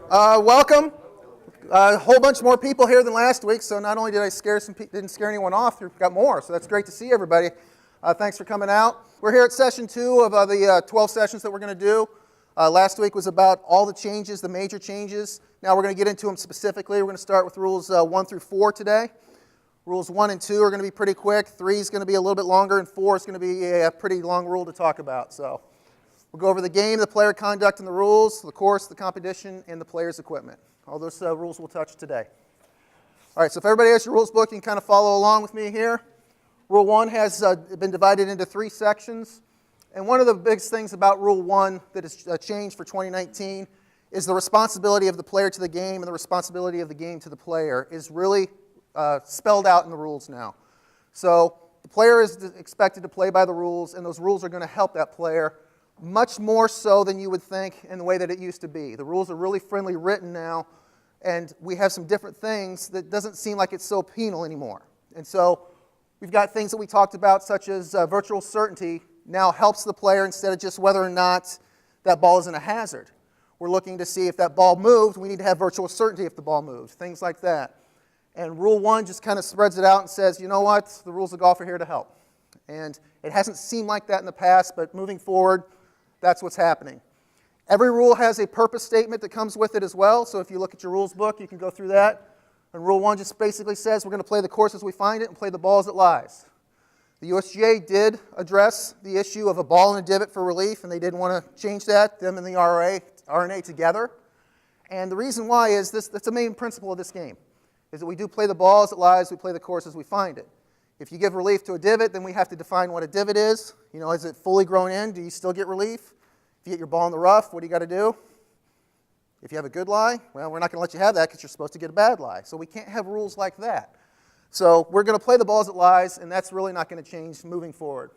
Welcome. A whole bunch more people here than last week, so not only did I didn't scare anyone off, we've got more, so that's great to see everybody. Thanks for coming out. We're here at session 2 of the 12 sessions that we're going to do. Last week was about all the changes, the major changes. Now we're going to get into them specifically. We're going to start with rules 1 through 4 today. Rules 1 and 2 are going to be pretty quick. 3 is going to be a little bit longer, and 4 is going to be a pretty long rule to talk about. So we'll go over the game, the player conduct and the rules, the course, the competition, and the player's equipment. All those rules we'll touch today. All right, so if everybody has your rules book, you can kind of follow along with me here. Rule 1 has been divided into 3 sections. And one of the biggest things about Rule 1 that has changed for 2019 is the responsibility of the player to the game and the responsibility of the game to the player is really spelled out in the rules now. So the player is expected to play by the rules, and those rules are going to help that player much more so than you would think in the way that it used to be. The rules are really friendly written now, and we have some different things that doesn't seem like it's so penal anymore. And so we've got things that we talked about, such as virtual certainty now helps the player instead of just whether or not that ball isn't a hazard. We're looking to see if that ball moved. We need to have virtual certainty if the ball moves, things like that. And Rule 1 just kind of spreads it out and says, you know what, the rules of golf are here to help. And it hasn't seemed like that in the past, but moving forward, that's what's happening. Every rule has a purpose statement that comes with it as well, so if you look at your rules book, you can go through that. And Rule 1 just basically says we're going to play the course as we find it and play the ball as it lies. The USGA did address the issue of a ball and a divot for relief, and they didn't want to change that, them and the RNA together. And the reason why is that's the main principle of this game, is that we do play the ball as it lies, we play the course as we find it. If you give relief to a divot, then we have to define what a divot is. You know, is it fully grown in? Do you still get relief? If you get your ball in the rough, what do you got to do? If you have a good lie, well, we're not going to let you have that because you're supposed to get a bad lie. So we can't have rules like that. So we're going to play the ball as it lies, and that's really not going to change moving forward.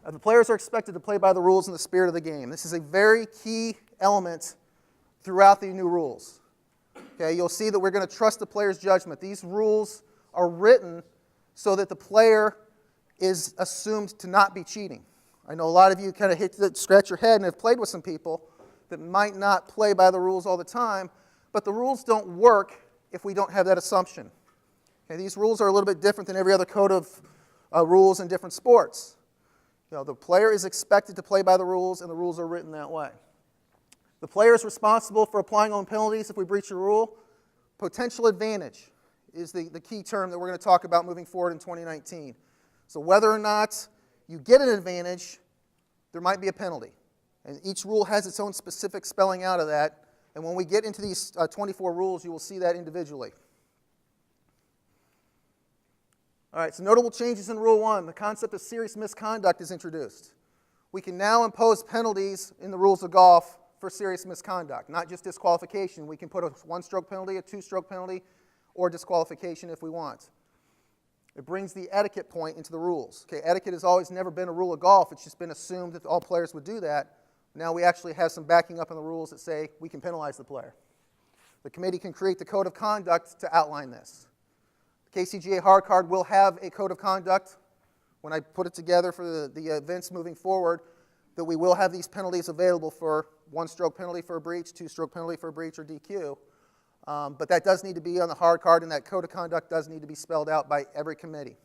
The players are expected to play by the rules in the spirit of the game. This is a very key element throughout the new rules. Okay, you'll see that we're going to trust the player's judgment. These rules are written so that the player is assumed to not be cheating. I know a lot of you kind of scratch your head and have played with some people that might not play by the rules all the time, but the rules don't work if we don't have that assumption. Okay, these rules are a little bit different than every other code of rules in different sports. You know, the player is expected to play by the rules, and the rules are written that way. The player is responsible for applying on penalties if we breach a rule. Potential advantage is the key term that we're going to talk about moving forward in 2019. So whether or not you get an advantage, there might be a penalty. And each rule has its own specific spelling out of that. And when we get into these 24 rules, you will see that individually. All right, so notable changes in Rule 1. The concept of serious misconduct is introduced. We can now impose penalties in the rules of golf for serious misconduct, not just disqualification. We can put a 1-stroke penalty, a 2-stroke penalty, or disqualification if we want. It brings the etiquette point into the rules. Okay, etiquette has always never been a rule of golf. It's just been assumed that all players would do that. Now we actually have some backing up in the rules that say we can penalize the player. The committee can create the code of conduct to outline this. The KCGA hard card will have a code of conduct when I put it together for the events moving forward, that we will have these penalties available for 1-stroke penalty for a breach, 2-stroke penalty for a breach, or DQ. But that does need to be on the hard card, and that code of conduct does need to be spelled out by every committee.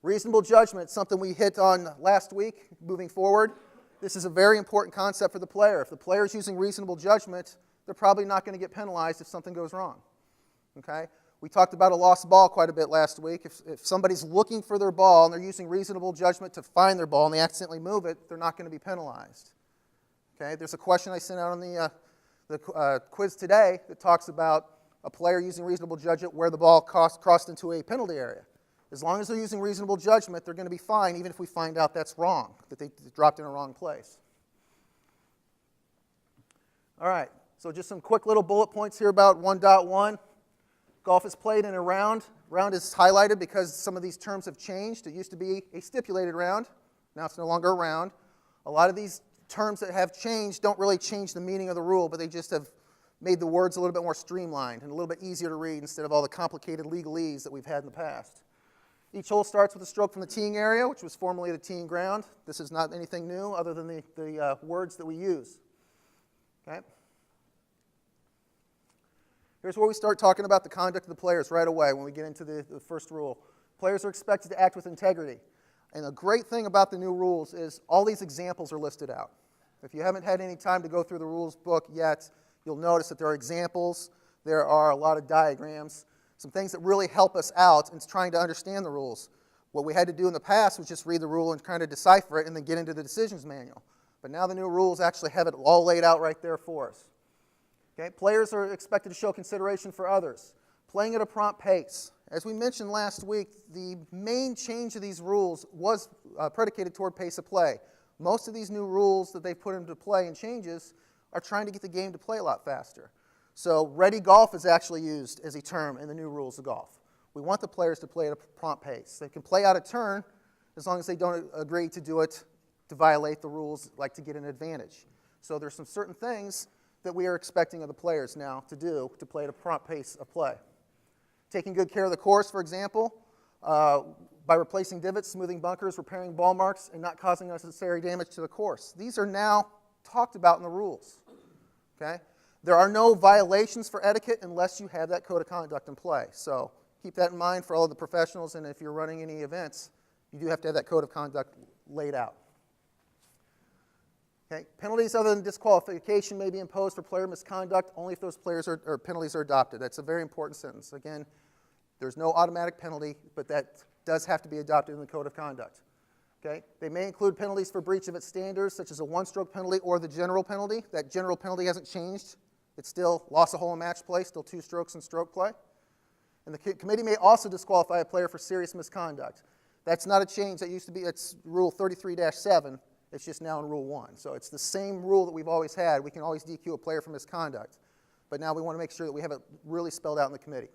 Reasonable judgment, something we hit on last week moving forward. This is a very important concept for the player. If the player is using reasonable judgment, they're probably not going to get penalized if something goes wrong. Okay? We talked about a lost ball quite a bit last week. If somebody's looking for their ball and they're using reasonable judgment to find their ball and they accidentally move it, they're not going to be penalized. Okay? There's a question I sent out on the quiz today that talks about a player using reasonable judgment where the ball crossed into a penalty area. As long as they're using reasonable judgment, they're going to be fine, even if we find out that's wrong, that they dropped in a wrong place. All right, so just some quick little bullet points here about 1.1. Golf is played in a round. Round is highlighted because some of these terms have changed. It used to be a stipulated round. Now it's no longer a round. A lot of these terms that have changed don't really change the meaning of the rule, but they just have made the words a little bit more streamlined and a little bit easier to read instead of all the complicated legalese that we've had in the past. Each hole starts with a stroke from the teeing area, which was formerly the teeing ground. This is not anything new other than the words that we use. Okay? Here's where we start talking about the conduct of the players right away when we get into the first rule. Players are expected to act with integrity. And the great thing about the new rules is all these examples are listed out. If you haven't had any time to go through the rules book yet, you'll notice that there are examples, there are a lot of diagrams, some things that really help us out in trying to understand the rules. What we had to do in the past was just read the rule and kind of decipher it and then get into the decisions manual. But now the new rules actually have it all laid out right there for us. Okay? Players are expected to show consideration for others. Playing at a prompt pace. As we mentioned last week, the main change of these rules was predicated toward pace of play. Most of these new rules that they've put into play and changes are trying to get the game to play a lot faster. So ready golf is actually used as a term in the new rules of golf. We want the players to play at a prompt pace. They can play out of turn as long as they don't agree to do it to violate the rules, like to get an advantage. So there's some certain things that we are expecting of the players now to do to play at a prompt pace of play. Taking good care of the course, for example, by replacing divots, smoothing bunkers, repairing ball marks, and not causing unnecessary damage to the course. These are now talked about in the rules. Okay? There are no violations for etiquette unless you have that code of conduct in play. So keep that in mind for all of the professionals, and if you're running any events, you do have to have that code of conduct laid out. Okay. Penalties other than disqualification may be imposed for player misconduct only if those penalties are adopted. That's a very important sentence. Again, there's no automatic penalty, but that does have to be adopted in the code of conduct. Okay. They may include penalties for breach of its standards, such as a one-stroke penalty or the general penalty. That general penalty hasn't changed. It's still loss of hole in match play, still 2 strokes in stroke play. And the committee may also disqualify a player for serious misconduct. That's not a change. That used to be, it's Rule 33-7. It's just now in Rule 1. So it's the same rule that we've always had. We can always DQ a player for misconduct. But now we want to make sure that we have it really spelled out in the committee.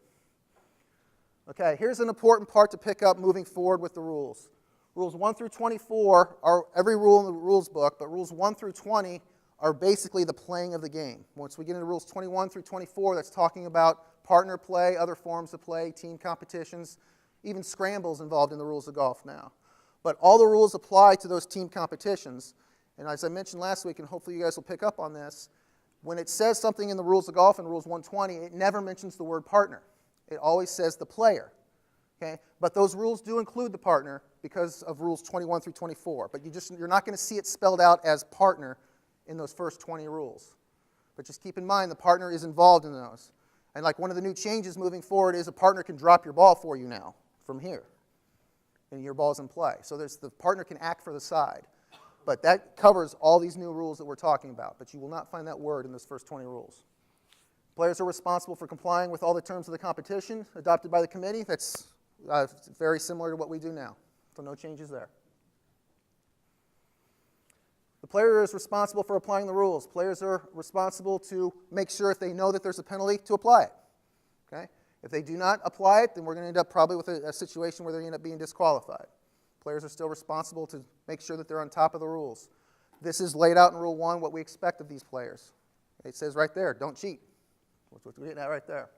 Okay, here's an important part to pick up moving forward with the rules. Rules 1 through 24 are every rule in the rules book, but rules 1 through 20 are basically the playing of the game. Once we get into rules 21 through 24, that's talking about partner play, other forms of play, team competitions, even scrambles involved in the rules of golf now. But all the rules apply to those team competitions. And as I mentioned last week, and hopefully you guys will pick up on this, when it says something in the rules of golf in Rules 120, it never mentions the word partner. It always says the player. Okay? But those rules do include the partner because of Rules 21 through 24. But you're not going to see it spelled out as partner in those first 20 rules. But just keep in mind the partner is involved in those. And like one of the new changes moving forward is a partner can drop your ball for you now from here. And your ball's in play. So the partner can act for the side. But that covers all these new rules that we're talking about. But you will not find that word in those first 20 rules. Players are responsible for complying with all the terms of the competition adopted by the committee. That's very similar to what we do now. So no changes there. The player is responsible for applying the rules. Players are responsible to make sure if they know that there's a penalty to apply it. Okay? If they do not apply it, then we're going to end up probably with a situation where they end up being disqualified. Players are still responsible to make sure that they're on top of the rules. This is laid out in Rule 1, what we expect of these players. It says right there, don't cheat. That's what we're getting at right there.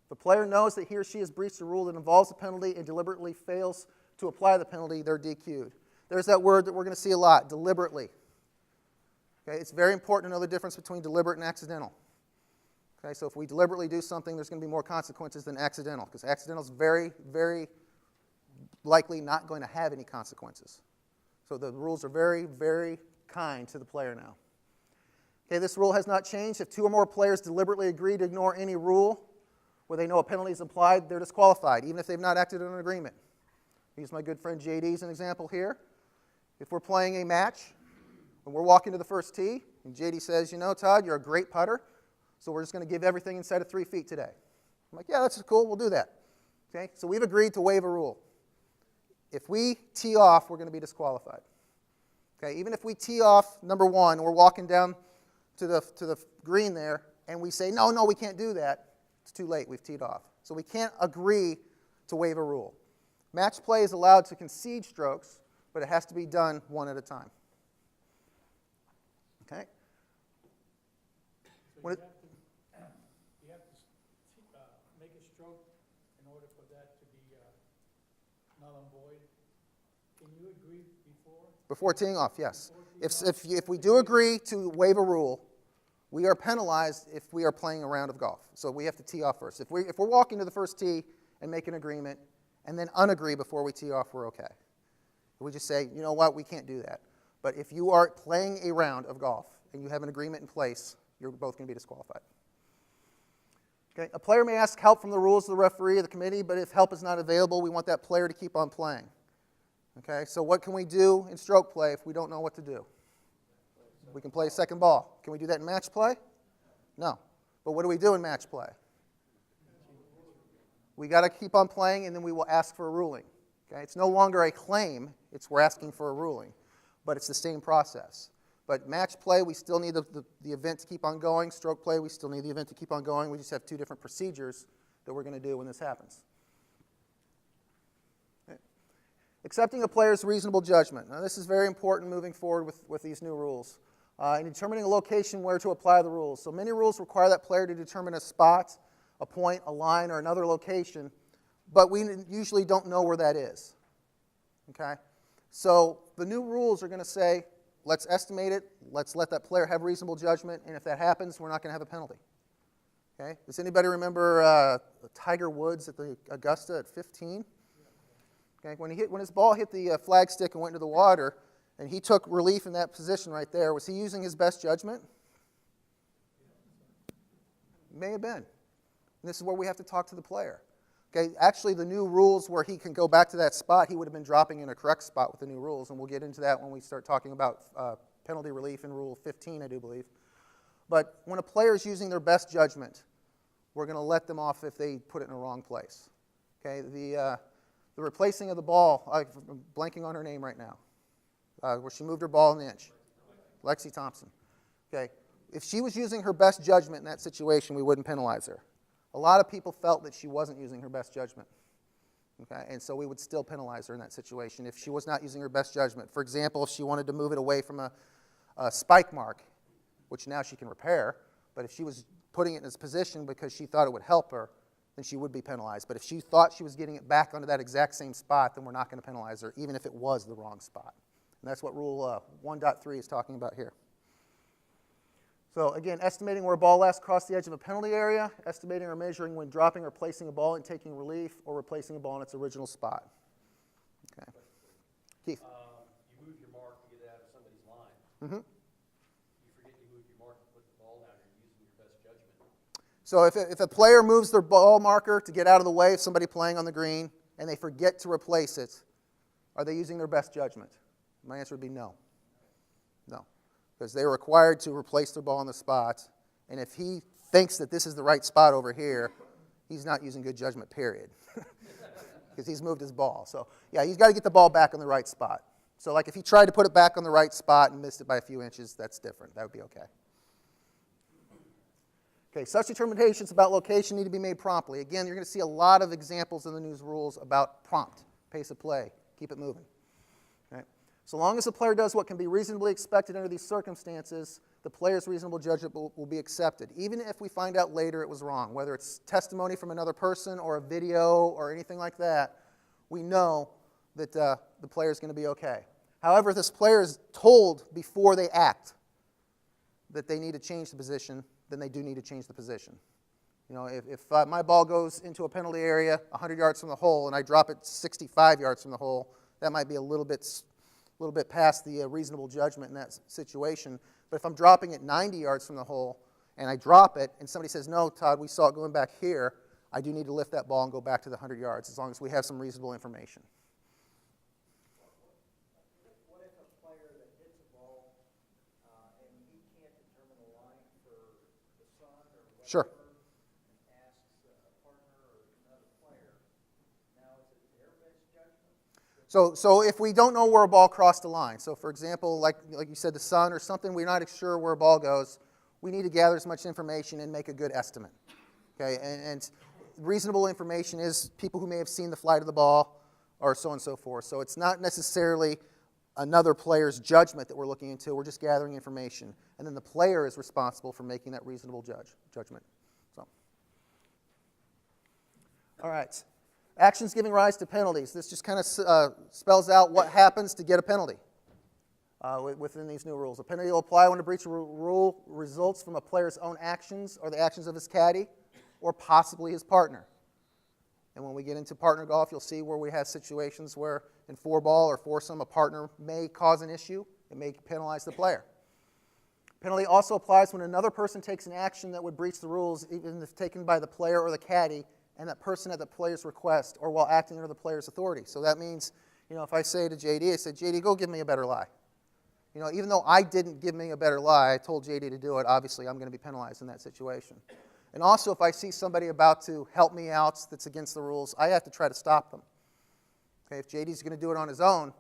If a player knows that he or she has breached a rule that involves a penalty and deliberately fails to apply the penalty, they're DQ'd. There's that word that we're going to see a lot, deliberately. Okay, it's very important to know the difference between deliberate and accidental. Okay, so if we deliberately do something, there's going to be more consequences than accidental, because accidental is very, very likely not going to have any consequences. So the rules are very, very kind to the player now. Okay, this rule has not changed. If 2 or more players deliberately agree to ignore any rule where they know a penalty is applied, they're disqualified, even if they've not acted on an agreement. I use my good friend JD as an example here. If we're playing a match, and we're walking to the first tee, and JD says, you know, Todd, you're a great putter, so we're just going to give everything inside of 3 feet today. I'm like, yeah, that's cool, we'll do that. Okay, so we've agreed to waive a rule. If we tee off, we're going to be disqualified. Okay, even if we tee off number 1, we're walking down to the green there, and we say, no, we can't do that, it's too late, we've teed off. So we can't agree to waive a rule. Match play is allowed to concede strokes, but it has to be done one at a time. Okay? So you have to make a stroke in order for that to be null and void. Can you agree before? Before teeing off, yes. If we do agree to waive a rule, We are penalized if we are playing a round of golf. So we have to tee off first. If we're walking to the first tee and make an agreement and then unagree before we tee off, we're okay. We just say, you know what, we can't do that. But if you are playing a round of golf and you have an agreement in place, you're both going to be disqualified. Okay? A player may ask help from the rules of the referee or the committee, but if help is not available, we want that player to keep on playing. Okay? So what can we do in stroke play if we don't know what to do? We can play second ball. Can we do that in match play? No. But what do we do in match play? We got to keep on playing, and then we will ask for a ruling. Okay? It's no longer a claim. We're asking for a ruling. But it's the same process. But match play, we still need the event to keep on going. Stroke play, we still need the event to keep on going. We just have two different procedures that we're going to do when this happens. Okay. Accepting a player's reasonable judgment. Now, this is very important moving forward with these new rules. In determining a location where to apply the rules. So many rules require that player to determine a spot, a point, a line, or another location, but we usually don't know where that is. Okay? So the new rules are going to say, let's estimate it, let's let that player have reasonable judgment, and if that happens, we're not going to have a penalty. Okay? Does anybody remember Tiger Woods at the Augusta at 15? Okay? When his ball hit the flag stick and went into the water, and he took relief in that position right there, was he using his best judgment? May have been. And this is where we have to talk to the player. Okay, actually, the new rules where he can go back to that spot, he would have been dropping in a correct spot with the new rules, and we'll get into that when we start talking about penalty relief in Rule 15, I do believe. But when a player is using their best judgment, we're going to let them off if they put it in the wrong place. Okay, the replacing of the ball, I'm blanking on her name right now, where she moved her ball an inch. Lexi Thompson. Okay, if she was using her best judgment in that situation, we wouldn't penalize her. A lot of people felt that she wasn't using her best judgment. Okay, and so we would still penalize her in that situation if she was not using her best judgment. For example, if she wanted to move it away from a spike mark, which now she can repair, but if she was putting it in its position because she thought it would help her, then she would be penalized. But if she thought she was getting it back onto that exact same spot, then we're not going to penalize her, even if it was the wrong spot. And that's what Rule 1.3 is talking about here. So again, estimating where a ball last crossed the edge of a penalty area, estimating or measuring when dropping or placing a ball and taking relief, or replacing a ball in its original spot. Okay. Keith. You move your mark to get out of somebody's line. Mm-hmm. You forget you moved your mark and put the ball down, you're using your best judgment. So if a player moves their ball marker to get out of the way of somebody playing on the green, and they forget to replace it, are they using their best judgment? My answer would be no. No. Because they're required to replace their ball on the spot, and if he thinks that this is the right spot over here, he's not using good judgment, period. Because he's moved his ball. So, yeah, he's got to get the ball back on the right spot. So, like, if he tried to put it back on the right spot and missed it by a few inches, that's different. That would be okay. Okay, such determinations about location need to be made promptly. Again, you're going to see a lot of examples in the news rules about prompt, pace of play, keep it moving. Okay? So long as the player does what can be reasonably expected under these circumstances, the player's reasonable judgment will be accepted, even if we find out later it was wrong. Whether it's testimony from another person or a video or anything like that, we know that the player's going to be okay. However, if this player is told before they act that they need to change the position, then they do need to change the position. You know, if my ball goes into a penalty area 100 yards from the hole and I drop it 65 yards from the hole, that might be a little bit past the reasonable judgment in that situation. But if I'm dropping it 90 yards from the hole and I drop it and somebody says, no, Todd, we saw it going back here, I do need to lift that ball and go back to the 100 yards as long as we have some reasonable information. What if a player that hits a ball and he can't determine a line for the sun or whatever, Sure. and asks a partner or another player, now is it their best judgment? So if we don't know where a ball crossed the line, so for example, like you said, the sun or something, we're not sure where a ball goes, we need to gather as much information and make a good estimate. Okay, and reasonable information is people who may have seen the flight of the ball or so on and so forth. So it's not necessarily another player's judgment that we're looking into, we're just gathering information. And then the player is responsible for making that reasonable judgment. So, all right. Actions giving rise to penalties. This just kind of spells out what happens to get a penalty. within these new rules. A penalty will apply when a breach of rule results from a player's own actions or the actions of his caddy or possibly his partner. And when we get into partner golf, you'll see where we have situations where in four-ball or foursome, a partner may cause an issue. It may penalize the player. Penalty also applies when another person takes an action that would breach the rules, even if taken by the player or the caddy, and that person at the player's request or while acting under the player's authority. So that means, if I say to JD, I said, JD, go give me a better lie. Even though I didn't give me a better lie, I told JD to do it, obviously I'm going to be penalized in that situation. And also, if I see somebody about to help me out that's against the rules, I have to try to stop them. Okay, if JD's going to do it on his own,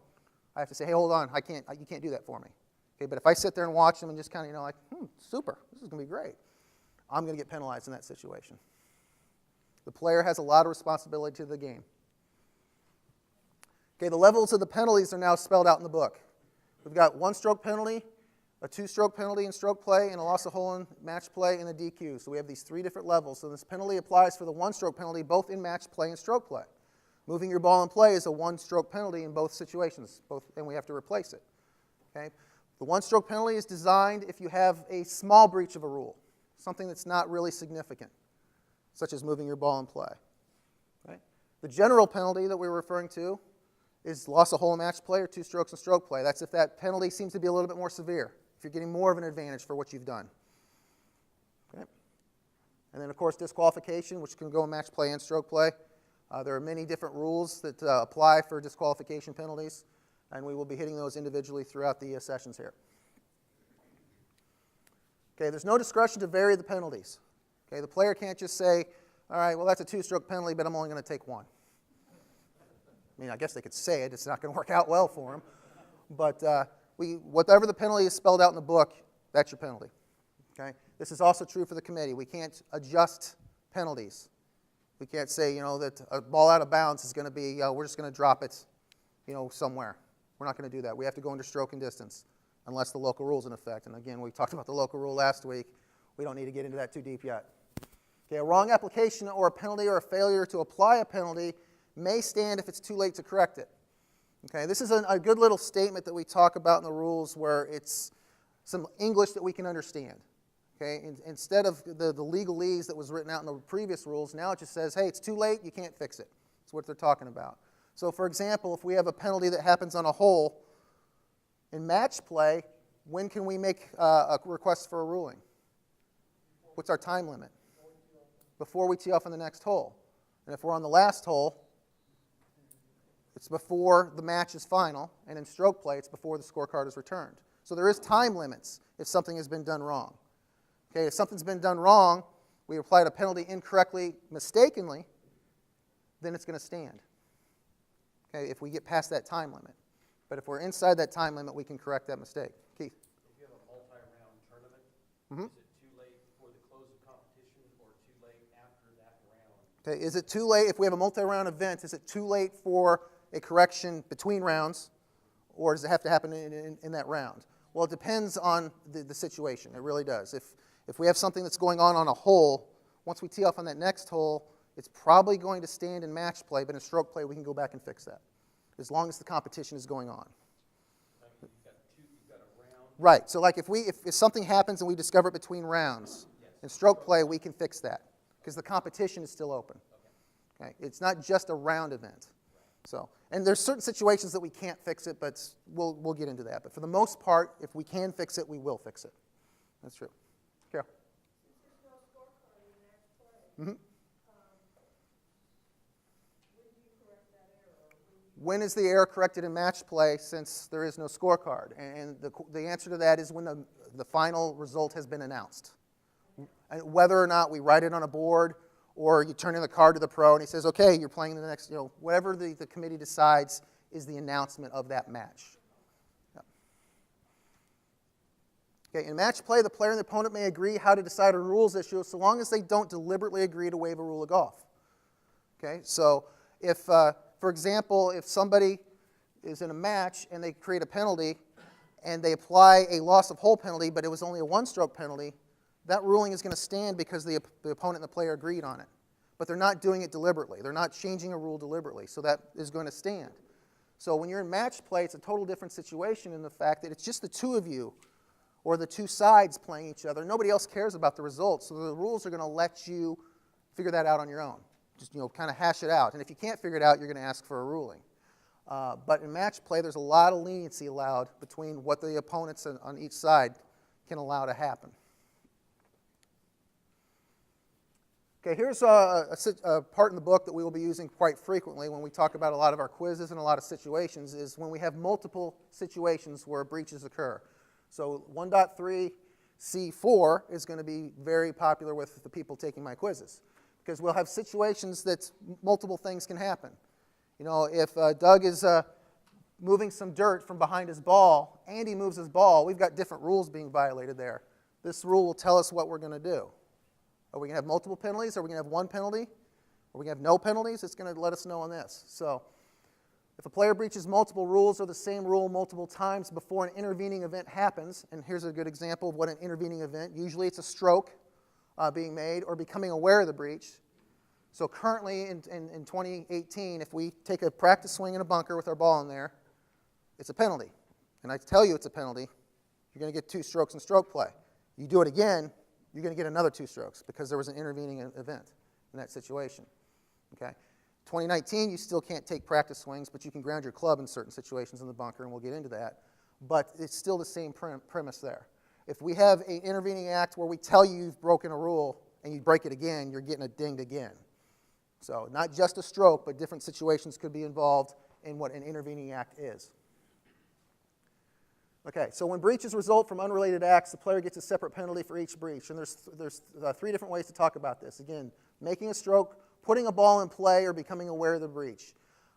I have to say, hey, hold on, you can't do that for me. Okay, but if I sit there and watch him and just kind of, super, this is going to be great, I'm going to get penalized in that situation. The player has a lot of responsibility to the game. Okay, the levels of the penalties are now spelled out in the book. We've got one-stroke penalty, a two-stroke penalty in stroke play, and a loss of hole in match play and a DQ. So we have these three different levels. So this penalty applies for the one-stroke penalty both in match play and stroke play. Moving your ball in play is a one-stroke penalty in both situations, and we have to replace it. Okay? The one-stroke penalty is designed if you have a small breach of a rule, something that's not really significant, such as moving your ball in play. Right? The general penalty that we're referring to is loss of hole in match play or two strokes in stroke play. That's if that penalty seems to be a little bit more severe, if you're getting more of an advantage for what you've done. Okay? And then, of course, disqualification, which can go in match play and stroke play. There are many different rules that apply for disqualification penalties, and we will be hitting those individually throughout the sessions here. Okay, there's no discretion to vary the penalties. Okay, the player can't just say, all right, well, that's a two-stroke penalty, but I'm only going to take one. I guess they could say it. It's not going to work out well for them. But whatever the penalty is spelled out in the book, that's your penalty. Okay? This is also true for the committee. We can't adjust penalties. We can't say, that a ball out of bounds is going to be, we're just going to drop it, somewhere. We're not going to do that. We have to go under stroke and distance unless the local rule's in effect. And again, we talked about the local rule last week. We don't need to get into that too deep yet. Okay, a wrong application or a penalty or a failure to apply a penalty may stand if it's too late to correct it. Okay, this is a good little statement that we talk about in the rules where it's some English that we can understand. Okay, instead of the legalese that was written out in the previous rules, now it just says, hey, it's too late, you can't fix it. That's what they're talking about. So, for example, if we have a penalty that happens on a hole in match play, when can we make a request for a ruling? What's our time limit? Before we tee off on the next hole. And if we're on the last hole, it's before the match is final, and in stroke play, it's before the scorecard is returned. So there is time limits if something has been done wrong. Okay, if something's been done wrong, we applied a penalty incorrectly, mistakenly, then it's going to stand. Okay, if we get past that time limit. But if we're inside that time limit, we can correct that mistake. Keith? If you have a multi-round tournament, Mm-hmm. is it too late before the close of competition or too late after that round? Okay, is it too late, if we have a multi-round event, is it too late for a correction between rounds, or does it have to happen in that round? Well, it depends on the situation. It really does. If we have something that's going on a hole, once we tee off on that next hole, it's probably going to stand in match play, but in stroke play, we can go back and fix that, as long as the competition is going on. Like you've got a round. Right. So like if something happens and we discover it between rounds, Yes. in stroke play, we can fix that, because the competition is still open. Okay. It's not just a round event. So, and there's certain situations that we can't fix it, but we'll get into that. But for the most part, if we can fix it, we will fix it. That's true. Carol? Since there's no scorecard in match play, Mm-hmm. when do you correct that error? When is the error corrected in match play since there is no scorecard? And the answer to that is when the final result has been announced. And whether or not we write it on a board or you turn in the card to the pro and he says, okay, you're playing the next, whatever the committee decides is the announcement of that match. Yeah. Okay, in match play, the player and the opponent may agree how to decide a rules issue so long as they don't deliberately agree to waive a rule of golf. Okay, so if, for example, if somebody is in a match and they create a penalty and they apply a loss of hole penalty, but it was only a one-stroke penalty, that ruling is going to stand because the opponent and the player agreed on it. But they're not doing it deliberately. They're not changing a rule deliberately, so that is going to stand. So when you're in match play, it's a total different situation in the fact that it's just the two of you or the two sides playing each other. Nobody else cares about the results, so the rules are going to let you figure that out on your own. Just kind of hash it out. And if you can't figure it out, you're going to ask for a ruling. But in match play, there's a lot of leniency allowed between what the opponents on each side can allow to happen. Okay, here's a part in the book that we will be using quite frequently when we talk about a lot of our quizzes and a lot of situations, is when we have multiple situations where breaches occur. So 1.3c4 is going to be very popular with the people taking my quizzes, because we'll have situations that multiple things can happen. If Doug is moving some dirt from behind his ball, Andy moves his ball, we've got different rules being violated there. This rule will tell us what we're going to do. Are we going to have multiple penalties? Are we going to have one penalty? Are we going to have no penalties? It's going to let us know on this. So if a player breaches multiple rules or the same rule multiple times before an intervening event happens, and here's a good example of what an intervening event, usually it's a stroke being made or becoming aware of the breach. So currently in 2018, if we take a practice swing in a bunker with our ball in there, it's a penalty. And I tell you it's a penalty, you're going to get 2 strokes in stroke play. You do it again, you're going to get another 2 strokes because there was an intervening event in that situation. Okay? 2019, you still can't take practice swings, but you can ground your club in certain situations in the bunker, and we'll get into that. But it's still the same premise there. If we have an intervening act where we tell you you've broken a rule and you break it again, you're getting it dinged again. So not just a stroke, but different situations could be involved in what an intervening act is. Okay, so when breaches result from unrelated acts, the player gets a separate penalty for each breach. And there's 3 different ways to talk about this. Again, making a stroke, putting a ball in play, or becoming aware of the breach.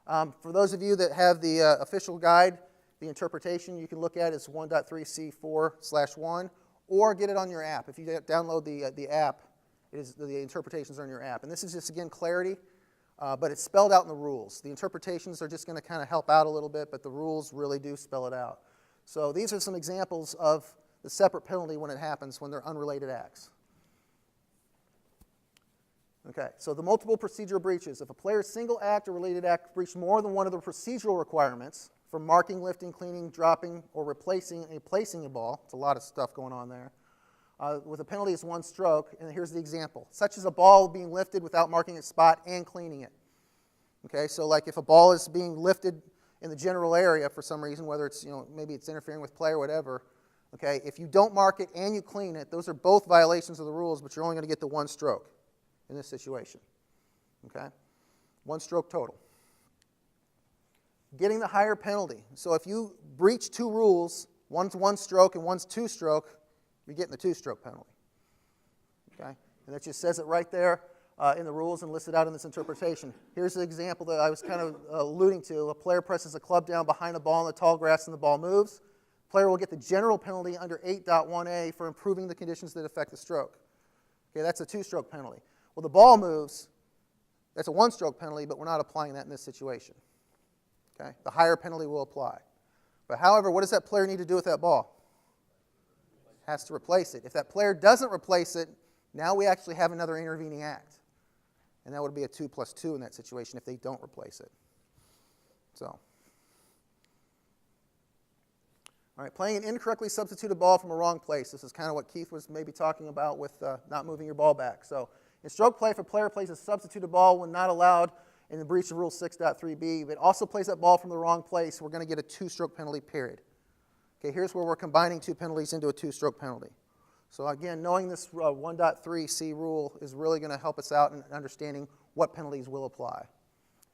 For those of you that have the official guide, the interpretation you can look at is 1.3c4/1, or get it on your app. If you download the app, the interpretations are in your app. And this is just, again, clarity, but it's spelled out in the rules. The interpretations are just going to kind of help out a little bit, but the rules really do spell it out. So these are some examples of the separate penalty when it happens when they're unrelated acts. Okay, so the multiple procedural breaches. If a player's single act or related act breached more than one of the procedural requirements for marking, lifting, cleaning, dropping, or placing a ball, it's a lot of stuff going on there, with a penalty is 1 stroke, and here's the example. Such as a ball being lifted without marking its spot and cleaning it. Okay, so like if a ball is being lifted in the general area for some reason, whether it's, maybe it's interfering with play or whatever, okay, if you don't mark it and you clean it, those are both violations of the rules, but you're only going to get the 1 stroke in this situation. Okay? 1 stroke total. Getting the higher penalty. So if you breach 2 rules, one's 1 stroke and one's 2 stroke, you're getting the 2 stroke penalty. Okay? And that just says it right there in the rules and listed out in this interpretation. Here's the example that I was kind of alluding to. A player presses a club down behind a ball in the tall grass and the ball moves. The player will get the general penalty under 8.1a for improving the conditions that affect the stroke. Okay, that's a 2-stroke penalty. Well, the ball moves, that's a 1-stroke penalty, but we're not applying that in this situation. Okay? The higher penalty will apply. But however, what does that player need to do with that ball? Has to replace it. If that player doesn't replace it, now we actually have another intervening act. And that would be a 2 + 2 in that situation if they don't replace it. So, all right, playing an incorrectly substituted ball from a wrong place. This is kind of what Keith was maybe talking about with not moving your ball back. So in stroke play, if a player plays a substituted ball when not allowed in the breach of Rule 6.3b, but also plays that ball from the wrong place, we're going to get a 2-stroke penalty, period. Okay, here's where we're combining 2 penalties into a 2-stroke penalty. So again, knowing this 1.3c rule is really going to help us out in understanding what penalties will apply.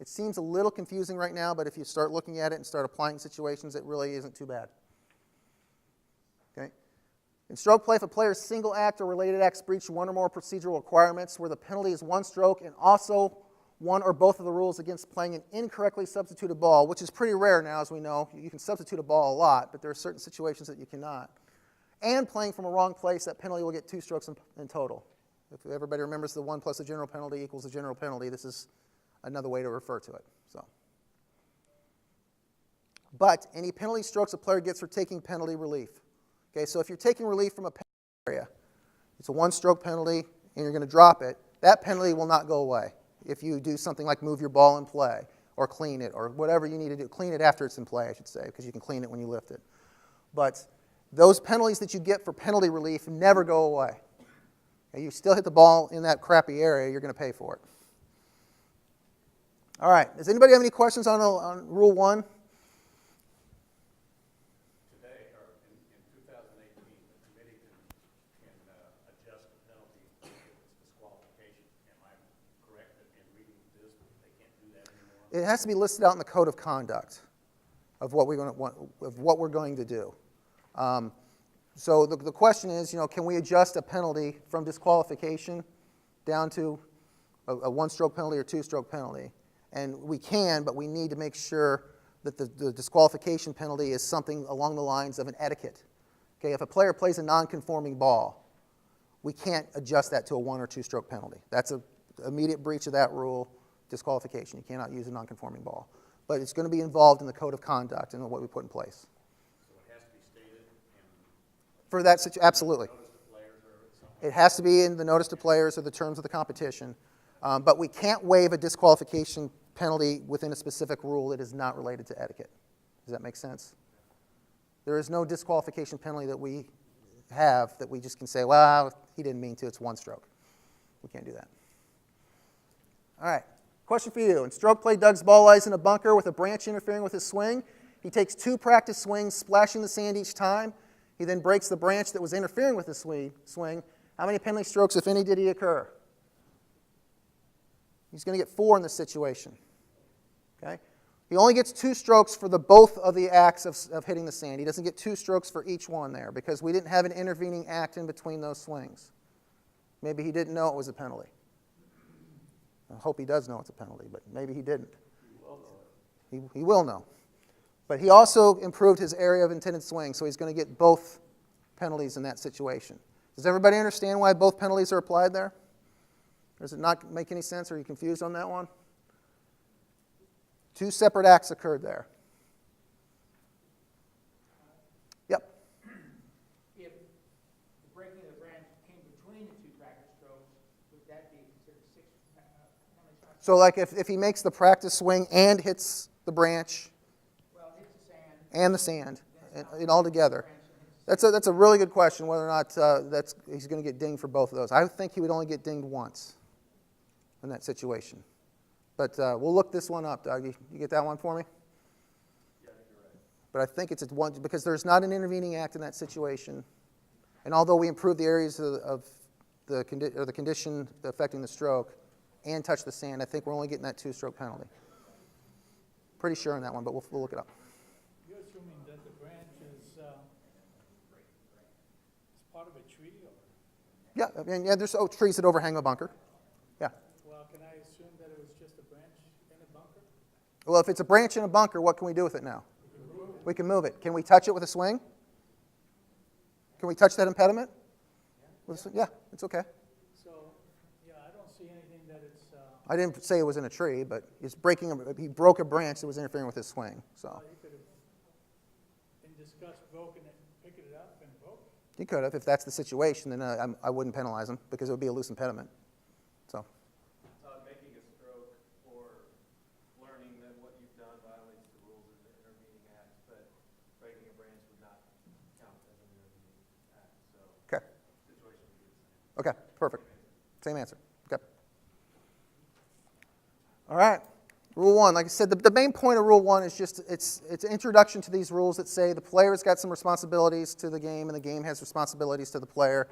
It seems a little confusing right now, but if you start looking at it and start applying situations, it really isn't too bad. Okay? In stroke play, if a player's single act or related acts breach 1 or more procedural requirements where the penalty is 1 stroke and also 1 or both of the rules against playing an incorrectly substituted ball, which is pretty rare now, as we know. You can substitute a ball a lot, but there are certain situations that you cannot. And playing from a wrong place, that penalty will get 2 strokes in total. If everybody remembers the 1 + the general penalty equals the general penalty, this is another way to refer to it. But any penalty strokes a player gets for taking penalty relief. Okay, so if you're taking relief from a penalty area, it's a 1-stroke penalty and you're going to drop it, that penalty will not go away if you do something like move your ball in play or clean it, or whatever you need to do. Clean it after it's in play, I should say, because you can clean it when you lift it. But those penalties that you get for penalty relief never go away. Okay, you still hit the ball in that crappy area, you're going to pay for it. All right, does anybody have any questions on Rule 1? Today, or in 2018, the committee can adjust the penalty if it's disqualification. Am I correct that in reading this, they can't do that anymore? It has to be listed out in the code of conduct of what we're going to do. So the question is, can we adjust a penalty from disqualification down to a one-stroke penalty or two-stroke penalty? And we can, but we need to make sure that the disqualification penalty is something along the lines of an etiquette. Okay, if a player plays a non-conforming ball, we can't adjust that to a one- or two-stroke penalty. That's an immediate breach of that rule, disqualification. You cannot use a non-conforming ball. But it's going to be involved in the code of conduct and what we put in place. So it has to be stated in For that situation, absolutely. notice to players or something? It has to be in the notice to players or the terms of the competition. But we can't waive a disqualification penalty within a specific rule that is not related to etiquette. Does that make sense? There is no disqualification penalty that we have that we just can say, well, he didn't mean to, it's one stroke. We can't do that. All right, question for you. In stroke play, Doug's ball lies in a bunker with a branch interfering with his swing. He takes 2 practice swings, splashing the sand each time. He then breaks the branch that was interfering with his swing. How many penalty strokes, if any, did he occur? He's going to get 4 in this situation. Okay? He only gets 2 strokes for both of the acts of hitting the sand. He doesn't get 2 strokes for each one there because we didn't have an intervening act in between those swings. Maybe he didn't know it was a penalty. I hope he does know it's a penalty, but maybe he didn't. He will know. But he also improved his area of intended swing, so he's going to get both penalties in that situation. Does everybody understand why both penalties are applied there? Does it not make any sense? Are you confused on that one? 2 separate acts occurred there. Yep. If the breaking of the branch came between the 2 practice strokes, would that be considered 6 penalty shots? So like if he makes the practice swing and hits the branch Well, hits the sand. and the sand, and all together. That's a really good question, whether or not he's going to get dinged for both of those. I think he would only get dinged once in that situation. But we'll look this one up, Doug. You get that one for me? Yeah, I think you're right. But I think it's at one, because there's not an intervening act in that situation. And although we improved the areas of the condition affecting the stroke and touch the sand, I think we're only getting that 2-stroke penalty. Pretty sure on that one, but we'll look it up. You're assuming that the branch is part of a tree or? Yeah, I mean, there's trees that overhang a bunker. Yeah. Well, can I assume that it was just a branch in a bunker? Well, if it's a branch in a bunker, what can we do with it now? We can move it. Can we touch it with a swing? Can we touch that impediment? Yeah, it's okay. So, yeah, I don't see anything that it's, I didn't say it was in a tree, but he broke a branch that was interfering with his swing. So you could have, in disgust, broken it, picked it up and broke it. he could have. If that's the situation, then I wouldn't penalize him because it would be a loose impediment. So Making a stroke or learning that what you've done violates the rules of the intervening act, but breaking a branch would not count as an intervening act. So okay, situation would be the same. okay, perfect. Same answer. Okay. All right. Rule 1, like I said, the main point of Rule 1 is just it's an introduction to these rules that say the player's got some responsibilities to the game and the game has responsibilities to the player,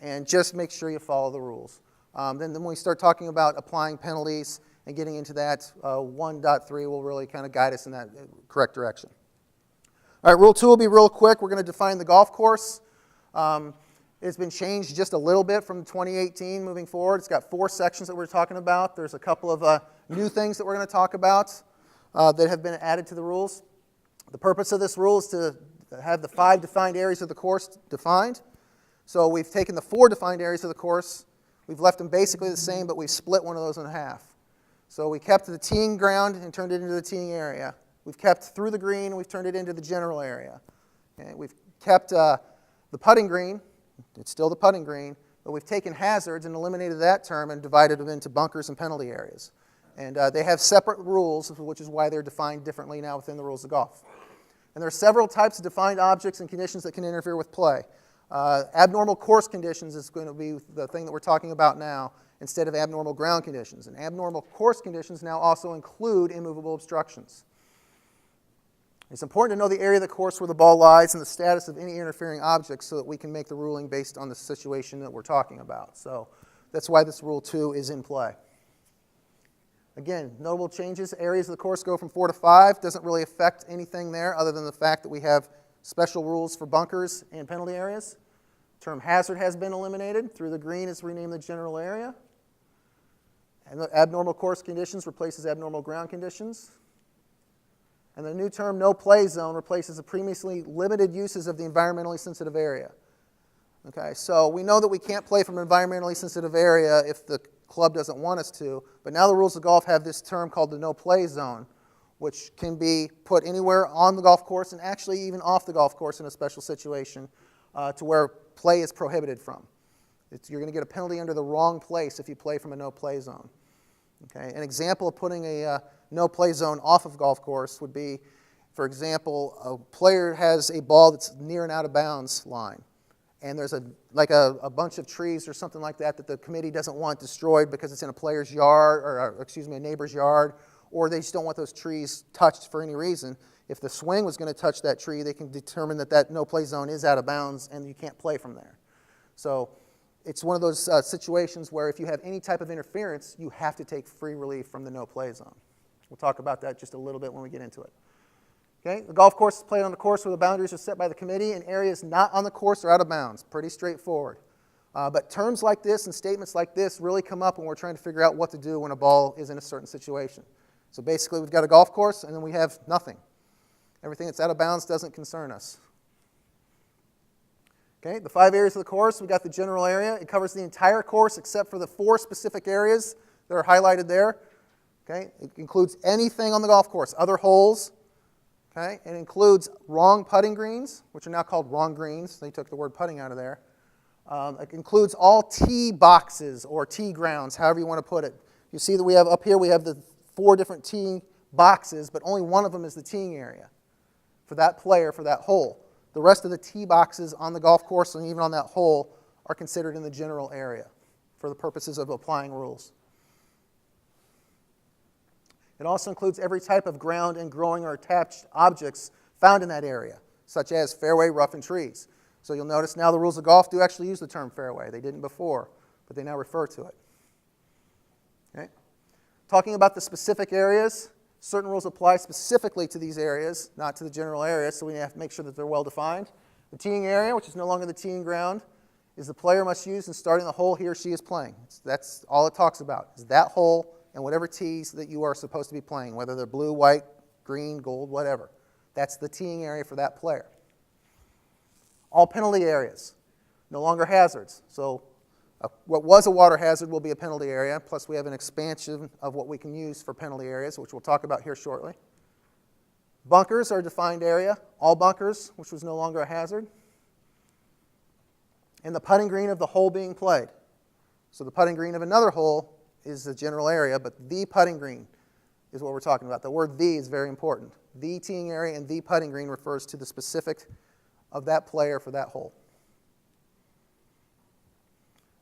and just make sure you follow the rules. Then when we start talking about applying penalties and getting into that, 1.3 will really kind of guide us in that correct direction. All right, Rule 2 will be real quick. We're going to define the golf course. It's been changed just a little bit from 2018 moving forward. It's got 4 sections that we're talking about. There's a couple of new things that we're going to talk about that have been added to the rules. The purpose of this rule is to have the 5 defined areas of the course defined. So we've taken the 4 defined areas of the course. We've left them basically the same, but we've split one of those in half. So we kept the teeing ground and turned it into the teeing area. We've kept through the green and we've turned it into the general area. Okay? We've kept the putting green. It's still the putting green, but we've taken hazards and eliminated that term and divided them into bunkers and penalty areas. And they have separate rules, which is why they're defined differently now within the rules of golf. And there are several types of defined objects and conditions that can interfere with play. Abnormal course conditions is going to be the thing that we're talking about now, instead of abnormal ground conditions. And abnormal course conditions now also include immovable obstructions. It's important to know the area of the course where the ball lies and the status of any interfering objects so that we can make the ruling based on the situation that we're talking about. So that's why this Rule 2 is in play. Again, notable changes. Areas of the course go from 4 to 5. Doesn't really affect anything there other than the fact that we have special rules for bunkers and penalty areas. Term hazard has been eliminated. Through the green is renamed the general area. And the abnormal course conditions replaces abnormal ground conditions. And the new term no play zone replaces the previously limited uses of the environmentally sensitive area. Okay, so we know that we can't play from an environmentally sensitive area if the club doesn't want us to, but now the rules of golf have this term called the no play zone, which can be put anywhere on the golf course and actually even off the golf course in a special situation to where play is prohibited from. You're going to get a penalty under the wrong place if you play from a no play zone. Okay, an example of putting a no play zone off of golf course would be, for example, a player has a ball that's near an out of bounds line, and there's a bunch of trees or something like that that the committee doesn't want destroyed because it's in a player's yard, or a neighbor's yard, or they just don't want those trees touched for any reason. If the swing was going to touch that tree, they can determine that that no play zone is out of bounds and you can't play from there. So it's one of those situations where if you have any type of interference, you have to take free relief from the no play zone. We'll talk about that just a little bit when we get into it. Okay, the golf course is played on the course where the boundaries are set by the committee, and areas not on the course are out of bounds. Pretty straightforward. But terms like this and statements like this really come up when we're trying to figure out what to do when a ball is in a certain situation. So basically, we've got a golf course, and then we have nothing. Everything that's out of bounds doesn't concern us. Okay, the 5 areas of the course, we've got the general area. It covers the entire course except for the 4 specific areas that are highlighted there. Okay, it includes anything on the golf course, other holes. Okay, it includes wrong putting greens, which are now called wrong greens. They took the word putting out of there. It includes all tee boxes or tee grounds, however you want to put it. You see that we have up here, we have the 4 different tee boxes, but only one of them is the teeing area for that player, for that hole. The rest of the tee boxes on the golf course and even on that hole are considered in the general area for the purposes of applying rules. It also includes every type of ground and growing or attached objects found in that area, such as fairway, rough, and trees. So you'll notice now the rules of golf do actually use the term fairway. They didn't before, but they now refer to it. Okay? Talking about the specific areas, certain rules apply specifically to these areas, not to the general area, so we have to make sure that they're well defined. The teeing area, which is no longer the teeing ground, is the player must use in starting the hole he or she is playing. That's all it talks about, is that hole and whatever tees that you are supposed to be playing, whether they're blue, white, green, gold, whatever. That's the teeing area for that player. All penalty areas, no longer hazards. So what was a water hazard will be a penalty area, plus we have an expansion of what we can use for penalty areas, which we'll talk about here shortly. Bunkers are a defined area, all bunkers, which was no longer a hazard. And the putting green of the hole being played. So the putting green of another hole is the general area, but the putting green is what we're talking about. The word "the" is very important. The teeing area and the putting green refers to the specific of that player for that hole.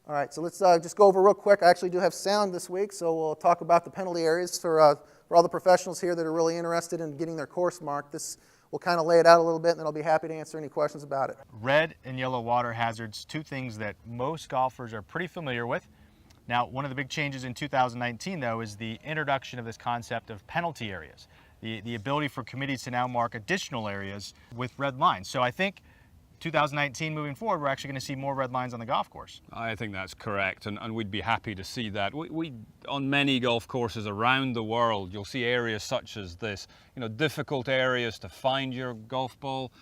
All right, so let's just go over real quick. I actually do have sound this week, so we'll talk about the penalty areas for all the professionals here that are really interested in getting their course marked. This will kind of lay it out a little bit, and then I'll be happy to answer any questions about it. Red and yellow water hazards, 2 things that most golfers are pretty familiar with. Now, one of the big changes in 2019, though, is the introduction of this concept of penalty areas, the ability for committees to now mark additional areas with red lines. So I think 2019 moving forward, we're actually going to see more red lines on the golf course. I think that's correct, and we'd be happy to see that. We on many golf courses around the world, you'll see areas such as this, difficult areas to find your golf ball,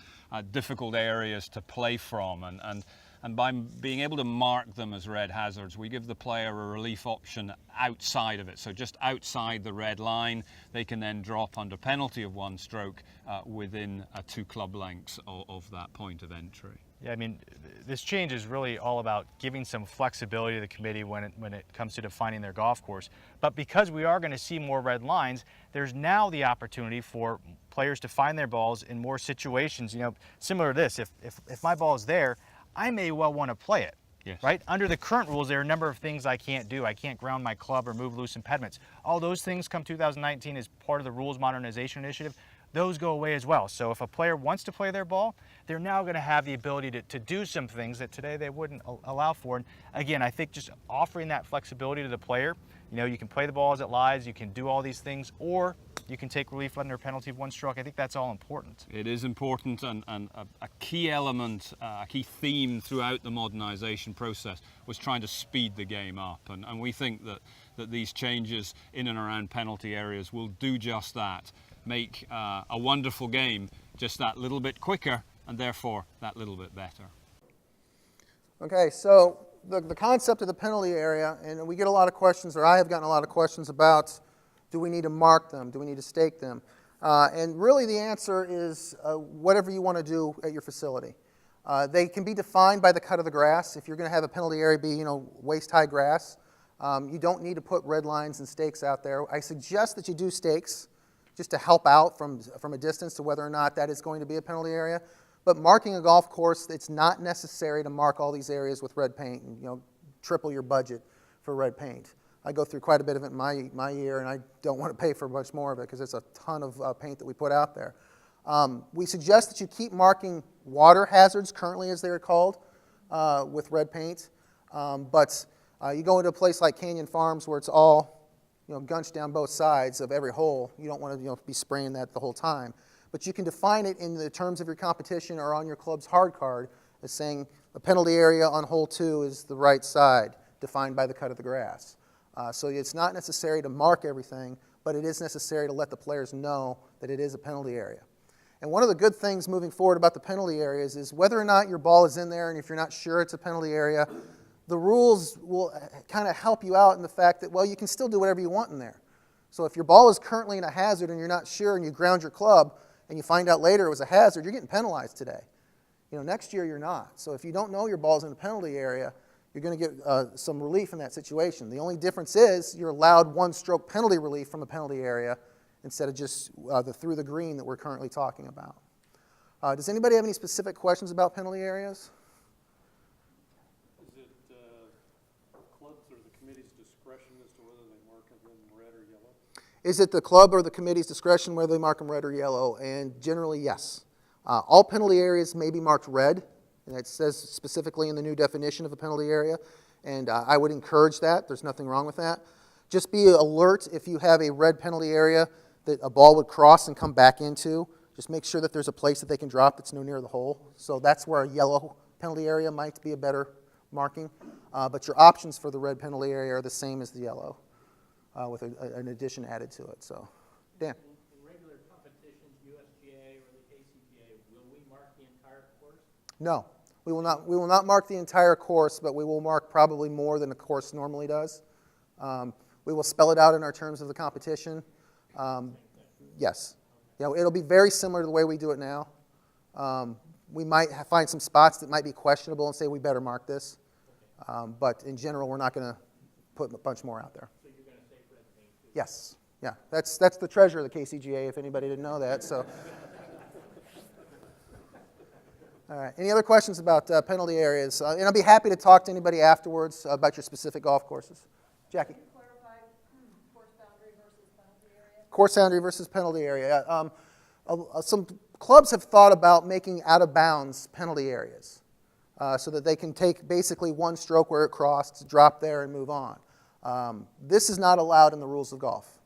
difficult areas to play from, and by being able to mark them as red hazards, we give the player a relief option outside of it. So just outside the red line, they can then drop under penalty of 1 stroke within 2 club lengths of that point of entry. Yeah, I mean, this change is really all about giving some flexibility to the committee when it comes to defining their golf course. But because we are going to see more red lines, there's now the opportunity for players to find their balls in more situations. You know, similar to this, if my ball is there, I may well want to play it. Yes. Right? Under the current rules, there are a number of things I can't do. I can't ground my club or move loose impediments. All those things come 2019 as part of the Rules Modernization Initiative. Those go away as well. So if a player wants to play their ball, they're now going to have the ability to do some things that today they wouldn't allow for. And again, I think just offering that flexibility to the player, you know, you can play the ball as it lies, you can do all these things, or you can take relief under a penalty of 1 stroke. I think that's all important. It is important, and a key element, a key theme throughout the modernisation process was trying to speed the game up. And we think that these changes in and around penalty areas will do just that. Make a wonderful game just that little bit quicker, and therefore that little bit better. Okay, so the concept of the penalty area, and we get a lot of questions, or I have gotten a lot of questions about, do we need to mark them? Do we need to stake them? And really the answer is whatever you want to do at your facility. They can be defined by the cut of the grass. If you're going to have a penalty area be, waist-high grass, you don't need to put red lines and stakes out there. I suggest that you do stakes just to help out from a distance to whether or not that is going to be a penalty area. But marking a golf course, it's not necessary to mark all these areas with red paint and triple your budget for red paint. I go through quite a bit of it in my year, and I don't want to pay for much more of it because it's a ton of paint that we put out there. We suggest that you keep marking water hazards, currently as they are called, with red paint. But you go into a place like Canyon Farms where it's all gunched down both sides of every hole. You don't want to be spraying that the whole time. But you can define it in the terms of your competition or on your club's hard card as saying the penalty area on hole 2 is the right side, defined by the cut of the grass. So it's not necessary to mark everything, but it is necessary to let the players know that it is a penalty area. And one of the good things moving forward about the penalty areas is whether or not your ball is in there, and if you're not sure it's a penalty area, the rules will kind of help you out in the fact that, well, you can still do whatever you want in there. So if your ball is currently in a hazard and you're not sure and you ground your club and you find out later it was a hazard, you're getting penalized today. Next year you're not. So if you don't know your ball's in the penalty area, you're going to get some relief in that situation. The only difference is you're allowed 1-stroke penalty relief from a penalty area instead of just the through the green that we're currently talking about. Does anybody have any specific questions about penalty areas? Is it clubs or the committee's discretion as to whether they mark them red or yellow? Is it the club or the committee's discretion whether they mark them red or yellow? And generally, yes. All penalty areas may be marked red, and it says specifically in the new definition of a penalty area, and I would encourage that. There's nothing wrong with that. Just be alert if you have a red penalty area that a ball would cross and come back into. Just make sure that there's a place that they can drop that's no near the hole. So that's where a yellow penalty area might be a better marking. But your options for the red penalty area are the same as the yellow, with an addition added to it. So, Dan. In regular competitions, USGA or the KCGA, will we mark the entire course? No, we will not. We will not mark the entire course, but we will mark probably more than a course normally does. We will spell it out in our terms of the competition. Yes. It'll be very similar to the way we do it now. We might find some spots that might be questionable and say we better mark this. But in general, we're not going to put a bunch more out there. So you're going to say red paint too? Yes. Yeah. That's the treasure of the KCGA, if anybody didn't know that. So. All right. Any other questions about penalty areas? And I'll be happy to talk to anybody afterwards about your specific golf courses. Jackie. Can you clarify course boundary versus penalty area? Course boundary versus penalty area. Some clubs have thought about making out-of-bounds penalty areas so that they can take basically 1 stroke where it crossed, drop there, and move on. This is not allowed in the rules of golf.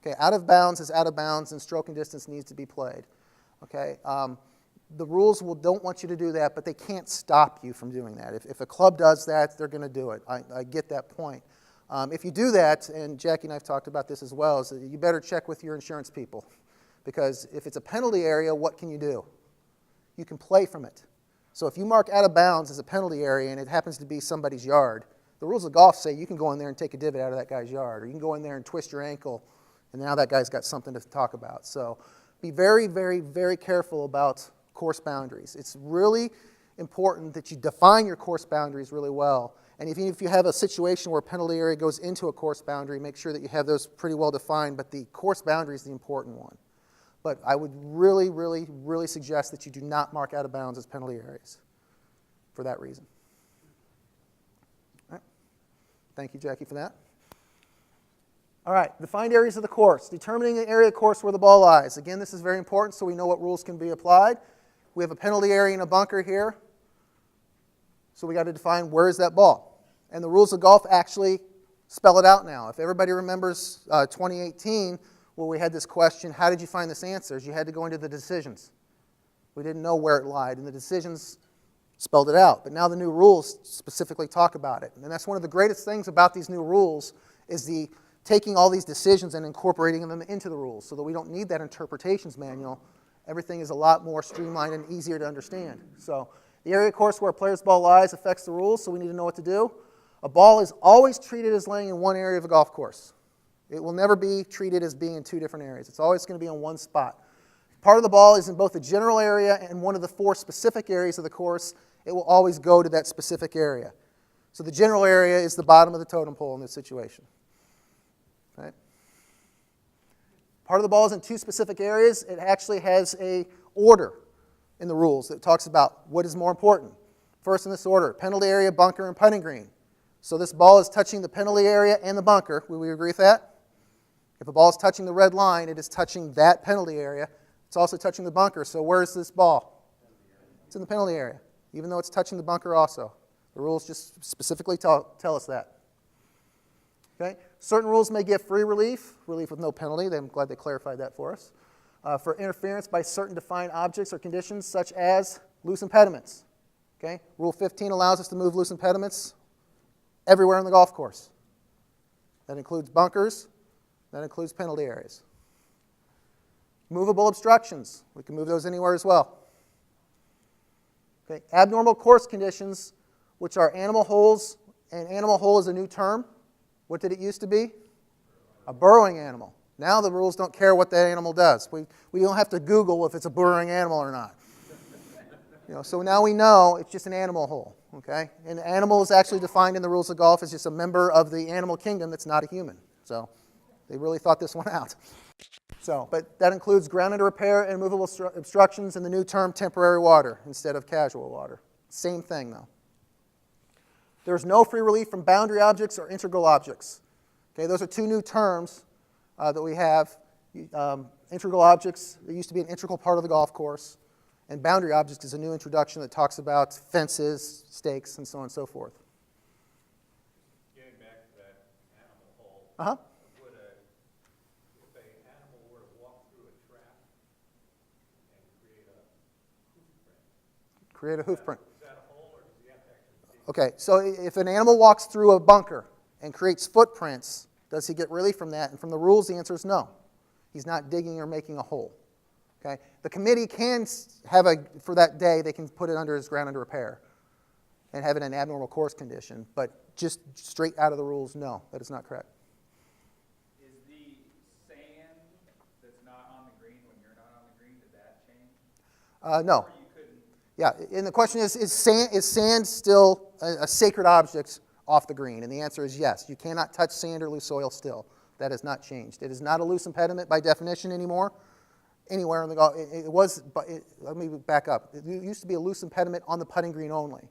Okay, out-of-bounds is out-of-bounds, and stroke and distance needs to be played. Okay, the rules don't want you to do that, but they can't stop you from doing that. If a club does that, they're going to do it. I get that point. If you do that, and Jackie and I have talked about this as well, is that you better check with your insurance people. Because if it's a penalty area, what can you do? You can play from it. So if you mark out of bounds as a penalty area and it happens to be somebody's yard, the rules of golf say you can go in there and take a divot out of that guy's yard, or you can go in there and twist your ankle, and now that guy's got something to talk about. So be very, very, very careful about course boundaries. It's really, important that you define your course boundaries really well. And even if you have a situation where a penalty area goes into a course boundary, make sure that you have those pretty well defined, but the course boundary is the important one. But I would really, really, really suggest that you do not mark out of bounds as penalty areas for that reason. All right. Thank you, Jackie, for that. All right, defined areas of the course. Determining the area of the course where the ball lies. Again, this is very important so we know what rules can be applied. We have a penalty area and a bunker here. So we got to define where is that ball. And the rules of golf actually spell it out now. If everybody remembers 2018, where we had this question, how did you find this answers? You had to go into the decisions. We didn't know where it lied, and the decisions spelled it out. But now the new rules specifically talk about it. And that's one of the greatest things about these new rules is the taking all these decisions and incorporating them into the rules so that we don't need that interpretations manual. Everything is a lot more streamlined and easier to understand. So the area of course where a player's ball lies affects the rules, so we need to know what to do. A ball is always treated as laying in one area of a golf course. It will never be treated as being in two different areas. It's always going to be on one spot. If part of the ball is in both the general area and one of the 4 specific areas of the course, it will always go to that specific area. So the general area is the bottom of the totem pole in this situation. Right? Part of the ball is in 2 specific areas. It actually has an order in the rules that talks about what is more important. First in this order, penalty area, bunker, and putting green. So this ball is touching the penalty area and the bunker. Will we agree with that? If a ball is touching the red line, it is touching that penalty area. It's also touching the bunker. So where is this ball? It's in the penalty area, even though it's touching the bunker also. The rules just specifically tell us that. Okay? Certain rules may give free relief with no penalty. I'm glad they clarified that for us. For interference by certain defined objects or conditions, such as loose impediments. Okay? Rule 15 allows us to move loose impediments everywhere in the golf course. That includes bunkers. That includes penalty areas. Movable obstructions. We can move those anywhere as well. Okay? Abnormal course conditions, which are animal holes, and animal hole is a new term. What did it used to be? A burrowing animal. Now the rules don't care what that animal does. We don't have to Google if it's a burrowing animal or not. So now we know it's just an animal hole. Okay? And animal is actually defined in the rules of golf as just a member of the animal kingdom that's not a human. So they really thought this one out. But that includes ground under repair and movable obstructions and the new term temporary water instead of casual water. Same thing though. There's no free relief from boundary objects or integral objects. Okay, those are 2 new terms that we have. Integral objects, they used to be an integral part of the golf course. And boundary objects is a new introduction that talks about fences, stakes, and so on and so forth. Getting back to that animal hole. Uh-huh. If an animal were to walk through a trap and create a hoof print. Create a hoof print. Is that a hole or does he have to actually dig? Okay, so if an animal walks through a bunker and creates footprints, does he get relief from that? And from the rules, the answer is no. He's not digging or making a hole. Okay? The committee can have for that day, they can put it under his ground under repair and have it an abnormal course condition. But just straight out of the rules, no, that is not correct. Is the sand that's not on the green when you're not on the green, did that change? No. Or you couldn't? Yeah, and the question is sand still a sacred object off the green? And the answer is yes. You cannot touch sand or loose soil still. That has not changed. It is not a loose impediment by definition anymore. Anywhere in the golf, let me back up. It used to be a loose impediment on the putting green only.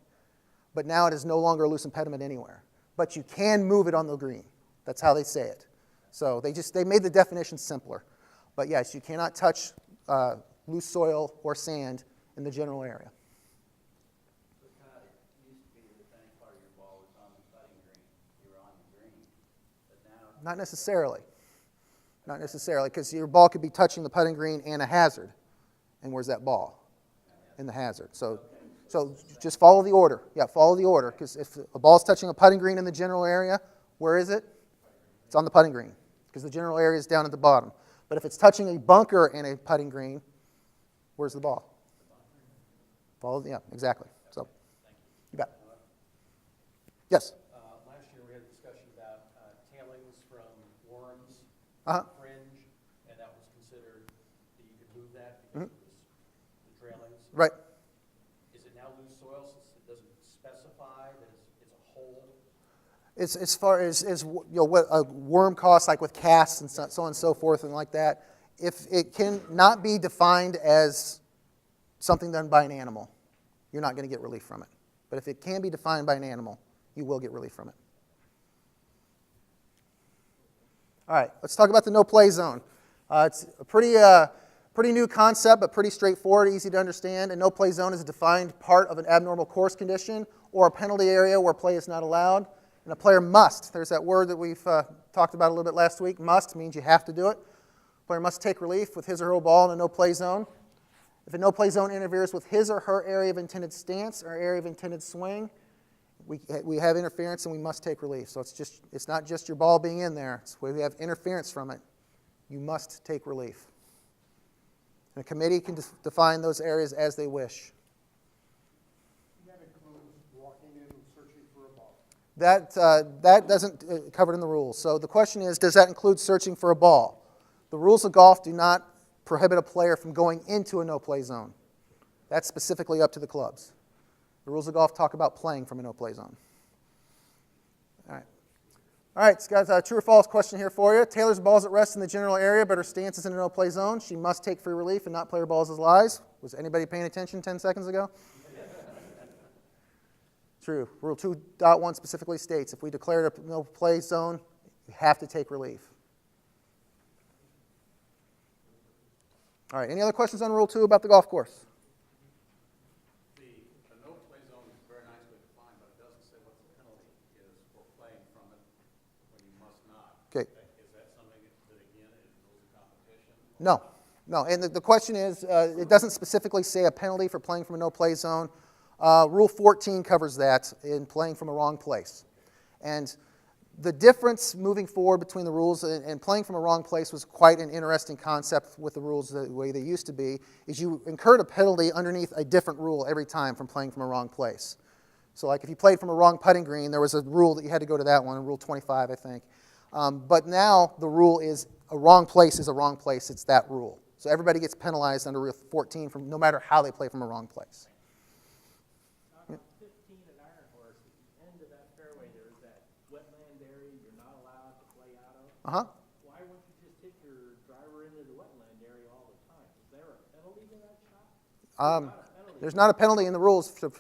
But now it is no longer a loose impediment anywhere. But you can move it on the green. That's how they say it. So they made the definition simpler. But yes, you cannot touch loose soil or sand in the general area. So Todd, it used to be that any part of your ball was on the putting green. You were on the green. But now... Not necessarily. Not necessarily, because your ball could be touching the putting green and a hazard. And where's that ball? In the hazard. So just follow the order. Yeah, follow the order, because if a ball's touching a putting green in the general area, where is it? It's on the putting green, because the general area is down at the bottom. But if it's touching a bunker and a putting green, where's the ball? Follow, yeah, exactly. So, you bet. Yes? Last year we had a discussion about tailings from worms, fringe, and that was considered that you could move that because it was the trailings. Right. Is it now loose soil as far as what a worm costs, like with casts and so on and so forth and like that, if it can not be defined as something done by an animal, you're not going to get relief from it. But if it can be defined by an animal, you will get relief from it. All right, let's talk about the no-play zone. It's a pretty new concept, but pretty straightforward, easy to understand. A no-play zone is a defined part of an abnormal course condition or a penalty area where play is not allowed. And a player must, there's that word that we've talked about a little bit last week, must means you have to do it. A player must take relief with his or her ball in a no-play zone. If a no-play zone interferes with his or her area of intended stance or area of intended swing, we have interference and we must take relief. So it's not just your ball being in there. It's when we have interference from it, you must take relief. And a committee can define those areas as they wish. That includes walking in and searching for a ball. That doesn't cover it in the rules. So the question is, does that include searching for a ball? The rules of golf do not prohibit a player from going into a no-play zone. That's specifically up to the clubs. The rules of golf talk about playing from a no-play zone. All right, so guys, true or false question here for you. Taylor's ball's at rest in the general area, but her stance is in a no-play zone. She must take free relief and not play her balls as lies. Was anybody paying attention 10 seconds ago? True. Rule 2.1 specifically states if we declare it a no-play zone, you have to take relief. All right, any other questions on Rule 2 about the golf course? The no-play zone is very nicely defined, but it doesn't say what the penalty is for playing from it when you must not. Okay. Is that something that, again, is rules of competition? No. And the question is, it doesn't specifically say a penalty for playing from a no-play zone. Rule 14 covers that in playing from a wrong place. And the difference moving forward between the rules and playing from a wrong place was quite an interesting concept with the rules the way they used to be, is you incurred a penalty underneath a different rule every time from playing from a wrong place. So like if you played from a wrong putting green, there was a rule that you had to go to that one, Rule 25, I think. But now the rule is a wrong place is a wrong place. It's that rule. So everybody gets penalized under Rule 14 from no matter how they play from a wrong place. On 15 at Iron Horse, at the end of that fairway, there's that wetland area you're not allowed to play out of. Uh-huh. Why wouldn't you just hit your driver into the wetland area all the time? Is there a penalty to that shot? There's not a penalty in the rules to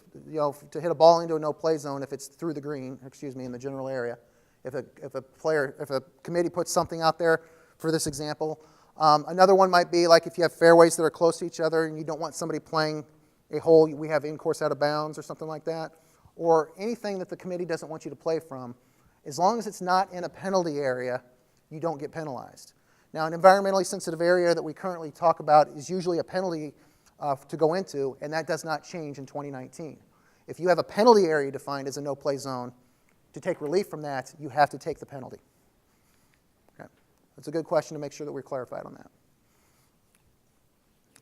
hit a ball into a no-play zone if it's through the green, in the general area. If a committee puts something out there for this example. Another one might be like if you have fairways that are close to each other and you don't want somebody playing a hole we have in-course out of bounds or something like that, or anything that the committee doesn't want you to play from, as long as it's not in a penalty area, you don't get penalized. Now, an environmentally sensitive area that we currently talk about is usually a penalty to go into, and that does not change in 2019. If you have a penalty area defined as a no-play zone, to take relief from that, you have to take the penalty. Okay. That's a good question to make sure that we're clarified on that.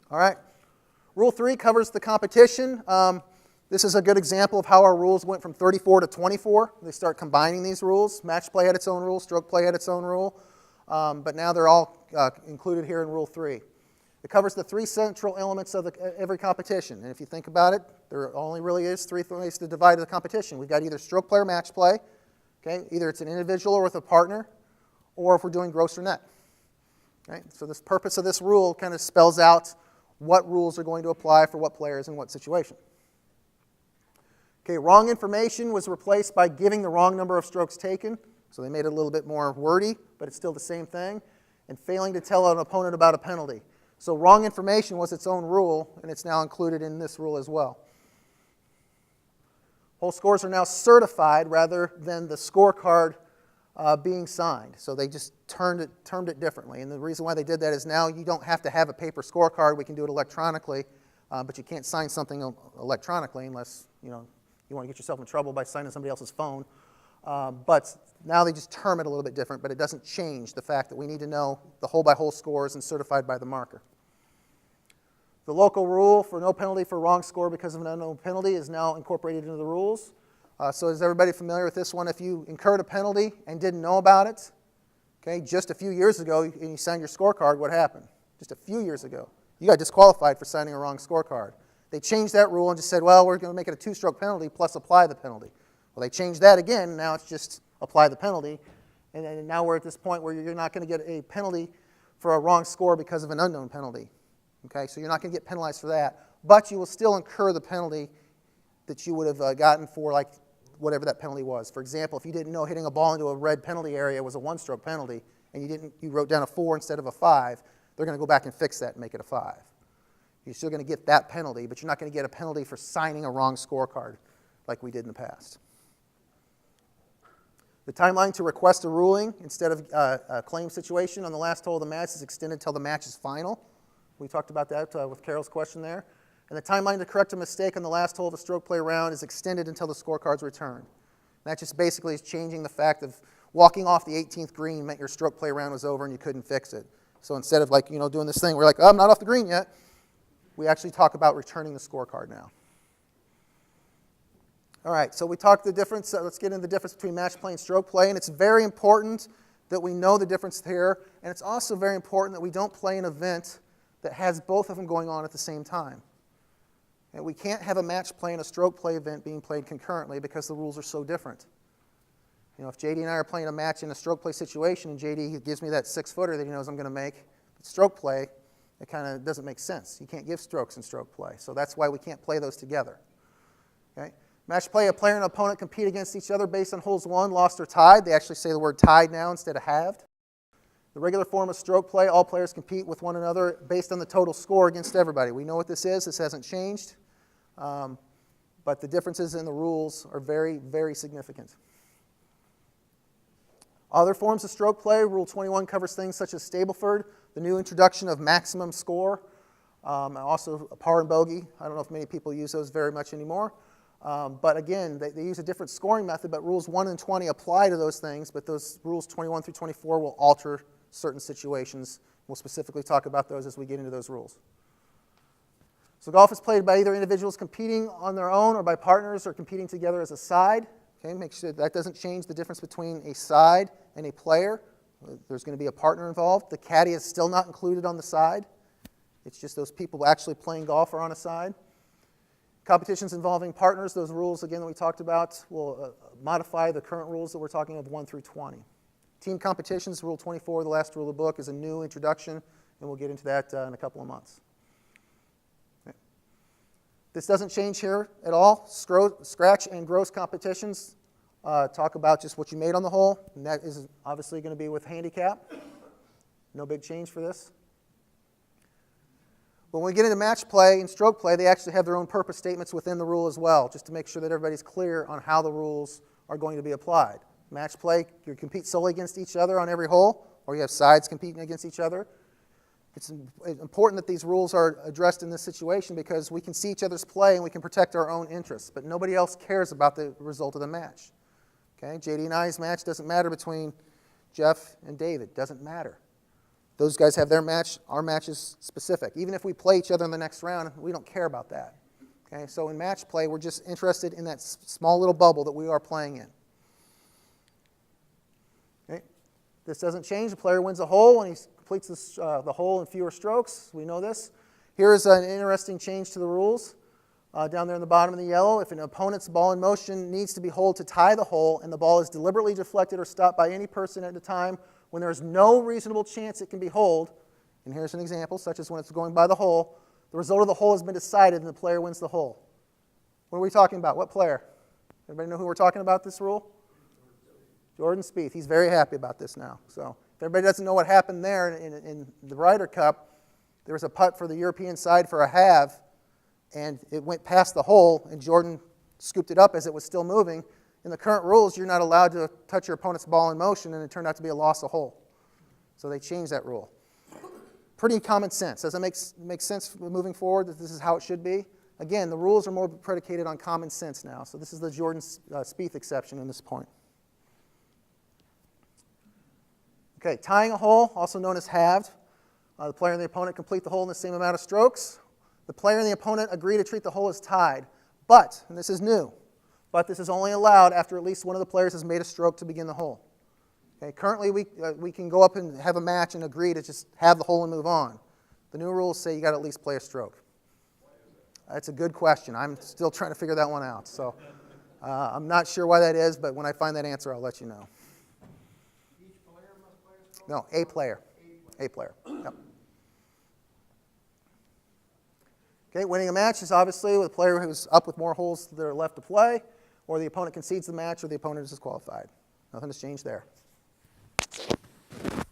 All right. Rule 3 covers the competition. This is a good example of how our rules went from 34 to 24. They start combining these rules. Match play had its own rule, stroke play had its own rule, but now they're all included here in Rule 3. It covers the 3 central elements of every competition. And if you think about it, there only really is 3 ways to divide the competition. We've got either stroke play or match play. Okay? Either it's an individual or with a partner, or if we're doing gross or net. Okay? So the purpose of this rule kind of spells out what rules are going to apply for what players in what situation. Okay, wrong information was replaced by giving the wrong number of strokes taken. So they made it a little bit more wordy, but it's still the same thing. And failing to tell an opponent about a penalty. So wrong information was its own rule, and it's now included in this rule as well. Hole scores are now certified rather than the scorecard being signed. So they just termed it differently. And the reason why they did that is now you don't have to have a paper scorecard. We can do it electronically, but you can't sign something electronically unless you want to get yourself in trouble by signing somebody else's phone. But now they just term it a little bit different, but it doesn't change the fact that we need to know the hole-by-hole scores and certified by the marker. The local rule for no penalty for wrong score because of an unknown penalty is now incorporated into the rules. So is everybody familiar with this one? If you incurred a penalty and didn't know about it, okay, just a few years ago, and you signed your scorecard, what happened? Just a few years ago. You got disqualified for signing a wrong scorecard. They changed that rule and just said, well, we're going to make it a 2-stroke penalty plus apply the penalty. Well, they changed that again. Now it's just apply the penalty. And then now we're at this point where you're not going to get a penalty for a wrong score because of an unknown penalty. Okay, so you're not going to get penalized for that, but you will still incur the penalty that you would have gotten for like whatever that penalty was. For example, if you didn't know hitting a ball into a red penalty area was a one-stroke penalty, and you wrote down a 4 instead of a 5, they're going to go back and fix that and make it a 5. You're still going to get that penalty, but you're not going to get a penalty for signing a wrong scorecard like we did in the past. The timeline to request a ruling instead of a claim situation on the last hole of the match is extended until the match is final. We talked about that with Carol's question there. And the timeline to correct a mistake on the last hole of a stroke play round is extended until the scorecard's returned. And that just basically is changing the fact of walking off the 18th green meant your stroke play round was over and you couldn't fix it. So instead of doing this thing, we're like, oh, I'm not off the green yet. We actually talk about returning the scorecard now. All right, so we talked the difference. Let's get into the difference between match play and stroke play. And it's very important that we know the difference here. And it's also very important that we don't play an event that has both of them going on at the same time. And we can't have a match play and a stroke play event being played concurrently because the rules are so different. If JD and I are playing a match in a stroke play situation and JD gives me that 6-footer that he knows I'm going to make, but stroke play, it kind of doesn't make sense. You can't give strokes in stroke play. So that's why we can't play those together. Okay? Match play, a player and opponent compete against each other based on holes won, lost, or tied. They actually say the word tied now instead of halved. The regular form of stroke play, all players compete with one another based on the total score against everybody. We know what this is. This hasn't changed. But the differences in the rules are very, very significant. Other forms of stroke play, Rule 21 covers things such as Stableford, the new introduction of maximum score, also par and bogey. I don't know if many people use those very much anymore. But again, they use a different scoring method, but Rules 1 and 20 apply to those things, but those Rules 21 through 24 will alter certain situations. We'll specifically talk about those as we get into those rules. So golf is played by either individuals competing on their own or by partners or competing together as a side. Okay, make sure that doesn't change the difference between a side and a player. There's going to be a partner involved. The caddy is still not included on the side. It's just those people actually playing golf are on a side. Competitions involving partners, those rules, again, that we talked about, will modify the current rules that we're talking of 1 through 20. Team competitions, Rule 24, the last rule of the book, is a new introduction, and we'll get into that in a couple of months. Okay. This doesn't change here at all. Scratch and gross competitions talk about just what you made on the hole, and that is obviously going to be with handicap. No big change for this. When we get into match play and stroke play, they actually have their own purpose statements within the rule as well, just to make sure that everybody's clear on how the rules are going to be applied. Match play, you compete solely against each other on every hole, or you have sides competing against each other. It's important that these rules are addressed in this situation because we can see each other's play and we can protect our own interests, but nobody else cares about the result of the match. Okay? JD and I's match doesn't matter between Jeff and David. Doesn't matter. Those guys have their match. Our match is specific. Even if we play each other in the next round, we don't care about that. Okay? So in match play, we're just interested in that small little bubble that we are playing in. Okay? This doesn't change. The player wins a hole when he completes the hole in fewer strokes. We know this. Here is an interesting change to the rules. Down there in the bottom of the yellow, if an opponent's ball in motion needs to be holed to tie the hole and the ball is deliberately deflected or stopped by any person at a time when there is no reasonable chance it can be holed, and here's an example, such as when it's going by the hole, the result of the hole has been decided and the player wins the hole. What are we talking about? What player? Everybody know who we're talking about this rule? Jordan Spieth. He's very happy about this now. So if everybody doesn't know what happened there in the Ryder Cup, there was a putt for the European side for a halve, and it went past the hole, and Jordan scooped it up as it was still moving. In the current rules, you're not allowed to touch your opponent's ball in motion, and it turned out to be a loss of hole. So they changed that rule. Pretty common sense. Does it make sense moving forward that this is how it should be? Again, the rules are more predicated on common sense now. So this is the Jordan Spieth exception in this point. Okay, tying a hole, also known as halved. The player and the opponent complete the hole in the same amount of strokes. The player and the opponent agree to treat the hole as tied. But, and this is new, but this is only allowed after at least one of the players has made a stroke to begin the hole. Okay, currently, we can go up and have a match and agree to just have the hole and move on. The new rules say you got to at least play a stroke. That's a good question. I'm still trying to figure that one out. So I'm not sure why that is, but when I find that answer, I'll let you know. Each player must play a stroke? No, a player. A player. Yep. Okay, winning a match is obviously with a player who's up with more holes that are left to play, or the opponent concedes the match, or the opponent is disqualified. Nothing has changed there.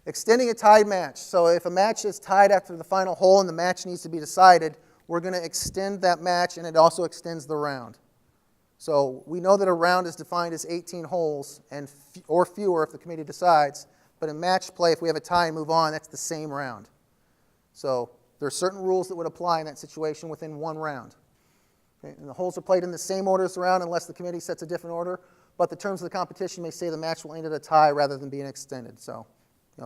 Extending a tied match. So if a match is tied after the final hole and the match needs to be decided, we're going to extend that match, and it also extends the round. So we know that a round is defined as 18 holes or fewer if the committee decides, but in match play, if we have a tie and move on, that's the same round. So there are certain rules that would apply in that situation within one round. Okay? And the holes are played in the same order as the round unless the committee sets a different order, but the terms of the competition may say the match will end at a tie rather than being extended. So,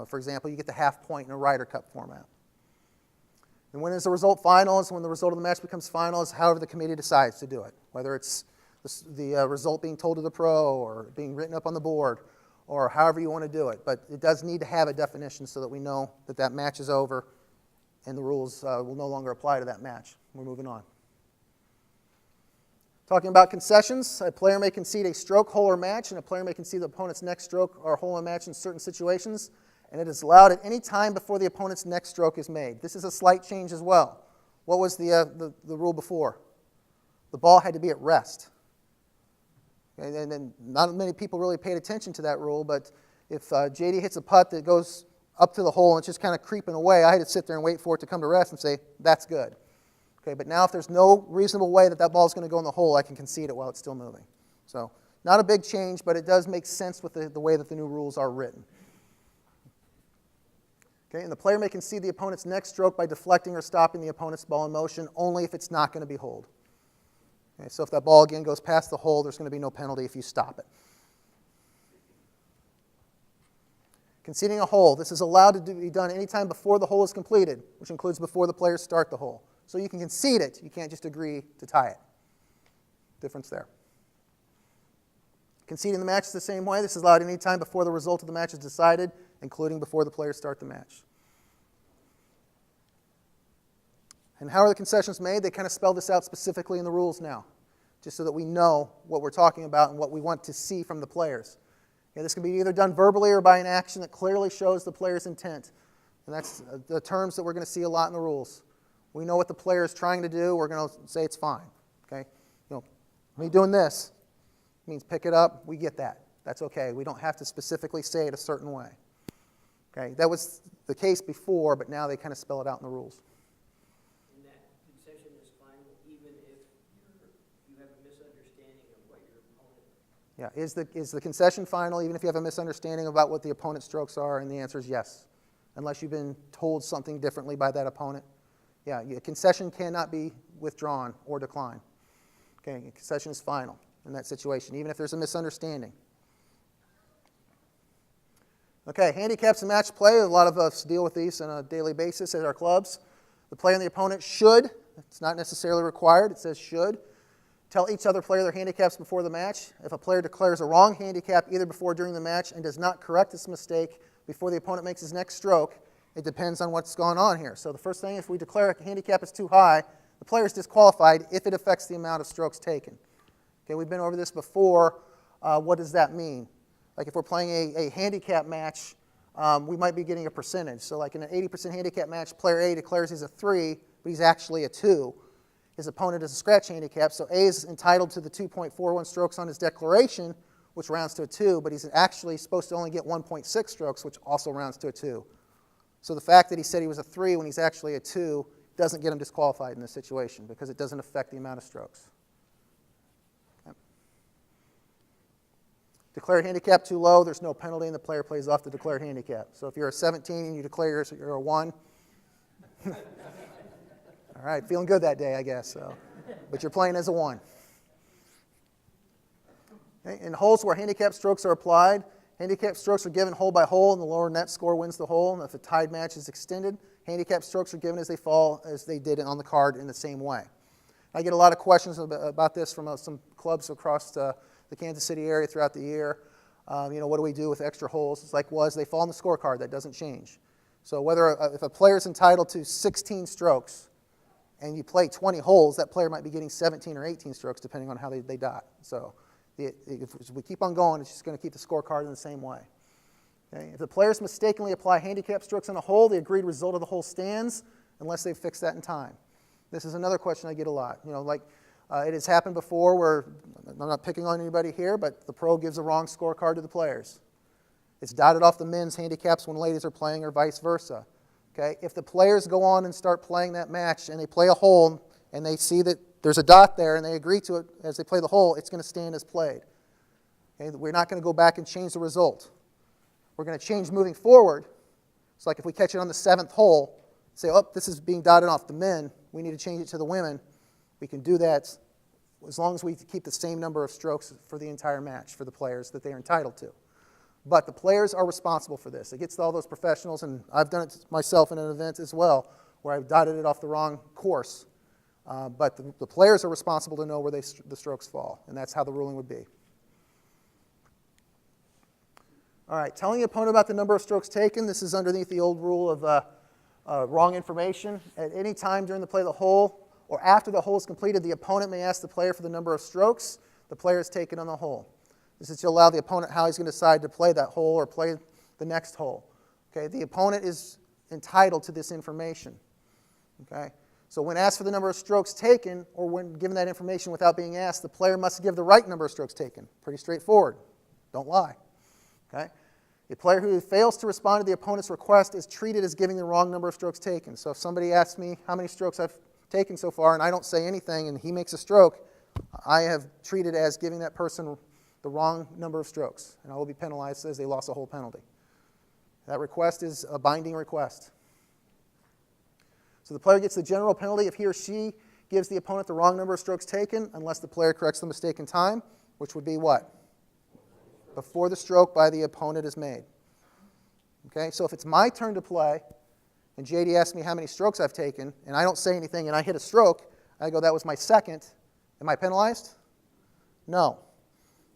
for example, you get the half point in a Ryder Cup format. And when is the result final is when the result of the match becomes final is however the committee decides to do it, whether it's the result being told to the pro or being written up on the board or however you want to do it. But it does need to have a definition so that we know that that match is over and the rules will no longer apply to that match. We're moving on. Talking about concessions, a player may concede a stroke, hole, or match, and a player may concede the opponent's next stroke or hole and match in certain situations, and it is allowed at any time before the opponent's next stroke is made. This is a slight change as well. What was the rule before? The ball had to be at rest. And not many people really paid attention to that rule, but if JD hits a putt that goes up to the hole and it's just kind of creeping away, I had to sit there and wait for it to come to rest and say, that's good. Okay, but now if there's no reasonable way that ball is going to go in the hole, I can concede it while it's still moving. So not a big change, but it does make sense with the way that the new rules are written. Okay, and the player may concede the opponent's next stroke by deflecting or stopping the opponent's ball in motion only if it's not going to be holed. Okay, so if that ball again goes past the hole, there's going to be no penalty if you stop it. Conceding a hole. This is allowed to be done anytime before the hole is completed, which includes before the players start the hole. So you can concede it, you can't just agree to tie it. Difference there. Conceding the match is the same way. This is allowed any time before the result of the match is decided, including before the players start the match. And how are the concessions made? They kind of spell this out specifically in the rules now, just so that we know what we're talking about and what we want to see from the players. Okay, this can be either done verbally or by an action that clearly shows the player's intent. And that's the terms that we're going to see a lot in the rules. We know what the player is trying to do. We're going to say it's fine. Okay? Me doing this means pick it up. We get that. That's okay. We don't have to specifically say it a certain way. Okay? That was the case before, but now they kind of spell it out in the rules. And that concession is final even if you have a misunderstanding of what your opponent... Yeah. Is the concession final even if you have a misunderstanding about what the opponent's strokes are? And the answer is yes, unless you've been told something differently by that opponent. Yeah, a concession cannot be withdrawn or declined. Okay, a concession is final in that situation, even if there's a misunderstanding. Okay, handicaps in match play. A lot of us deal with these on a daily basis at our clubs. The player and the opponent should, it's not necessarily required, it says should, tell each other player their handicaps before the match. If a player declares a wrong handicap either before or during the match and does not correct this mistake before the opponent makes his next stroke, it depends on what's going on here. So the first thing, if we declare a handicap is too high, the player is disqualified if it affects the amount of strokes taken. Okay, we've been over this before. What does that mean? Like if we're playing a handicap match, we might be getting a percentage. So like in an 80% handicap match, player A declares he's a 3, but he's actually a 2. His opponent is a scratch handicap, so A is entitled to the 2.41 strokes on his declaration, which rounds to a 2, but he's actually supposed to only get 1.6 strokes, which also rounds to a 2. So the fact that he said he was a 3 when he's actually a 2 doesn't get him disqualified in this situation because it doesn't affect the amount of strokes. Okay. Declare handicap too low, there's no penalty, and the player plays off the declared handicap. So if you're a 17 and you declare you're a 1, all right, feeling good that day, I guess. So, but you're playing as a 1. Okay. In holes where handicap strokes are applied, handicap strokes are given hole by hole, and the lower net score wins the hole. And if a tied match is extended, handicap strokes are given as they fall, as they did on the card in the same way. I get a lot of questions about this from some clubs across the Kansas City area throughout the year. What do we do with extra holes? It's like, well, as they fall on the scorecard, that doesn't change. So if a player is entitled to 16 strokes and you play 20 holes, that player might be getting 17 or 18 strokes depending on how they dot. So If we keep on going, it's just going to keep the scorecard in the same way. Okay? If the players mistakenly apply handicap strokes on a hole, the agreed result of the hole stands unless they've fixed that in time. This is another question I get a lot. It has happened before where, I'm not picking on anybody here, but the pro gives a wrong scorecard to the players. It's dotted off the men's handicaps when ladies are playing or vice versa. Okay? If the players go on and start playing that match and they play a hole and they see that there's a dot there and they agree to it as they play the hole, it's going to stand as played. Okay? We're not going to go back and change the result. We're going to change moving forward. It's like if we catch it on the 7th hole, say, oh, this is being dotted off the men, we need to change it to the women. We can do that as long as we keep the same number of strokes for the entire match for the players that they are entitled to. But the players are responsible for this. It gets to all those professionals, and I've done it myself in an event as well, where I've dotted it off the wrong course. But the players are responsible to know where the strokes fall, and that's how the ruling would be. All right, telling the opponent about the number of strokes taken. This is underneath the old rule of wrong information. At any time during the play of the hole or after the hole is completed, the opponent may ask the player for the number of strokes the player has taken on the hole. This is to allow the opponent how he's going to decide to play that hole or play the next hole. Okay, the opponent is entitled to this information. Okay, so when asked for the number of strokes taken or when given that information without being asked, the player must give the right number of strokes taken. Pretty straightforward. Don't lie. Okay? A player who fails to respond to the opponent's request is treated as giving the wrong number of strokes taken. So if somebody asks me how many strokes I've taken so far and I don't say anything and he makes a stroke, I have treated as giving that person the wrong number of strokes, and I will be penalized as they lost a hole penalty. That request is a binding request. So the player gets the general penalty if he or she gives the opponent the wrong number of strokes taken unless the player corrects the mistake in time, which would be what? Before the stroke by the opponent is made. Okay, so if it's my turn to play and JD asks me how many strokes I've taken and I don't say anything and I hit a stroke, I go, that was my second. Am I penalized? No,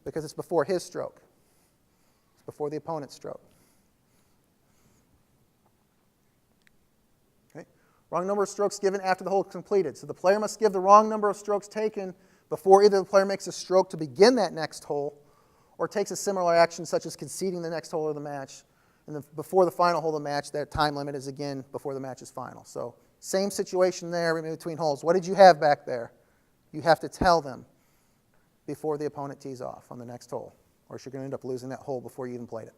because it's before his stroke. It's before the opponent's stroke. Okay. Wrong number of strokes given after the hole is completed. So the player must give the wrong number of strokes taken before either the player makes a stroke to begin that next hole or takes a similar action such as conceding the next hole of the match. And then before the final hole of the match, that time limit is again before the match is final. So same situation there in between holes. What did you have back there? You have to tell them before the opponent tees off on the next hole, or else you're going to end up losing that hole before you even played it.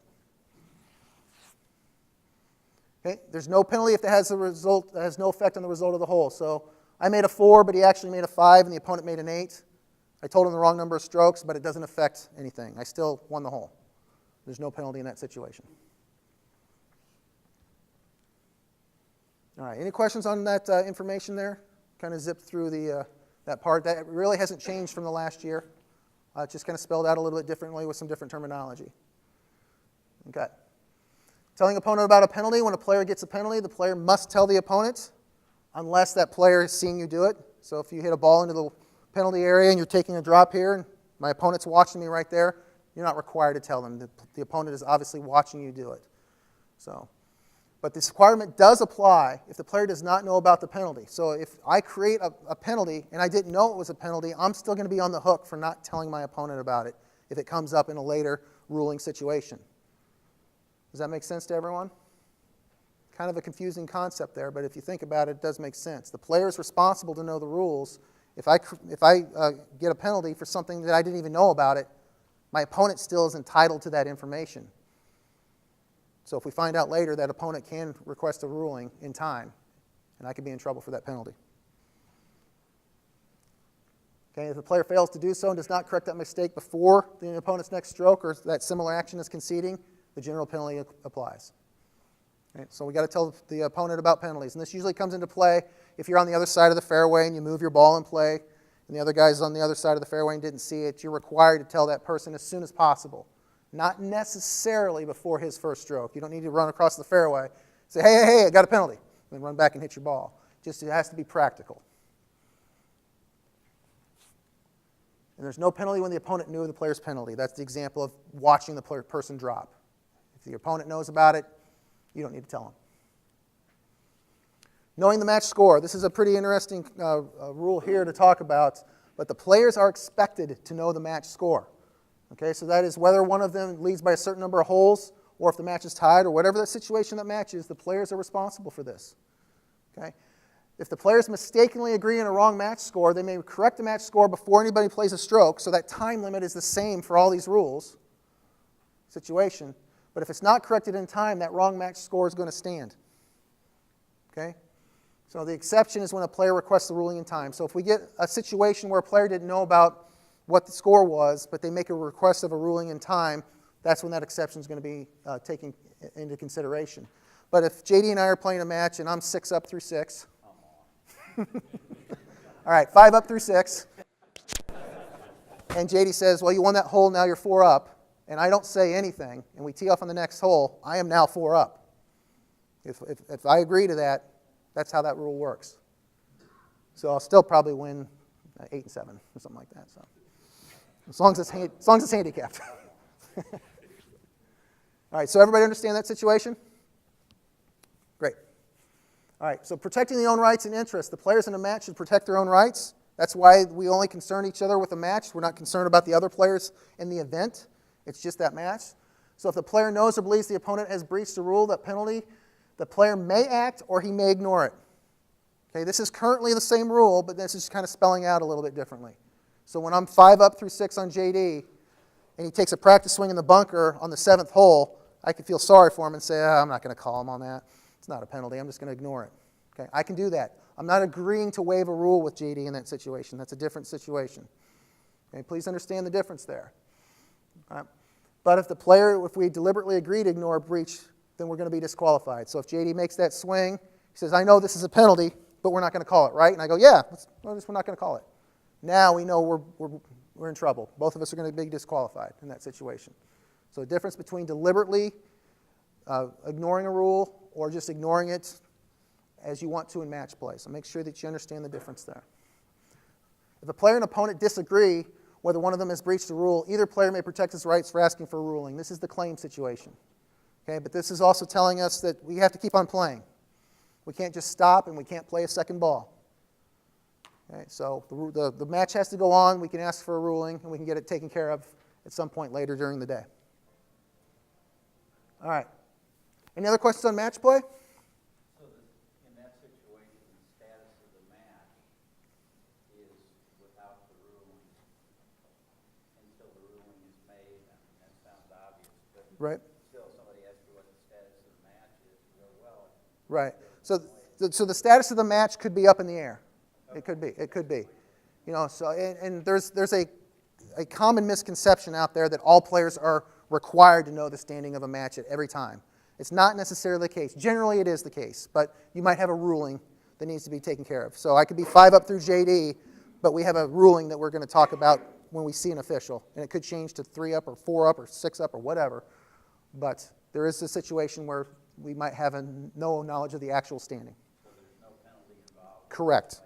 Okay? There's no penalty if it has no effect on the result of the hole. So I made a 4, but he actually made a 5, and the opponent made an 8. I told him the wrong number of strokes, but it doesn't affect anything. I still won the hole. There's no penalty in that situation. All right, any questions on that information there? Kind of zipped through that part. That really hasn't changed from the last year. It's just kind of spelled out a little bit differently with some different terminology. Okay. Telling opponent about a penalty. When a player gets a penalty, the player must tell the opponent unless that player has seen you do it. So if you hit a ball into the penalty area and you're taking a drop here and my opponent's watching me right there, you're not required to tell them. The opponent is obviously watching you do it. But this requirement does apply if the player does not know about the penalty. So if I create a penalty and I didn't know it was a penalty, I'm still going to be on the hook for not telling my opponent about it if it comes up in a later ruling situation. Does that make sense to everyone? Kind of a confusing concept there, but if you think about it, it does make sense. The player is responsible to know the rules. If I get a penalty for something that I didn't even know about it, my opponent still is entitled to that information. So if we find out later, that opponent can request a ruling in time, and I could be in trouble for that penalty. Okay, if the player fails to do so and does not correct that mistake before the opponent's next stroke or that similar action is conceding, the general penalty applies. Okay, so we got to tell the opponent about penalties, and this usually comes into play if you're on the other side of the fairway and you move your ball in play, and the other guy's on the other side of the fairway and didn't see it. You're required to tell that person as soon as possible. Not necessarily before his first stroke. You don't need to run across the fairway, say, hey, I got a penalty, and then run back and hit your ball. Just it has to be practical. And there's no penalty when the opponent knew of the player's penalty. That's the example of watching the person drop. If the opponent knows about it, you don't need to tell him. Knowing the match score. This is a pretty interesting rule here to talk about, but the players are expected to know the match score. Okay, so that is whether one of them leads by a certain number of holes, or if the match is tied, or whatever the situation that match is, the players are responsible for this. Okay? If the players mistakenly agree on a wrong match score, they may correct the match score before anybody plays a stroke, so that time limit is the same for all these rules situation. But if it's not corrected in time, that wrong match score is going to stand. Okay? So the exception is when a player requests the ruling in time. So if we get a situation where a player didn't know about what the score was, but they make a request of a ruling in time, that's when that exception is going to be taken into consideration. But if JD and I are playing a match and I'm 6 up through 6, all right, 5 up through 6, and JD says, well, you won that hole, now you're 4 up, and I don't say anything, and we tee off on the next hole, I am now 4 up. If I agree to that, that's how that rule works. So I'll still probably win 8 and 7 or something like that. So as long as it's handicapped. All right, so everybody understand that situation? Great. All right, so protecting the own rights and interests. The players in a match should protect their own rights. That's why we only concern each other with a match. We're not concerned about the other players in the event. It's just that match. So if the player knows or believes the opponent has breached a rule, that penalty, the player may act or he may ignore it. Okay, this is currently the same rule, but this is kind of spelling out a little bit differently. So when I'm 5 up through 6 on JD, and he takes a practice swing in the bunker on the 7th hole, I could feel sorry for him and say, I'm not going to call him on that. It's not a penalty. I'm just going to ignore it. Okay, I can do that. I'm not agreeing to waive a rule with JD in that situation. That's a different situation. Okay, please understand the difference there. All right. But if we deliberately agree to ignore a breach, then we're going to be disqualified. So if JD makes that swing, he says, I know this is a penalty, but we're not going to call it, right? And I go, yeah, we're not going to call it. Now we know we're in trouble. Both of us are going to be disqualified in that situation. So the difference between deliberately ignoring a rule or just ignoring it as you want to in match play. So make sure that you understand the difference there. If a player and opponent disagree whether one of them has breached a rule, either player may protect his rights for asking for a ruling. This is the claim situation. Okay, but this is also telling us that we have to keep on playing. We can't just stop and we can't play a second ball. Okay, so the match has to go on. We can ask for a ruling and we can get it taken care of at some point later during the day. All right. Any other questions on match play? So in that situation, the status of the match is without the ruling until the ruling is made. I mean, that sounds obvious, but Right. still somebody asks you what the status of the match is. You go, well, Right. So the status of the match could be up in the air. It could be. It could be. You know. So and there's a common misconception out there that all players are required to know the standing of a match at every time. It's not necessarily the case. Generally, it is the case, but you might have a ruling that needs to be taken care of. So I could be 5 up through JD, but we have a ruling that we're going to talk about when we see an official, and it could change to 3 up or 4 up or 6 up or whatever. But there is a situation where we might have no knowledge of the actual standing. so there's no penalty involved. Correct.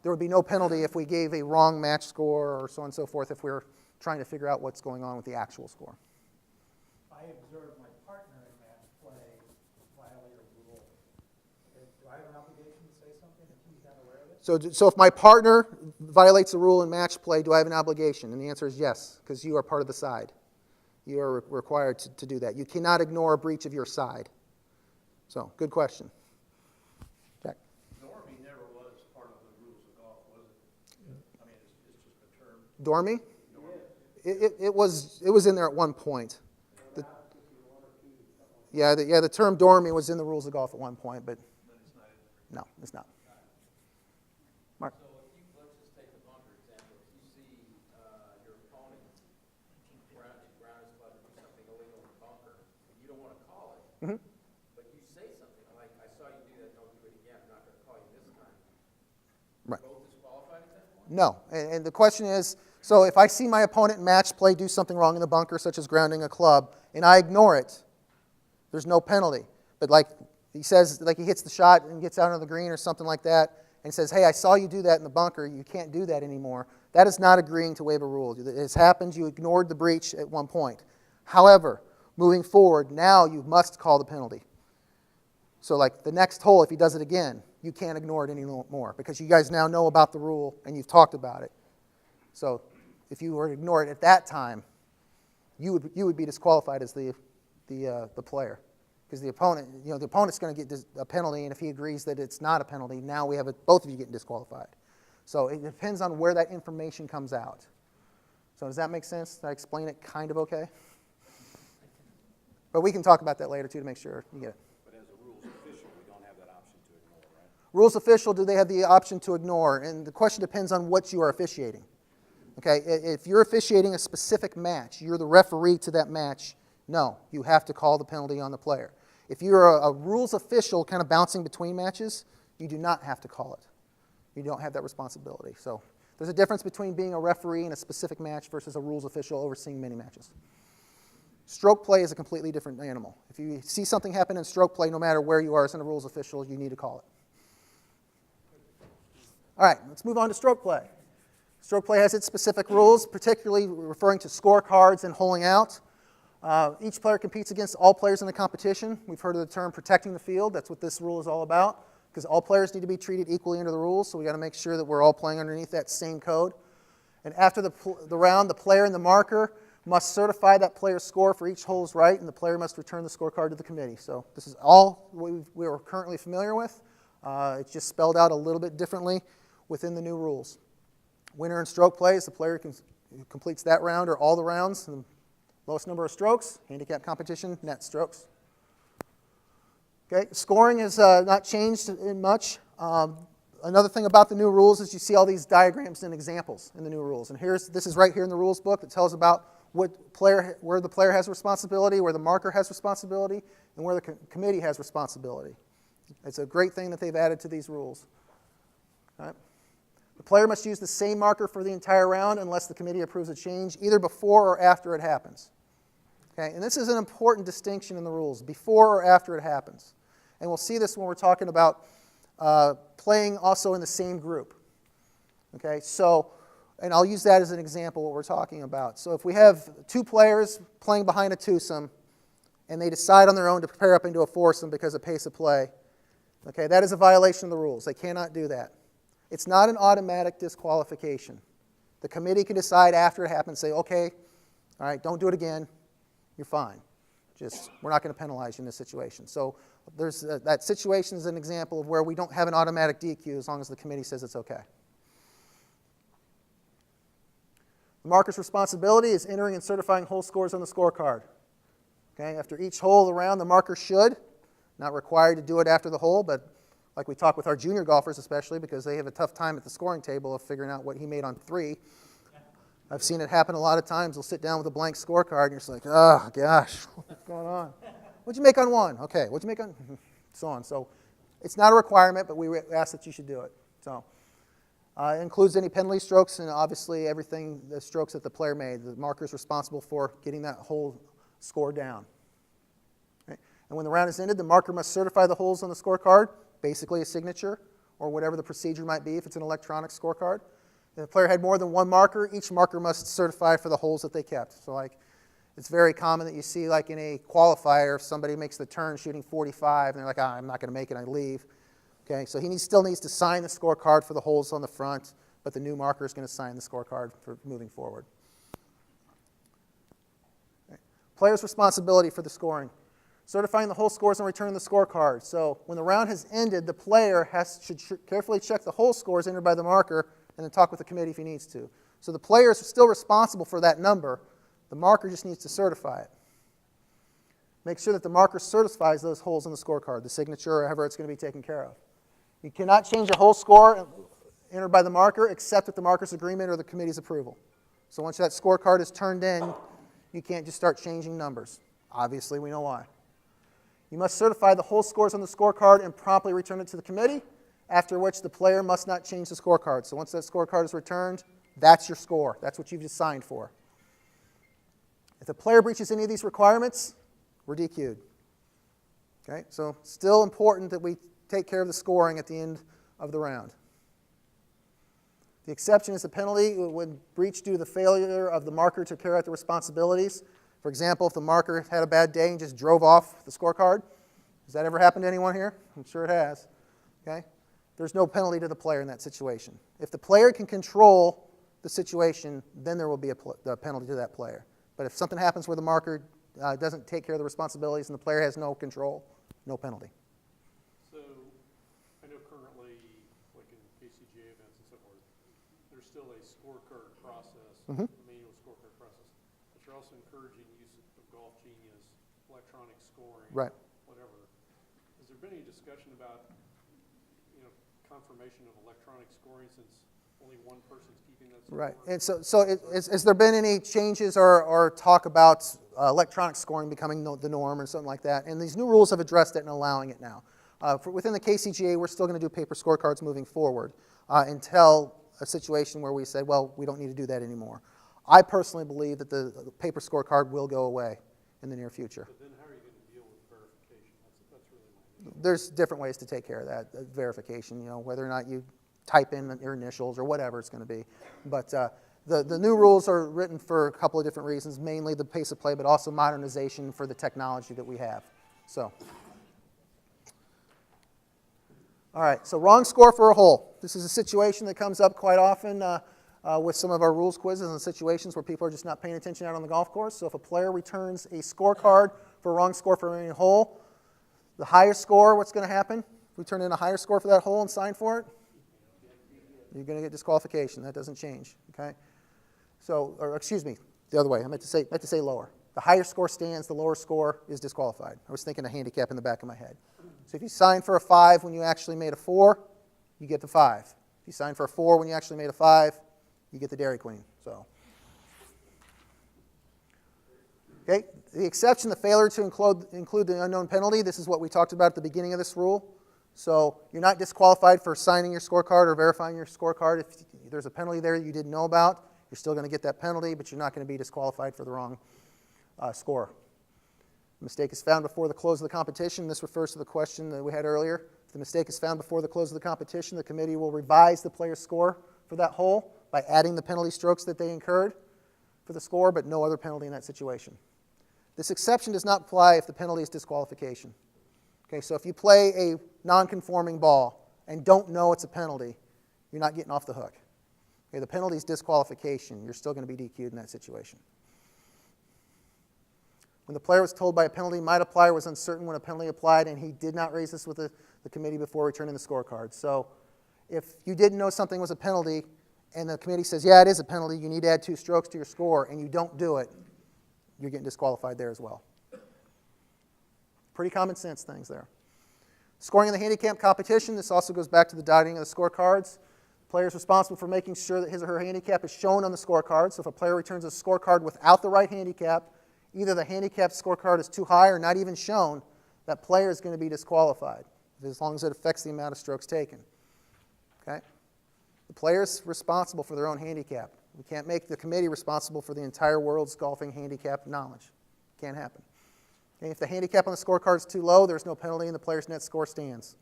There would be no penalty if we gave a wrong match score or so on and so forth if we were trying to figure out what's going on with the actual score. I observed my partner in match play violate a rule. Do I have an obligation to say something if he's not aware of it? So if my partner violates a rule in match play, do I have an obligation? And the answer is yes, because you are part of the side. You are required to do that. You cannot ignore a breach of your side. So, good question. Jack? Normie never was part of the rules of golf, was it? I mean, it's just a term. Dormy? It was in there at one point. The term dormy was in the rules of golf at one point, but no, it's not. Mark? So if you, let's just take the bunker example, if you see your opponent ground is about to do something illegal in the bunker, and you don't want to call it, Mm-hmm. but you say something like, I saw you do that, don't do it again, I'm not going to call you this time. Right. Both disqualified at that point? No, and the question is, so if I see my opponent in match play do something wrong in the bunker, such as grounding a club, and I ignore it, there's no penalty. But like he says, like he hits the shot and gets out on the green or something like that, and says, hey, I saw you do that in the bunker, you can't do that anymore. That is not agreeing to waive a rule. It has happened, you ignored the breach at one point. However, moving forward, now you must call the penalty. So like the next hole, if he does it again, you can't ignore it anymore because you guys now know about the rule and you've talked about it. So if you were to ignore it at that time, you would be disqualified as the player, because the opponent's going to get a penalty, and if he agrees that it's not a penalty, now we have both of you getting disqualified. So it depends on where that information comes out. So does that make sense? Did I explain it kind of okay? But we can talk about that later too to make sure you get it. But as a rules official, we don't have that option to ignore, right? Rules official, do they have the option to ignore? And the question depends on what you are officiating. Okay, if you're officiating a specific match, you're the referee to that match, no, you have to call the penalty on the player. If you're a rules official kind of bouncing between matches, you do not have to call it. You don't have that responsibility. So there's a difference between being a referee in a specific match versus a rules official overseeing many matches. Stroke play is a completely different animal. If you see something happen in stroke play, no matter where you are as a rules official, you need to call it. All right, let's move on to stroke play. Stroke play has its specific rules, particularly referring to scorecards and holing out. Each player competes against all players in the competition. We've heard of the term protecting the field. That's what this rule is all about, because all players need to be treated equally under the rules, so we got to make sure that we're all playing underneath that same code. And after the round, the player and the marker must certify that player's score for each hole is right, and the player must return the scorecard to the committee. So this is all we are currently familiar with. It's just spelled out a little bit differently within the new rules. Winner in stroke play is the player who completes that round or all the rounds, and the lowest number of strokes, handicap competition, net strokes. Okay, scoring has not changed in much. Another thing about the new rules is you see all these diagrams and examples in the new rules. And this is right here in the rules book that tells about where the player has responsibility, where the marker has responsibility, and where the committee has responsibility. It's a great thing that they've added to these rules. All right. The player must use the same marker for the entire round unless the committee approves a change, either before or after it happens. Okay, and this is an important distinction in the rules, before or after it happens. And we'll see this when we're talking about playing also in the same group. Okay, so, and I'll use that as an example of what we're talking about. So if we have two players playing behind a twosome, and they decide on their own to pair up into a foursome because of pace of play, okay, that is a violation of the rules. They cannot do that. It's not an automatic disqualification. The committee can decide after it happens, say, okay, all right, don't do it again. You're fine. Just, we're not going to penalize you in this situation. So there's that situation is an example of where we don't have an automatic DQ as long as the committee says it's okay. The marker's responsibility is entering and certifying hole scores on the scorecard. Okay, after each hole around, the marker should, not required to do it after the hole, but like we talk with our junior golfers especially, because they have a tough time at the scoring table of figuring out what he made on 3. I've seen it happen a lot of times. They'll sit down with a blank scorecard, and you're just like, oh, gosh, what's going on? What'd you make on 1? Okay, what'd you make on, so on. So it's not a requirement, but we ask that you should do it. So it includes any penalty strokes and obviously everything, the strokes that the player made. The marker is responsible for getting that whole score down. Okay. And when the round is ended, the marker must certify the holes on the scorecard, basically a signature or whatever the procedure might be if it's an electronic scorecard. If the player had more than one marker, each marker must certify for the holes that they kept. So like, it's very common that you see like in a qualifier, if somebody makes the turn shooting 45 and they're like, I'm not going to make it, I leave. Okay, so he still needs to sign the scorecard for the holes on the front, but the new marker is going to sign the scorecard for moving forward. Okay. Player's responsibility for the scoring. Certifying the hole scores and returning the scorecard. So when the round has ended, the player should carefully check the hole scores entered by the marker and then talk with the committee if he needs to. So the player is still responsible for that number. The marker just needs to certify it. Make sure that the marker certifies those holes in the scorecard, the signature or however it's going to be taken care of. You cannot change a hole score entered by the marker except with the marker's agreement or the committee's approval. So once that scorecard is turned in, you can't just start changing numbers. Obviously, we know why. You must certify the hole scores on the scorecard and promptly return it to the committee, after which the player must not change the scorecard. So once that scorecard is returned, that's your score. That's what you've just signed for. If the player breaches any of these requirements, we're DQ'd. Okay, so still important that we take care of the scoring at the end of the round. The exception is a penalty when breached due to the failure of the marker to carry out the responsibilities. For example, if the marker had a bad day and just drove off the scorecard. Has that ever happened to anyone here? I'm sure it has. Okay? There's no penalty to the player in that situation. If the player can control the situation, then there will be a penalty to that player. But if something happens where the marker doesn't take care of the responsibilities and the player has no control, no penalty. So, I know currently, like in KCGA events and so forth, there's still a scorecard process, a manual scorecard process, but you're also encouraging use of Golf Genius, electronic scoring, Right. whatever. Has there been any discussion about, confirmation of electronic scoring since only one person's keeping that score? Right. And has there been any changes or talk about electronic scoring becoming the norm or something like that? And these new rules have addressed it and allowing it now. Within the KCGA, we're still going to do paper scorecards moving forward until a situation where we say, well, we don't need to do that anymore. I personally believe that the paper scorecard will go away in the near future. But then how are you going to deal with verification? That's really my issue. There's different ways to take care of that, verification, whether or not you type in your initials or whatever it's going to be. But the new rules are written for a couple of different reasons, mainly the pace of play, but also modernization for the technology that we have. So, all right, so wrong score for a hole. This is a situation that comes up quite often with some of our rules quizzes and situations where people are just not paying attention out on the golf course. So if a player returns a scorecard for a wrong score for any hole, the higher score, what's going to happen? If we turn in a higher score for that hole and sign for it, you're going to get disqualification. That doesn't change, okay? So, or excuse me, the other way. I meant to say lower. The higher score stands, the lower score is disqualified. I was thinking a handicap in the back of my head. So if you sign for a 5 when you actually made a 4, you get the 5. If you sign for a 4 when you actually made a 5, you get the Dairy Queen. So, okay, the exception, the failure to include the unknown penalty, this is what we talked about at the beginning of this rule. So you're not disqualified for signing your scorecard or verifying your scorecard. If there's a penalty there you didn't know about, you're still going to get that penalty, but you're not going to be disqualified for the wrong score. The mistake is found before the close of the competition. This refers to the question that we had earlier. If the mistake is found before the close of the competition, the committee will revise the player's score for that hole by adding the penalty strokes that they incurred for the score, but no other penalty in that situation. This exception does not apply if the penalty is disqualification. Okay, so if you play a non-conforming ball and don't know it's a penalty, you're not getting off the hook. Okay, the penalty is disqualification. You're still going to be DQ'd in that situation. When the player was told by a penalty might apply or was uncertain when a penalty applied, and he did not raise this with the committee before returning the scorecard. So if you didn't know something was a penalty and the committee says, yeah, it is a penalty, you need to add 2 strokes to your score, and you don't do it, you're getting disqualified there as well. Pretty common sense things there. Scoring in the handicap competition, this also goes back to the dotting of the scorecards. The player is responsible for making sure that his or her handicap is shown on the scorecard. So if a player returns a scorecard without the right handicap, either the handicap scorecard is too high or not even shown, that player is going to be disqualified, as long as it affects the amount of strokes taken. Okay? The player is responsible for their own handicap. We can't make the committee responsible for the entire world's golfing handicap knowledge. Can't happen. Okay, if the handicap on the scorecard is too low, there's no penalty and the player's net score stands.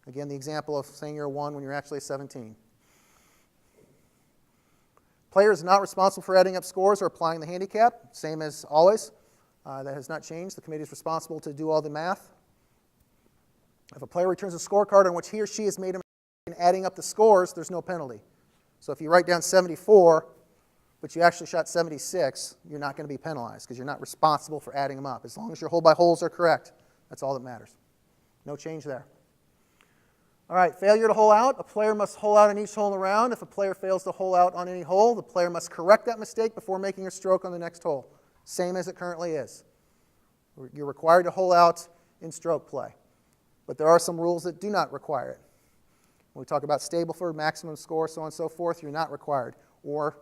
Again, the example of saying you're a 1 when you're actually a 17. Player is not responsible for adding up scores or applying the handicap, same as always. That has not changed. The committee is responsible to do all the math. If a player returns a scorecard on which he or she has made a mistake in adding up the scores, there's no penalty. So if you write down 74, but you actually shot 76, you're not going to be penalized because you're not responsible for adding them up. As long as your hole-by-holes are correct, that's all that matters. No change there. All right, failure to hole out. A player must hole out on each hole in the round. If a player fails to hole out on any hole, the player must correct that mistake before making a stroke on the next hole, same as it currently is. You're required to hole out in stroke play, but there are some rules that do not require it. When we talk about Stableford, maximum score, so on and so forth, you're not required. Or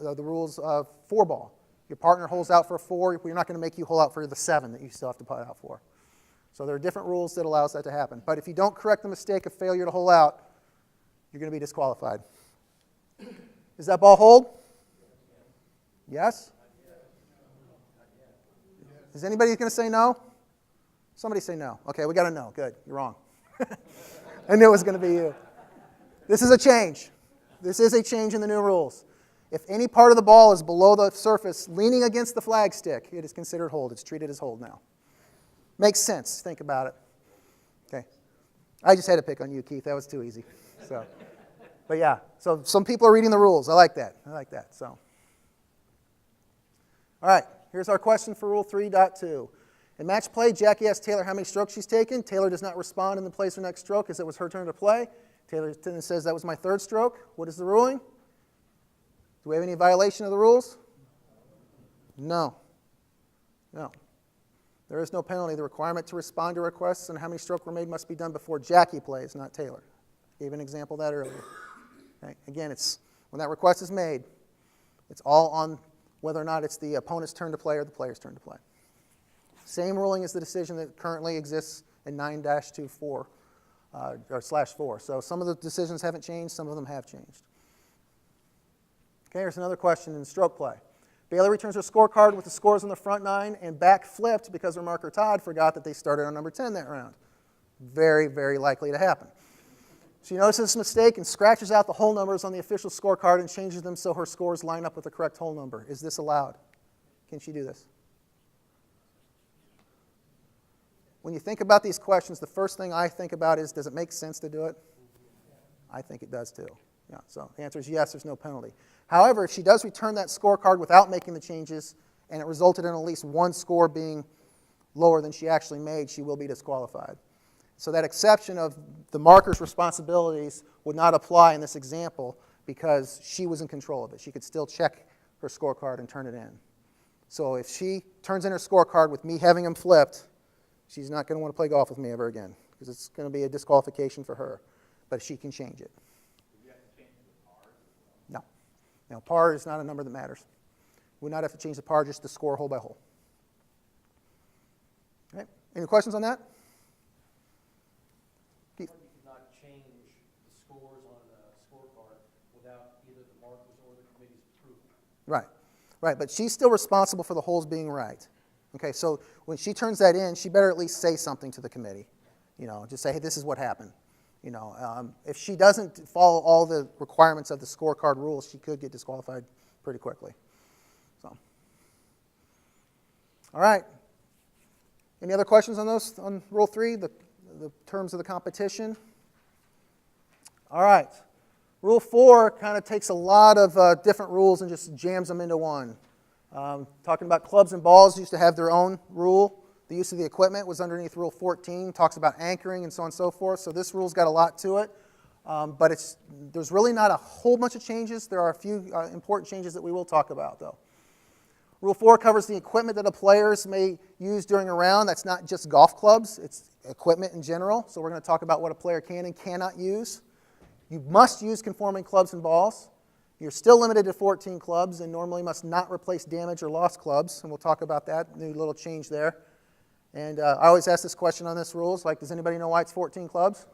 the rules of 4-ball. Your partner holes out for a 4, we're not going to make you hole out for the 7 that you still have to putt out for. So there are different rules that allows that to happen. But if you don't correct the mistake of failure to hole out, you're going to be disqualified. Is that ball hold? Yes? Is anybody going to say no? Somebody say no. Okay, we got a no. Good. You're wrong. I knew it was going to be you. This is a change. This is a change in the new rules. If any part of the ball is below the surface, leaning against the flagstick, it is considered hold. It's treated as hold now. Makes sense. Think about it. Okay. I just had to pick on you, Keith. That was too easy. So, but yeah. So some people are reading the rules. I like that. So. All right. here's our question for Rule 3.2. In match play, Jackie asks Taylor how many strokes she's taken. Taylor does not respond and then plays her next stroke as it was her turn to play. Taylor then says, that was my third stroke. What is the ruling? Do we have any violation of the rules? No. No. There is no penalty. The requirement to respond to requests and how many strokes were made must be done before Jackie plays, not Taylor. Gave an example of that earlier. Okay. Again, it's when that request is made, it's all on whether or not it's the opponent's turn to play or the player's turn to play. Same ruling as the decision that currently exists in 9-24 or /4. So some of the decisions haven't changed, some of them have changed. Okay, here's another question in stroke play. Bailey returns her scorecard with the scores on the front 9 and back flipped because her marker Todd forgot that they started on number 10 that round. Very, very likely to happen. She notices this mistake and scratches out the whole numbers on the official scorecard and changes them so her scores line up with the correct whole number. Is this allowed? Can she do this? When you think about these questions, the first thing I think about is, does it make sense to do it? I think it does too. Yeah, so the answer is yes, there's no penalty. However, if she does return that scorecard without making the changes and it resulted in at least one score being lower than she actually made, she will be disqualified. So that exception of the marker's responsibilities would not apply in this example because she was in control of it. She could still check her scorecard and turn it in. So if she turns in her scorecard with me having them flipped, she's not going to want to play golf with me ever again because it's going to be a disqualification for her. But she can change it. Do you have to change the par? No. No, par is not a number that matters. We would not have to change the par, just the score hole by hole. Okay. Any questions on that? You cannot change the scores on a scorecard without either the markers or the committee's approval. Right. Right, but she's still responsible for the holes being right. Okay, so when she turns that in, she better at least say something to the committee. You know, just say, hey, this is what happened. You know, if she doesn't follow all the requirements of the scorecard rules, she could get disqualified pretty quickly. So, all right. Any other questions on those, on Rule 3, the terms of the competition? All right. Rule 4 kind of takes a lot of different rules and just jams them into one. Talking about clubs and balls used to have their own rule. The use of the equipment was underneath Rule 14, talks about anchoring and so on and so forth. So this rule's got a lot to it. But there's really not a whole bunch of changes. There are a few important changes that we will talk about, though. Rule 4 covers the equipment that the players may use during a round. That's not just golf clubs. It's equipment in general. So we're going to talk about what a player can and cannot use. You must use conforming clubs and balls. You're still limited to 14 clubs and normally must not replace damaged or lost clubs. And we'll talk about that, new little change there. And I always ask this question on this rules, like, does anybody know why it's 14 clubs?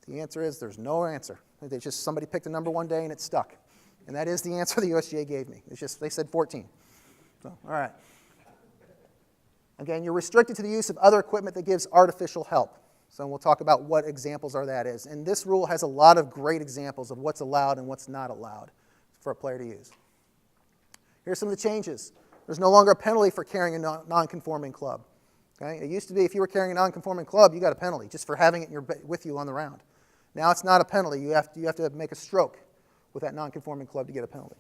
The answer is there's no answer. It's just somebody picked a number one day and it stuck. And that is the answer the USGA gave me. It's just, they said 14. So, all right. Again, you're restricted to the use of other equipment that gives artificial help. So we'll talk about what examples are that is. And this rule has a lot of great examples of what's allowed and what's not allowed for a player to use. Here's some of the changes. There's no longer a penalty for carrying a non-conforming club. Okay? It used to be if you were carrying a non-conforming club, you got a penalty just for having it with you on the round. Now it's not a penalty. You have to make a stroke with that non-conforming club to get a penalty.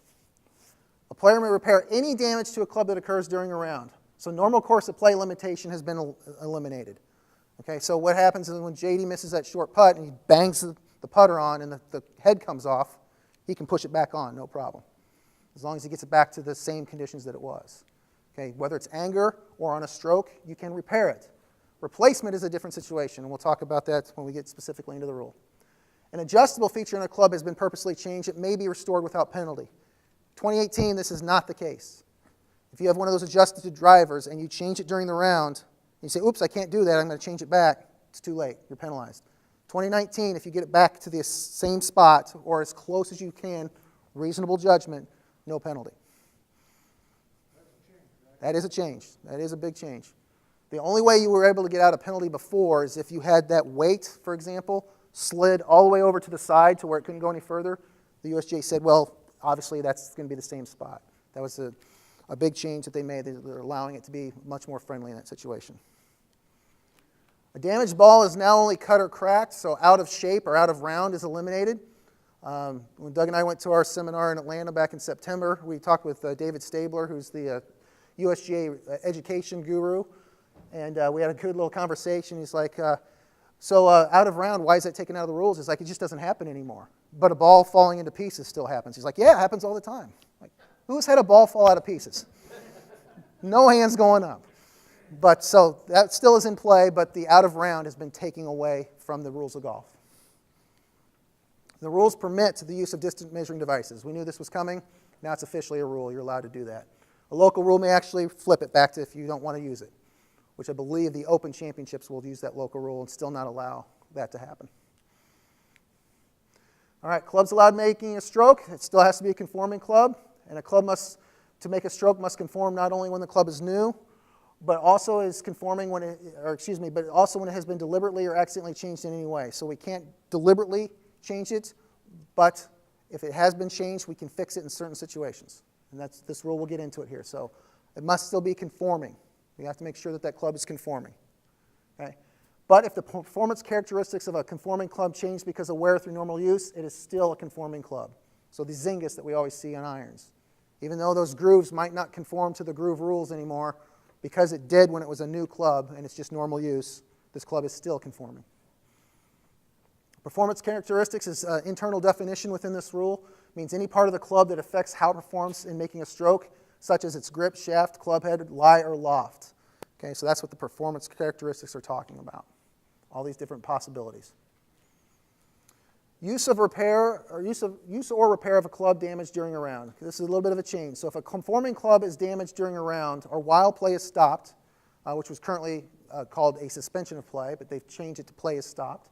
A player may repair any damage to a club that occurs during a round. So normal course of play limitation has been eliminated. Okay, so what happens is when JD misses that short putt and he bangs the putter on and the head comes off, he can push it back on, no problem. As long as he gets it back to the same conditions that it was. Okay, whether it's anger or on a stroke, you can repair it. Replacement is a different situation, and we'll talk about that when we get specifically into the rule. An adjustable feature in a club has been purposely changed. It may be restored without penalty. 2018, this is not the case. If you have one of those adjusted drivers and you change it during the round, and you say, oops, I can't do that, I'm going to change it back, it's too late, you're penalized. 2019, if you get it back to the same spot or as close as you can, reasonable judgment, no penalty. That is a change. That is a big change. The only way you were able to get out a penalty before is if you had that weight, for example, slid all the way over to the side to where it couldn't go any further. The USGA said, well, obviously that's going to be the same spot. That was a big change that they made. They're allowing it to be much more friendly in that situation. A damaged ball is now only cut or cracked, so out of shape or out of round is eliminated. When Doug and I went to our seminar in Atlanta back in September, we talked with David Stabler, who's the USGA education guru, and we had a good little conversation. He's like, so out of round, why is that taken out of the rules? It's like, it just doesn't happen anymore. But a ball falling into pieces still happens. He's like, yeah, it happens all the time. Like, who's had a ball fall out of pieces? No hands going up. But so that still is in play, but the out of round has been taken away from the rules of golf. The rules permit the use of distant measuring devices. We knew this was coming. Now it's officially a rule. You're allowed to do that. A local rule may actually flip it back to if you don't want to use it, which I believe the Open Championships will use that local rule and still not allow that to happen. All right, clubs allowed making a stroke. It still has to be a conforming club, and a club to make a stroke must conform not only when the club is new, but also is conforming when but also when it has been deliberately or accidentally changed in any way. So we can't deliberately change it, but if it has been changed, we can fix it in certain situations. And this rule, we'll get into it here. So it must still be conforming. We have to make sure that that club is conforming. Okay? But if the performance characteristics of a conforming club change because of wear through normal use, it is still a conforming club. So the zingus that we always see on irons. Even though those grooves might not conform to the groove rules anymore, because it did when it was a new club and it's just normal use, this club is still conforming. Performance characteristics is an internal definition within this rule. It means any part of the club that affects how it performs in making a stroke, such as its grip, shaft, club head, lie, or loft. Okay, so that's what the performance characteristics are talking about. All these different possibilities. Use or repair of a club damaged during a round. This is a little bit of a change. So if a conforming club is damaged during a round or while play is stopped, which was currently called a suspension of play, but they've changed it to play is stopped,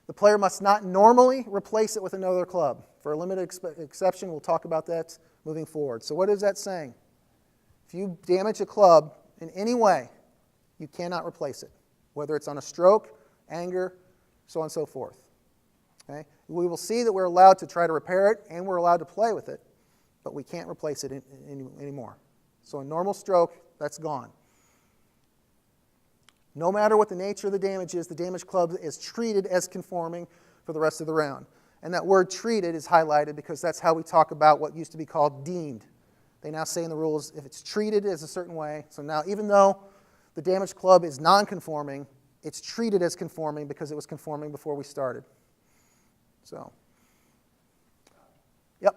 the player must not normally replace it with another club. For a limited exception, we'll talk about that moving forward. So what is that saying? If you damage a club in any way, you cannot replace it, whether it's on a stroke, anger, so on and so forth. Okay? We will see that we're allowed to try to repair it and we're allowed to play with it, but we can't replace it anymore. So a normal stroke, that's gone. No matter what the nature of the damage is, the damaged club is treated as conforming for the rest of the round. And that word treated is highlighted because that's how we talk about what used to be called deemed. They now say in the rules if it's treated as a certain way. So now even though the damaged club is non-conforming, it's treated as conforming because it was conforming before we started. So, yep.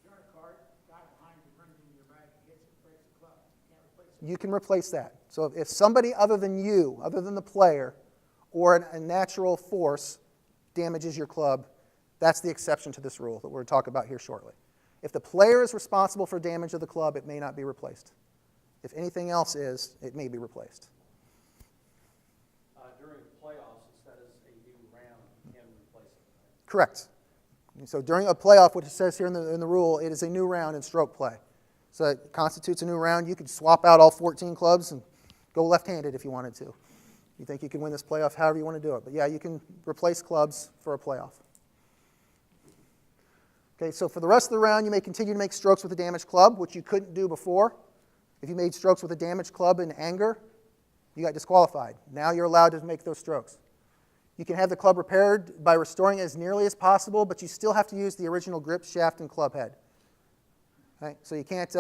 You're in a cart, guy behind you runs into your bag and hits it, breaks the club. You can't replace it. You can replace that. So if somebody other than you, other than the player, or a natural force damages your club, that's the exception to this rule that we're going to talk about here shortly. If the player is responsible for damage of the club, it may not be replaced. If anything else is, it may be replaced. During playoffs, it says a new round can replace it. Correct. And so during a playoff, which it says here in the rule, it is a new round in stroke play. So it constitutes a new round. You could swap out all 14 clubs and go left-handed if you wanted to. You think you can win this playoff however you want to do it. But yeah, you can replace clubs for a playoff. Okay, so for the rest of the round, you may continue to make strokes with a damaged club, which you couldn't do before. If you made strokes with a damaged club in anger, you got disqualified. Now you're allowed to make those strokes. You can have the club repaired by restoring it as nearly as possible, but you still have to use the original grip, shaft, and club head. Okay? So you can't,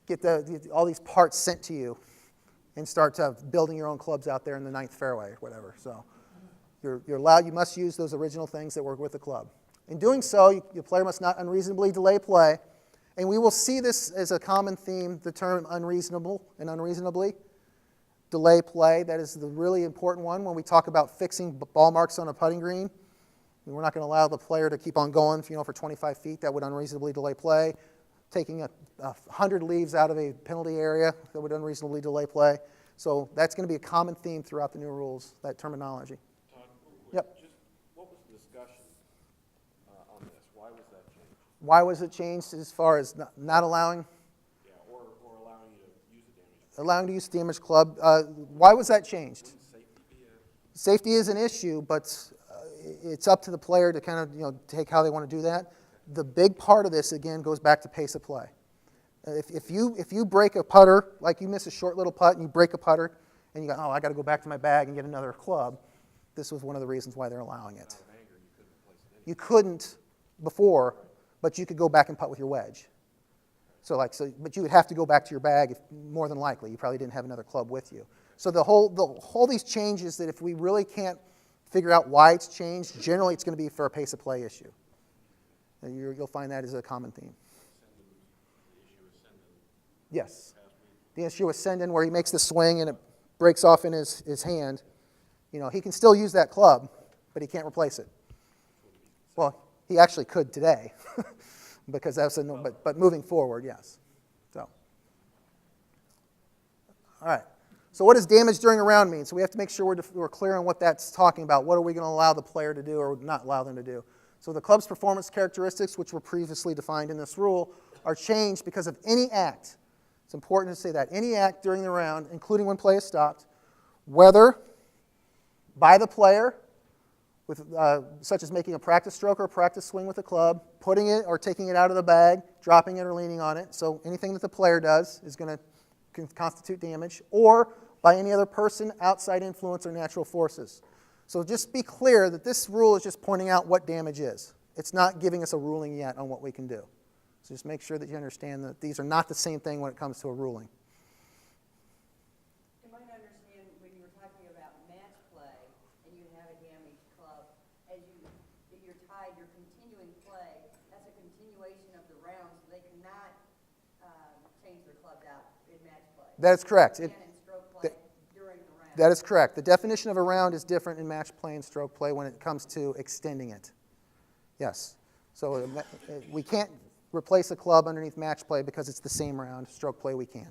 get all these parts sent to you and start building your own clubs out there in the 9th fairway or whatever. So you're allowed. You must use those original things that work with the club. In doing so, your player must not unreasonably delay play. And we will see this as a common theme, the term unreasonable and unreasonably. Delay play, that is the really important one when we talk about fixing ball marks on a putting green. We're not going to allow the player to keep on going for 25 feet. That would unreasonably delay play. Taking 100 leaves out of a penalty area, that would unreasonably delay play. So that's going to be a common theme throughout the new rules, that terminology. Todd, Yep. just what was the discussion on this? Why was that changed? Why was it changed as far as not allowing? Yeah, or allowing you to use a damaged Allowing to use damaged club. Why was that changed? Wouldn't safety be a... Safety is an issue, but it's up to the player to kind of take how they want to do that. The big part of this, again, goes back to pace of play. If you break a putter, like you miss a short little putt and you break a putter, and you go, oh, I got to go back to my bag and get another club, this was one of the reasons why they're allowing it. Out of anger, you couldn't replace it anyway. You couldn't before, but you could go back and putt with your wedge. But you would have to go back to your bag more than likely. You probably didn't have another club with you. So the whole these changes that if we really can't figure out why it's changed, generally it's going to be for a pace of play issue. And you'll find that is a common theme. Yes. The issue with send-in where he makes the swing and it breaks off in his hand. He can still use that club, but he can't replace it. Well, he actually could today, because that's but moving forward, yes. So, all right. So what does damage during a round mean? So we have to make sure we're clear on what that's talking about. What are we going to allow the player to do or not allow them to do? So the club's performance characteristics, which were previously defined in this rule, are changed because of any act. It's important to say that. Any act during the round, including when play is stopped, whether by the player, such as making a practice stroke or a practice swing with the club, putting it or taking it out of the bag, dropping it or leaning on it. So anything that the player does is going to constitute damage, or by any other person, outside influence, or natural forces. So just be clear that this rule is just pointing out what damage is. It's not giving us a ruling yet on what we can do. So just make sure that you understand that these are not the same thing when it comes to a ruling. You might understand when you were talking about match play and you have a damaged club, if you're tied, you're continuing play, that's a continuation of the round, so they cannot change their clubs out in match play. That is correct. During the round. That is correct. The definition of a round is different in match play and stroke play when it comes to extending it. Yes. So we can't replace a club underneath match play because it's the same round. Stroke play we can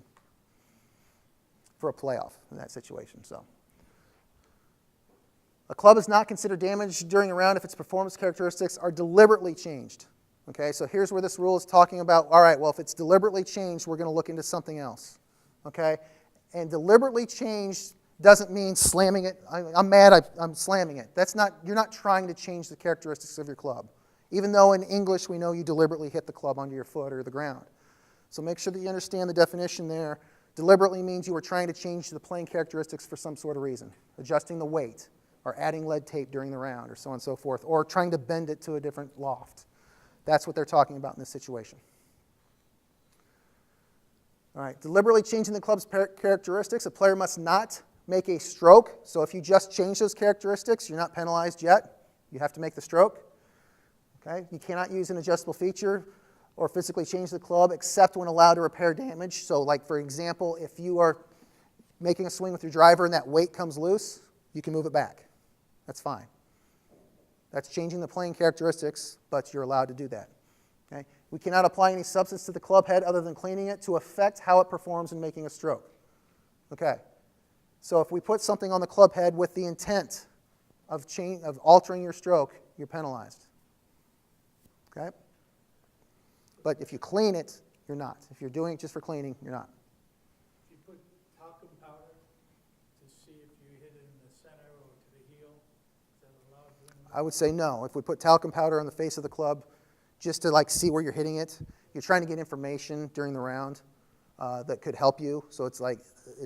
for a playoff in that situation. So a club is not considered damaged during a round if its performance characteristics are deliberately changed. Okay, so here's where this rule is talking about, all right, well, if it's deliberately changed, we're going to look into something else. Okay? And deliberately changed doesn't mean slamming it. I'm mad, I'm slamming it. You're not trying to change the characteristics of your club. Even though in English we know you deliberately hit the club onto your foot or the ground. So make sure that you understand the definition there. Deliberately means you were trying to change the playing characteristics for some sort of reason. Adjusting the weight, or adding lead tape during the round, or so on and so forth. Or trying to bend it to a different loft. That's what they're talking about in this situation. All right, deliberately changing the club's characteristics. A player must not make a stroke. So if you just change those characteristics, you're not penalized yet. You have to make the stroke. Okay? You cannot use an adjustable feature or physically change the club except when allowed to repair damage. So like, for example, if you are making a swing with your driver and that weight comes loose, you can move it back. That's fine. That's changing the playing characteristics, but you're allowed to do that. Okay? We cannot apply any substance to the club head other than cleaning it to affect how it performs in making a stroke. Okay? So if we put something on the club head with the intent of altering your stroke, you're penalized. Okay? But if you clean it, you're not. If you're doing it just for cleaning, you're not. If you put talcum powder to see if you hit it in the center or to the heel, is that allowed during the I would say no. If we put talcum powder on the face of the club just to see where you're hitting it, you're trying to get information during the round that could help you. So it's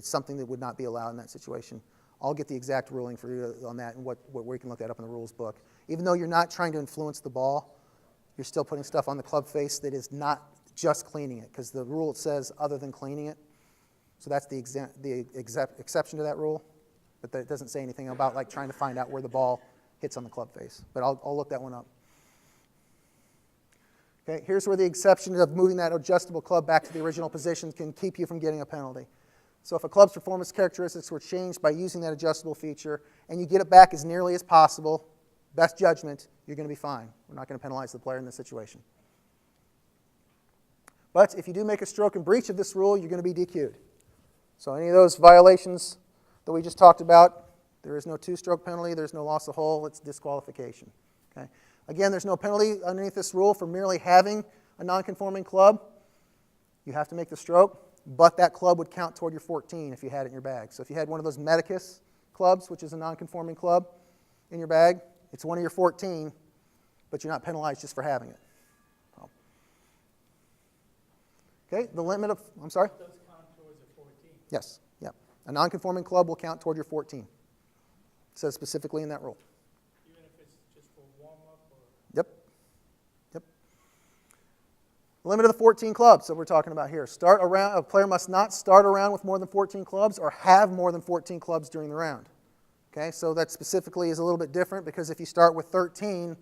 something that would not be allowed in that situation. I'll get the exact ruling for you on that and where you can look that up in the rules book. Even though you're not trying to influence the ball, you're still putting stuff on the club face that is not just cleaning it, because the rule says other than cleaning it. So that's the exception to that rule, but it doesn't say anything about trying to find out where the ball hits on the club face. But I'll look that one up. Okay, here's where the exception of moving that adjustable club back to the original position can keep you from getting a penalty. So if a club's performance characteristics were changed by using that adjustable feature and you get it back as nearly as possible, best judgment, you're going to be fine. We're not going to penalize the player in this situation. But if you do make a stroke in breach of this rule, you're going to be DQ'd. So any of those violations that we just talked about, there is no two-stroke penalty, there's no loss of hole, it's disqualification. Okay? Again, there's no penalty underneath this rule for merely having a non-conforming club. You have to make the stroke, but that club would count toward your 14 if you had it in your bag. So if you had one of those Medicus clubs, which is a non-conforming club, in your bag, it's one of your 14, but you're not penalized just for having it. Okay, the limit of, I'm sorry? It does count towards a 14. Yes, yeah. A non-conforming club will count toward your 14. It says specifically in that rule. Even if it's just for warm-up or? Yep. Yep. Limit of the 14 clubs that we're talking about here. A player must not start a round with more than 14 clubs or have more than 14 clubs during the round. Okay, so that specifically is a little bit different because if you start with 13,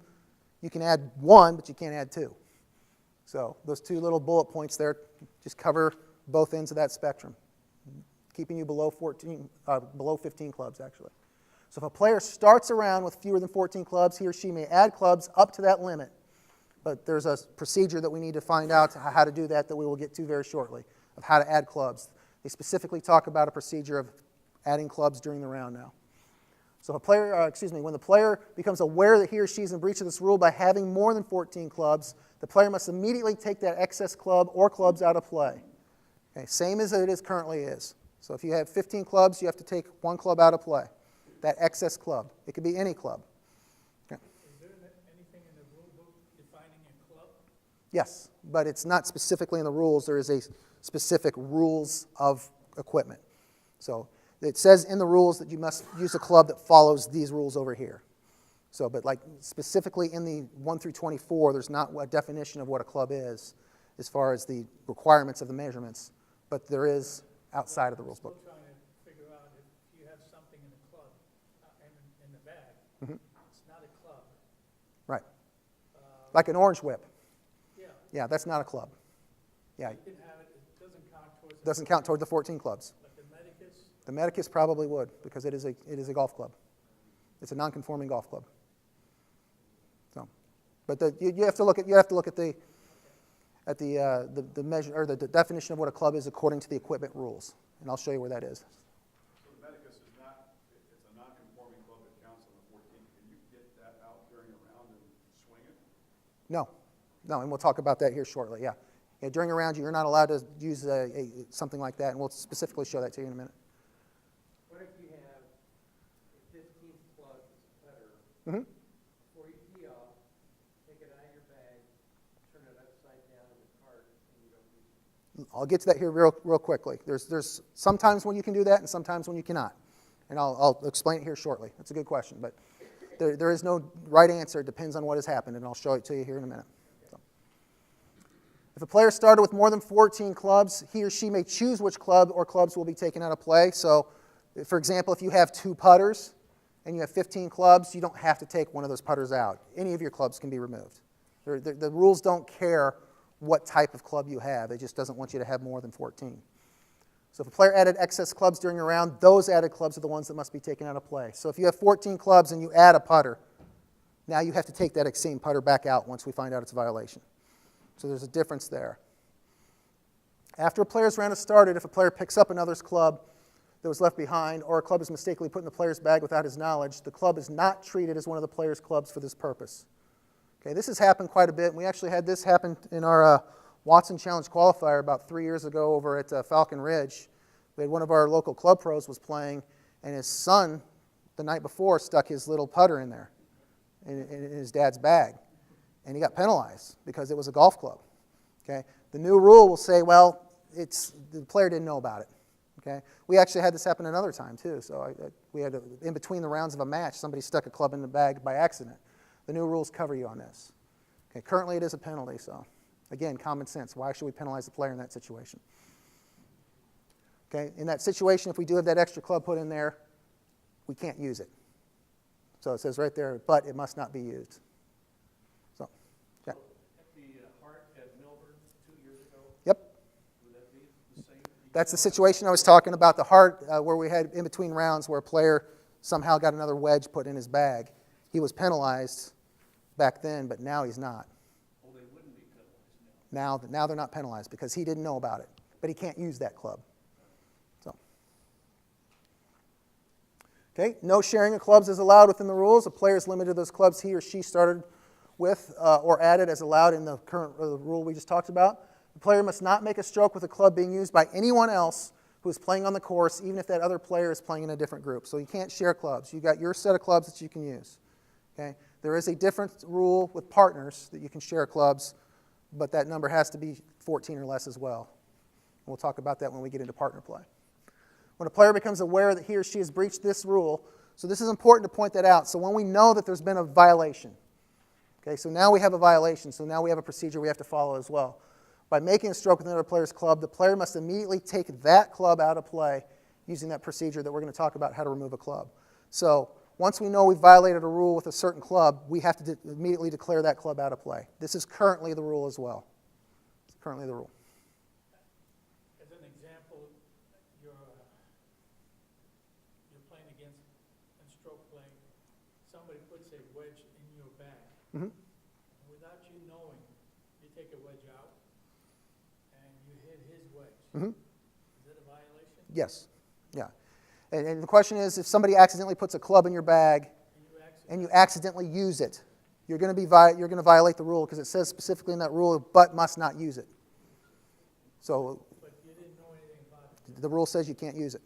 you can add 1, but you can't add 2. So those 2 little bullet points there just cover both ends of that spectrum, keeping you below 15 clubs actually. So if a player starts a round with fewer than 14 clubs, he or she may add clubs up to that limit. But there's a procedure that we need to find out how to do that we will get to very shortly, of how to add clubs. They specifically talk about a procedure of adding clubs during the round now. So if a player, when the player becomes aware that he or she is in breach of this rule by having more than 14 clubs, the player must immediately take that excess club or clubs out of play. Okay, same as it is currently is. So if you have 15 clubs, you have to take 1 club out of play, that excess club. It could be any club. Okay. Is there anything in the rule book defining a club? Yes, but it's not specifically in the rules. There is a specific rules of equipment. So it says in the rules that you must use a club that follows these rules over here. So, but like specifically in the 1 through 24, there's not a definition of what a club is as far as the requirements of the measurements, but there is outside of the rules book. I'm still trying to figure out if you have something in the club, in the bag, it's not a club. Right. Like an orange whip. Yeah. Yeah, that's not a club. Yeah. You can have it, it doesn't count towards the... Doesn't count toward the 14 clubs. But the medicus? The medicus probably would, because it is a golf club. It's a non-conforming golf club. So, but you have to look at the measure or the definition of what a club is according to the equipment rules, and I'll show you where that is. So the medicus is not, it's a non-conforming club that counts on the 14. Can you get that out during a round and swing it? No, and we'll talk about that here shortly. Yeah, during a round, you're not allowed to use something like that, and we'll specifically show that to you in a minute. What if you have a 15th club that's a putter? Mm-hmm. Before you tee off, take it out of your bag, turn it upside down in the cart, and you don't use it. I'll get to that here real quickly. There's sometimes when you can do that and sometimes when you cannot. And I'll explain it here shortly. That's a good question. But there is no right answer. It depends on what has happened, and I'll show it to you here in a minute. So, if a player started with more than 14 clubs, he or she may choose which club or clubs will be taken out of play. So, for example, if you have 2 putters and you have 15 clubs, you don't have to take one of those putters out. Any of your clubs can be removed. The rules don't care what type of club you have. It just doesn't want you to have more than 14. So if a player added excess clubs during a round, those added clubs are the ones that must be taken out of play. So if you have 14 clubs and you add a putter, now you have to take that same putter back out once we find out it's a violation. So there's a difference there. After a player's round has started, if a player picks up another's club that was left behind, or a club is mistakenly put in the player's bag without his knowledge, the club is not treated as one of the player's clubs for this purpose. Okay, this has happened quite a bit. We actually had this happen in our Watson Challenge qualifier about 3 years ago over at Falcon Ridge. We had one of our local club pros was playing, and his son, the night before, stuck his little putter in there, in his dad's bag. And he got penalized because it was a golf club. Okay? The new rule will say, well, the player didn't know about it. Okay? We actually had this happen another time, too. So we had, in between the rounds of a match, somebody stuck a club in the bag by accident. The new rules cover you on this. Okay? Currently, it is a penalty, so... Again, common sense. Why should we penalize the player in that situation? Okay, in that situation, if we do have that extra club put in there, we can't use it. So it says right there, but it must not be used. So, yeah. At the Hart at Milburn 2 years ago? Yep. Would that be the same? That's the situation I was talking about, the Hart, where we had in between rounds where a player somehow got another wedge put in his bag. He was penalized back then, but now he's not. Now they're not penalized because he didn't know about it, but he can't use that club. So, okay, no sharing of clubs is allowed within the rules. A player is limited to those clubs he or she started with or added as allowed in the current rule we just talked about. The player must not make a stroke with a club being used by anyone else who is playing on the course, even if that other player is playing in a different group. So you can't share clubs. You've got your set of clubs that you can use. Okay, there is a different rule with partners that you can share clubs, but that number has to be 14 or less as well. We'll talk about that when we get into partner play. When a player becomes aware that he or she has breached this rule, so this is important to point that out. So when we know that there's been a violation, okay, so now we have a violation, so now we have a procedure we have to follow as well. By making a stroke with another player's club, the player must immediately take that club out of play using that procedure that we're going to talk about how to remove a club. So once we know we've violated a rule with a certain club, we have to immediately declare that club out of play. This is currently the rule as well. It's currently the rule. As an example, you're playing against, in stroke playing, somebody puts a wedge in your bag. Mm-hmm. Without you knowing, you take a wedge out, and you hit his wedge. Mm-hmm. Is that a violation? Yes. Yeah. And the question is, if somebody accidentally puts a club in your bag and you accidentally use it, you're going to violate the rule because it says specifically in that rule, but must not use it. So But you didn't know anything about it. the rule says you can't use it.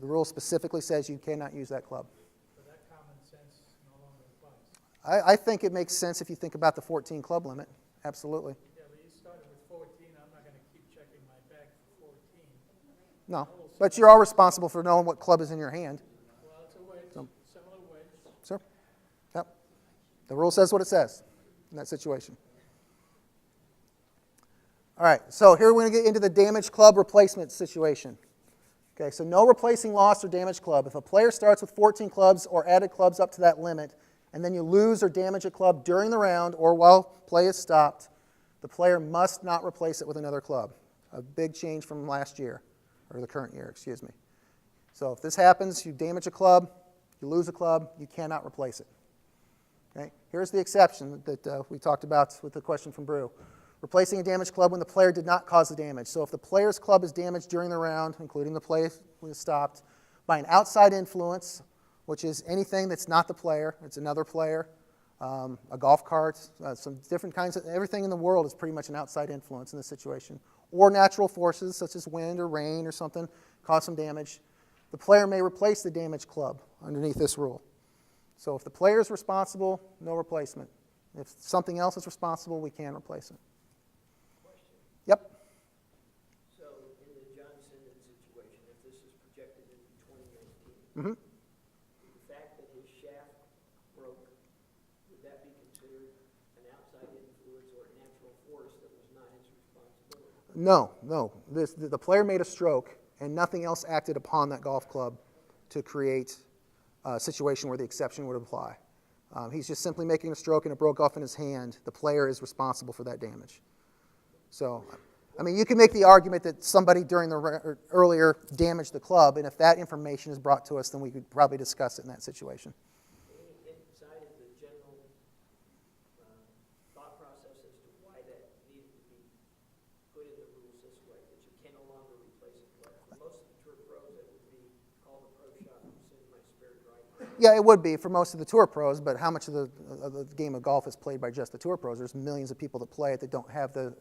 The rule specifically says you cannot use that club. So that common sense no longer applies. I think it makes sense if you think about the 14 club limit. Absolutely. Yeah, but you started with 14. I'm not going to keep checking my bag for 14. No. But you're all responsible for knowing what club is in your hand. Well, it's a wedge, similar wedge. Sure. Yep. The rule says what it says in that situation. All right, so here we're going to get into the damaged club replacement situation. Okay, so no replacing lost or damaged club. If a player starts with 14 clubs or added clubs up to that limit, and then you lose or damage a club during the round or while play is stopped, the player must not replace it with another club. A big change from last year, or the current year, excuse me. So if this happens, you damage a club, you lose a club, you cannot replace it. Okay? Here's the exception that we talked about with the question from Brew. Replacing a damaged club when the player did not cause the damage. So if the player's club is damaged during the round, including the play when it's stopped, by an outside influence, which is anything that's not the player, it's another player, a golf cart, some different kinds of, everything in the world is pretty much an outside influence in this situation, or natural forces such as wind or rain or something cause some damage, the player may replace the damaged club underneath this rule. So if the player is responsible, no replacement. If something else is responsible, we can replace it. Yep. So in the John Sinden situation, if this is projected into 2019, Mm-hmm. the fact that his shaft broke, would that be considered an outside influence or a natural force that was not his responsibility? No. The player made a stroke, and nothing else acted upon that golf club to create a situation where the exception would apply. He's just simply making a stroke, and it broke off in his hand. The player is responsible for that damage. So, I mean, you can make the argument that somebody during the earlier damaged the club, and if that information is brought to us, then we could probably discuss it in that situation. Any insight into the general thought process as to why that needed to be put in the rules this way, that you can no longer replace a player? For most of the tour pros, that would be called a pro shot and send my spare driver. Yeah, it would be for most of the tour pros, but how much of the game of golf is played by just the tour pros? There's millions of people that play it that don't have the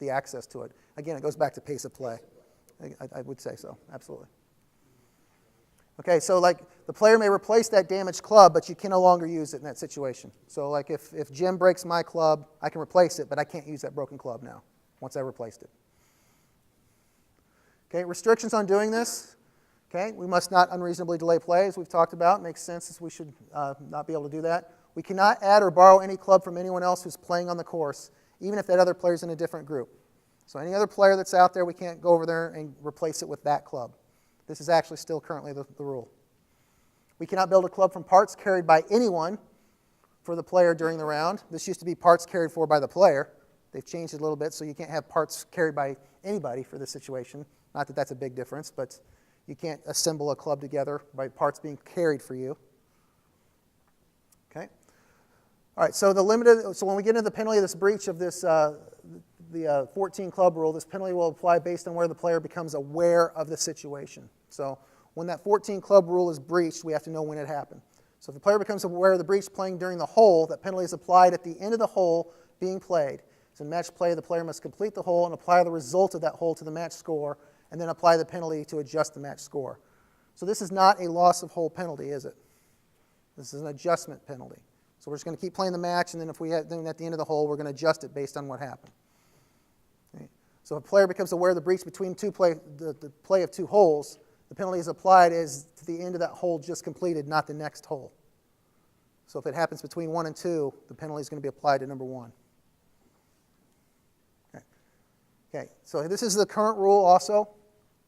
access to it. Again, it goes back to pace of play. I would say so, absolutely. Okay, so like the player may replace that damaged club, but you can no longer use it in that situation. So like if Jim breaks my club, I can replace it, but I can't use that broken club now once I replaced it. Okay, restrictions on doing this. Okay, we must not unreasonably delay play, as we've talked about. It makes sense as we should not be able to do that. We cannot add or borrow any club from anyone else who's playing on the course, even if that other player's in a different group. So any other player that's out there, we can't go over there and replace it with that club. This is actually still currently the rule. We cannot build a club from parts carried by anyone for the player during the round. This used to be parts carried for by the player. They've changed it a little bit, so you can't have parts carried by anybody for this situation. Not that that's a big difference, but you can't assemble a club together by parts being carried for you. Okay. All right, so when we get into the penalty of this breach of this, the 14 club rule, this penalty will apply based on where the player becomes aware of the situation. So when that 14 club rule is breached, we have to know when it happened. So if the player becomes aware of the breach playing during the hole, that penalty is applied at the end of the hole being played. So in match play, the player must complete the hole and apply the result of that hole to the match score, and then apply the penalty to adjust the match score. So this is not a loss of hole penalty, is it? This is an adjustment penalty. So we're just going to keep playing the match, and then then at the end of the hole, we're going to adjust it based on what happened. Okay. So if a player becomes aware of the breach between the play of two holes, the penalty is applied as to the end of that hole just completed, not the next hole. So if it happens between 1 and 2, the penalty is going to be applied to number 1. Okay. Okay, so this is the current rule also,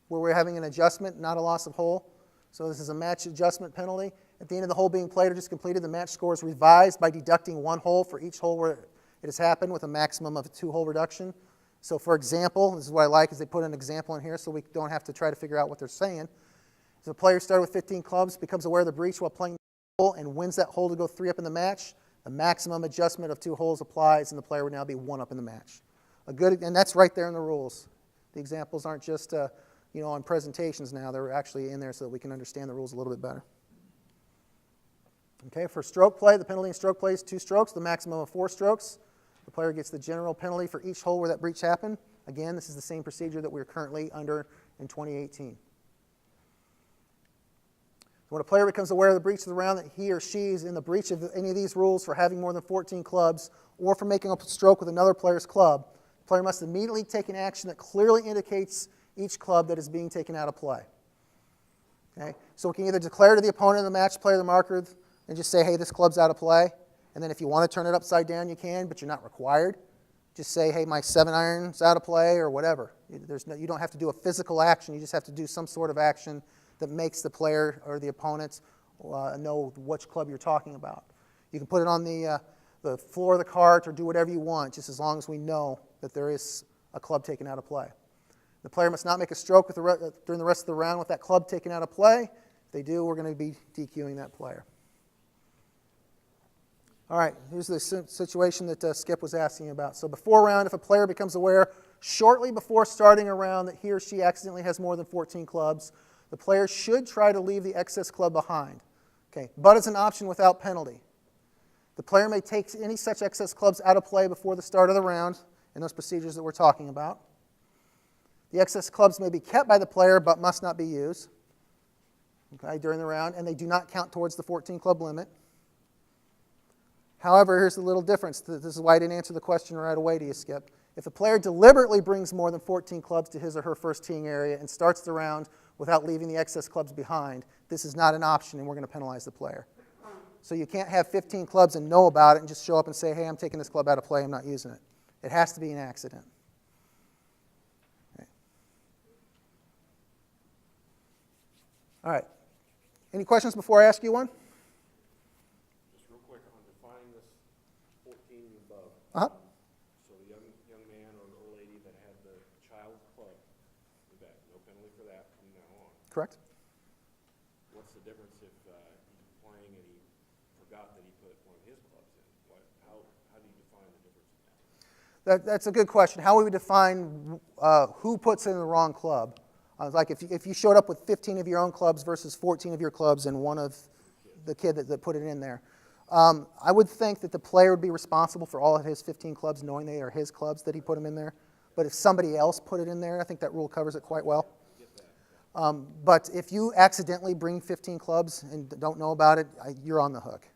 where we're having an adjustment, not a loss of hole. So this is a match adjustment penalty. At the end of the hole being played or just completed, the match score is revised by deducting 1 hole for each hole where it has happened with a maximum of a 2-hole reduction. So for example, this is what I like, is they put an example in here so we don't have to try to figure out what they're saying. If a player started with 15 clubs, becomes aware of the breach while playing the hole, and wins that hole to go 3 up in the match, the maximum adjustment of 2 holes applies, and the player would now be 1 up in the match. And that's right there in the rules. The examples aren't just on presentations now. They're actually in there so that we can understand the rules a little bit better. Okay, for stroke play, the penalty in stroke play is 2 strokes, the maximum of 4 strokes. The player gets the general penalty for each hole where that breach happened. Again, this is the same procedure that we're currently under in 2018. When a player becomes aware of the breach of the round, that he or she is in the breach of any of these rules for having more than 14 clubs or for making a stroke with another player's club, the player must immediately take an action that clearly indicates each club that is being taken out of play. Okay? So we can either declare to the opponent, the match player, the marker, and just say, hey, this club's out of play. And then if you want to turn it upside down, you can, but you're not required. Just say, hey, my 7-iron's out of play or whatever. You don't have to do a physical action. You just have to do some sort of action that makes the player or the opponent know which club you're talking about. You can put it on the floor of the cart or do whatever you want, just as long as we know that there is a club taken out of play. The player must not make a stroke during the rest of the round with that club taken out of play. If they do, we're going to be DQing that player. All right, here's the situation that Skip was asking about. So before a round, if a player becomes aware shortly before starting a round that he or she accidentally has more than 14 clubs, the player should try to leave the excess club behind. Okay, but it's an option without penalty. The player may take any such excess clubs out of play before the start of the round in those procedures that we're talking about. The excess clubs may be kept by the player but must not be used during the round, and they do not count towards the 14 club limit. However, here's the little difference. This is why I didn't answer the question right away to you, Skip. If a player deliberately brings more than 14 clubs to his or her first teeing area and starts the round without leaving the excess clubs behind, this is not an option, and we're going to penalize the player. So you can't have 15 clubs and know about it and just show up and say, hey, I'm taking this club out of play, I'm not using it. It has to be an accident. Okay. All right. Any questions before I ask you one? Just real quick on defining this 14 and above. Uh-huh. So the young man or lady that had the child's club, that no penalty for that from now on. Correct. What's the difference if he's playing and he forgot that he put one of his clubs in? How do you define the difference in that? That's a good question. How we would define who puts in the wrong club. Like if you showed up with 15 of your own clubs versus 14 of your clubs and one of the kid that put it in there. I would think that the player would be responsible for all of his 15 clubs, knowing they are his clubs that he put them in there. But if somebody else put it in there, I think that rule covers it quite well. But if you accidentally bring 15 clubs and don't know about it, you're on the hook.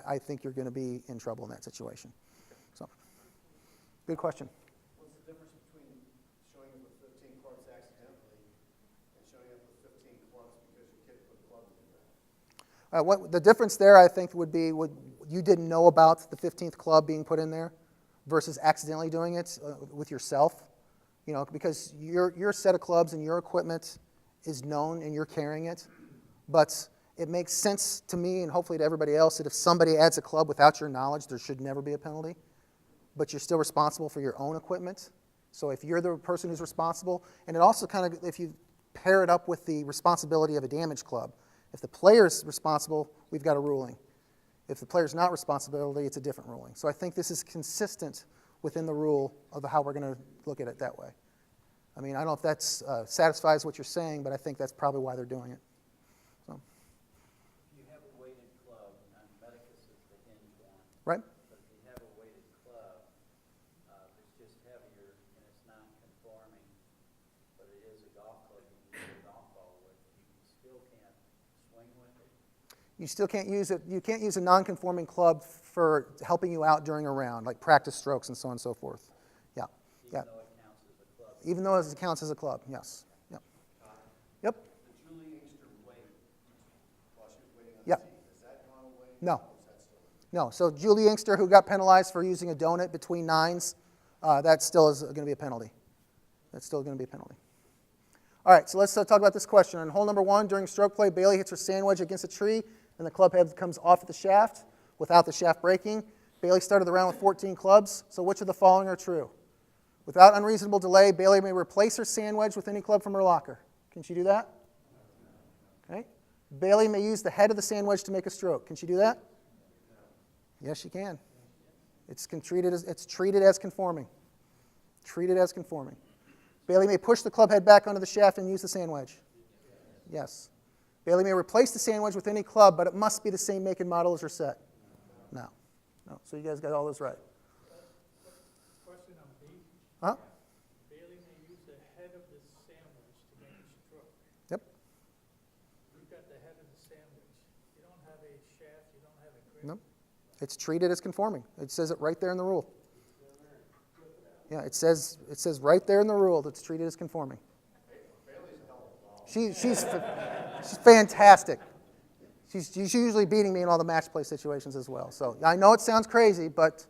I think you're going to be in trouble in that situation. So, good question. What's the difference between showing up with 15 clubs accidentally and showing up with 15 clubs because your kid put clubs in there? What the difference there, I think, would be you didn't know about the 15th club being put in there versus accidentally doing it with yourself. Because your set of clubs and your equipment is known and you're carrying it. But it makes sense to me and hopefully to everybody else that if somebody adds a club without your knowledge, there should never be a penalty. But you're still responsible for your own equipment. So if you're the person who's responsible, and it also kind of, if you pair it up with the responsibility of a damaged club, if the player's responsible, we've got a ruling. If the player's not responsible, it's a different ruling. So I think this is consistent within the rule of how we're going to look at it that way. I mean, I don't know if that satisfies what you're saying, but I think that's probably why they're doing it. So. If you have a weighted club, and Medicus is the hinge one. Right. But if you have a weighted club, it's just heavier and it's non-conforming, but it is a golf club you can use a golf ball with. You still can't swing with it. You still can't use it. You can't use a non-conforming club for helping you out during a round, like practice strokes and so on and so forth. Yeah. Yeah. Even though it counts as a club, yes. Yep. Yep. The Julie Inkster weight while she was waiting on Yep. the tee, has that gone away? No. Or is that still? No. So Julie Inkster, who got penalized for using a donut between nines, that still is going to be a penalty. That's still going to be a penalty. All right, so let's talk about this question. On hole number 1, during stroke play, Bailey hits her sand wedge against a tree, and the club head comes off at the shaft without the shaft breaking. Bailey started the round with 14 clubs, so which of the following are true? Without unreasonable delay, Bailey may replace her sand wedge with any club from her locker. Can she do that? Okay. Bailey may use the head of the sand wedge to make a stroke. Can she do that? Yes, she can. It's treated as conforming. Treated as conforming. Bailey may push the club head back onto the shaft and use the sand wedge. Yes. Bailey may replace the sand wedge with any club, but it must be the same make and model as her set. No. No. So you guys got all those right. Question on B. Huh? Bailey may use the head of the sandwich to make a stroke. Yep. You've got the head of the sandwich. You don't have a shaft, you don't have a grip. Nope. It's treated as conforming. It says it right there in the rule. Yeah, it says right there in the rule that it's treated as conforming. She's fantastic. She's usually beating me in all the match play situations as well. So I know it sounds crazy, but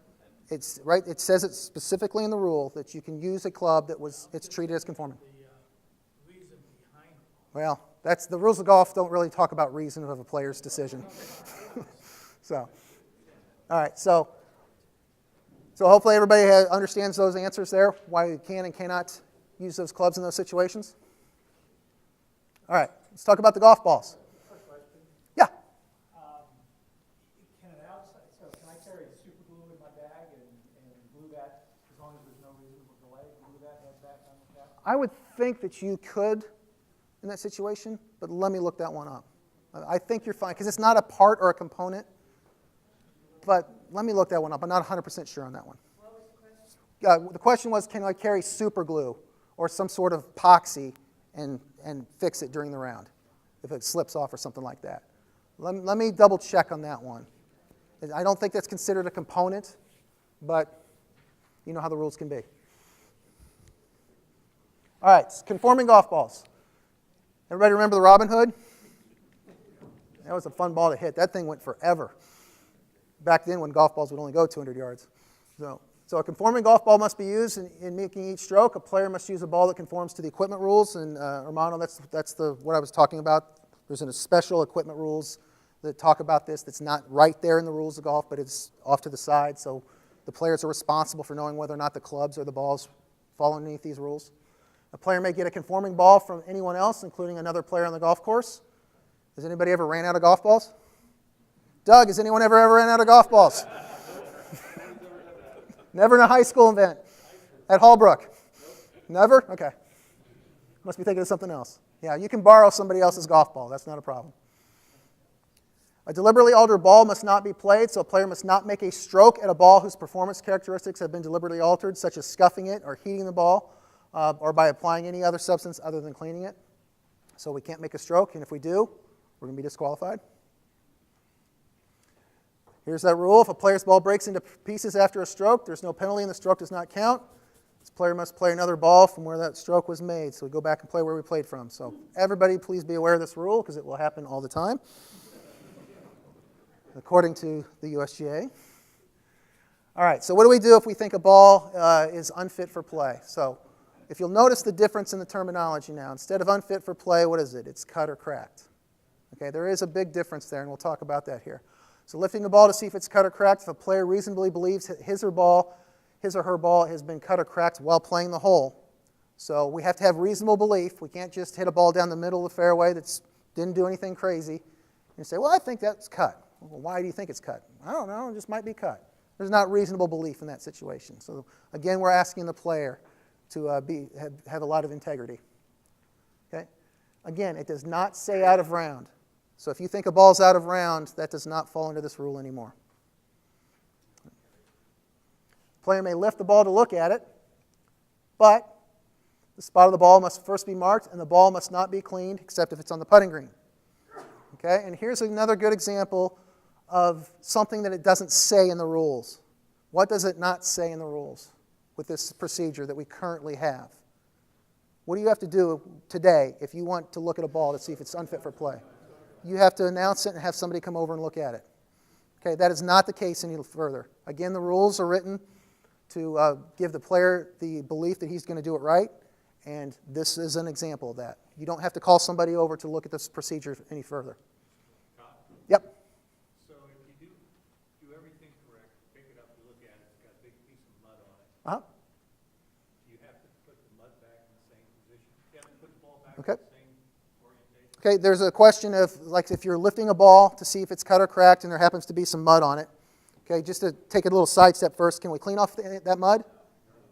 it's right. It says it specifically in the rule that you can use a club it's treated as conforming. The reason behind it. Well, that's the rules of golf don't really talk about reason of a player's decision. So, all right. So hopefully everybody understands those answers there, why you can and cannot use those clubs in those situations. All right, let's talk about the golf balls. Quick question. Yeah. Can I carry super glue in my bag and glue that, as long as there's no reasonable delay, glue that head back on the shaft? I would think that you could in that situation, but let me look that one up. I think you're fine, because it's not a part or a component, but let me look that one up. I'm not 100% sure on that one. What was the question? The question was, can I carry super glue or some sort of epoxy and fix it during the round if it slips off or something like that? Let me double check on that one. I don't think that's considered a component, but you know how the rules can be. All right, conforming golf balls. Everybody remember the Robin Hood? That was a fun ball to hit. That thing went forever. Back then when golf balls would only go 200 yards. So a conforming golf ball must be used in making each stroke. A player must use a ball that conforms to the equipment rules. And Hermano, that's what I was talking about. There's a special equipment rules that talk about this that's not right there in the rules of golf, but it's off to the side. So the players are responsible for knowing whether or not the clubs or the balls fall underneath these rules. A player may get a conforming ball from anyone else, including another player on the golf course. Has anybody ever ran out of golf balls? Doug, has anyone ever ran out of golf balls? Never in a high school event. At Hallbrook? Never? Okay. Must be thinking of something else. Yeah, you can borrow somebody else's golf ball. That's not a problem. A deliberately altered ball must not be played, so a player must not make a stroke at a ball whose performance characteristics have been deliberately altered, such as scuffing it or heating the ball, or by applying any other substance other than cleaning it. So we can't make a stroke, and if we do, we're going to be disqualified. Here's that rule. If a player's ball breaks into pieces after a stroke, there's no penalty and the stroke does not count. This player must play another ball from where that stroke was made. So we go back and play where we played from. So everybody please be aware of this rule because it will happen all the time, according to the USGA. All right, so what do we do if we think a ball is unfit for play? So if you'll notice the difference in the terminology now, instead of unfit for play, what is it? It's cut or cracked. Okay, there is a big difference there, and we'll talk about that here. So lifting the ball to see if it's cut or cracked, if a player reasonably believes his or her ball has been cut or cracked while playing the hole. So we have to have reasonable belief. We can't just hit a ball down the middle of the fairway that didn't do anything crazy and say, well, I think that's cut. Well, why do you think it's cut? I don't know, it just might be cut. There's not reasonable belief in that situation. So again, we're asking the player to have a lot of integrity. Okay? Again, it does not say out of round. So if you think a ball's out of round, that does not fall under this rule anymore. The player may lift the ball to look at it, but the spot of the ball must first be marked, and the ball must not be cleaned except if it's on the putting green. Okay? And here's another good example of something that it doesn't say in the rules. What does it not say in the rules with this procedure that we currently have? What do you have to do today if you want to look at a ball to see if it's unfit for play? You have to announce it and have somebody come over and look at it. Okay, that is not the case any further. Again, the rules are written to give the player the belief that he's going to do it right, And this is an example of that. You don't have to call somebody over to look at this procedure any further. Yep. So if you do everything correct, pick it up, you look at it, it's got a big piece of mud on it. Uh-huh. Do you have to put the mud back in the same position? You have to put the ball back Okay. in the same orientation? Okay, there's a question of, like, if you're lifting a ball to see if it's cut or cracked and there happens to be some mud on it. Okay, just to take a little side step first, can we clean off that mud?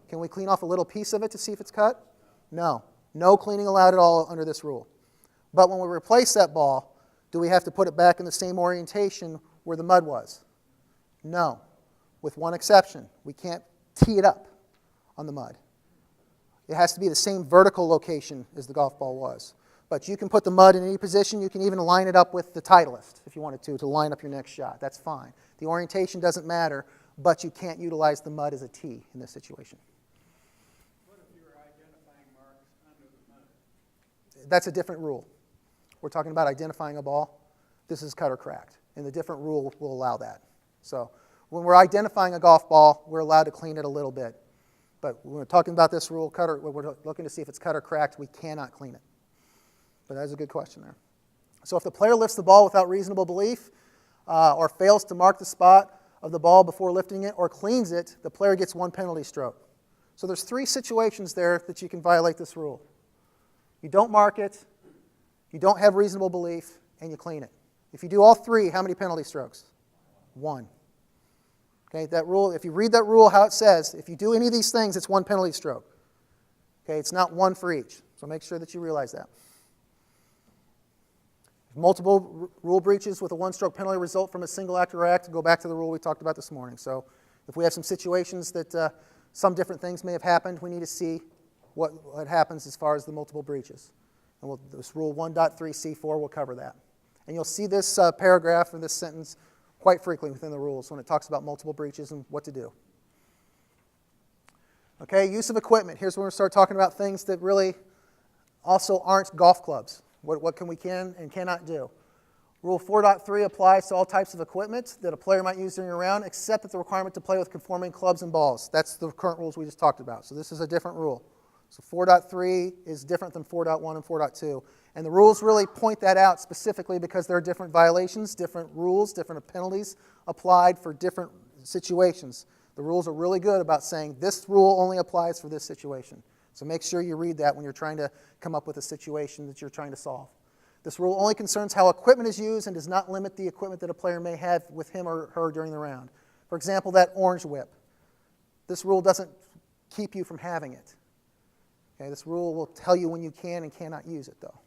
Can we clean off a little piece of it to see if it's cut? No. No cleaning allowed at all under this rule. But when we replace that ball, do we have to put it back in the same orientation where the mud was? No. With one exception. We can't tee it up on the mud. It has to be the same vertical location as the golf ball was. But you can put the mud in any position. You can even line it up with the Titleist if you wanted to line up your next shot. That's fine. The orientation doesn't matter, but you can't utilize the mud as a tee in this situation. What if you're identifying marks under the mud? That's a different rule. We're talking about identifying a ball. This is cut or cracked, and the different rule will allow that. So when we're identifying a golf ball, we're allowed to clean it a little bit. But when we're talking about this rule, when we're looking to see if it's cut or cracked, we cannot clean it. But that's a good question there. So if the player lifts the ball without reasonable belief or fails to mark the spot of the ball before lifting it or cleans it, the player gets 1 penalty stroke. So there's 3 situations there that you can violate this rule. You don't mark it, you don't have reasonable belief, and you clean it. If you do all 3, how many penalty strokes? 1. Okay, that rule, if you read that rule how it says, if you do any of these things, it's 1 penalty stroke. Okay, it's not 1 for each. So make sure that you realize that. Multiple rule breaches with a 1-stroke penalty result from a single act or act. Go back to the rule we talked about this morning. So if we have some situations that some different things may have happened, we need to see what happens as far as the multiple breaches. And this rule 1.3c4 will cover that. And you'll see this paragraph or this sentence quite frequently within the rules when it talks about multiple breaches and what to do. Okay, use of equipment. Here's when we start talking about things that really also aren't golf clubs. What can and cannot do. Rule 4.3 applies to all types of equipment that a player might use during a round, except that the requirement to play with conforming clubs and balls. That's the current rules we just talked about. So this is a different rule. So 4.3 is different than 4.1 and 4.2. And the rules really point that out specifically because there are different violations, different rules, different penalties applied for different situations. The rules are really good about saying this rule only applies for this situation. So make sure you read that when you're trying to come up with a situation that you're trying to solve. This rule only concerns how equipment is used and does not limit the equipment that a player may have with him or her during the round. For example, that orange whip. This rule doesn't keep you from having it. Okay, this rule will tell you when you can and cannot use it, though.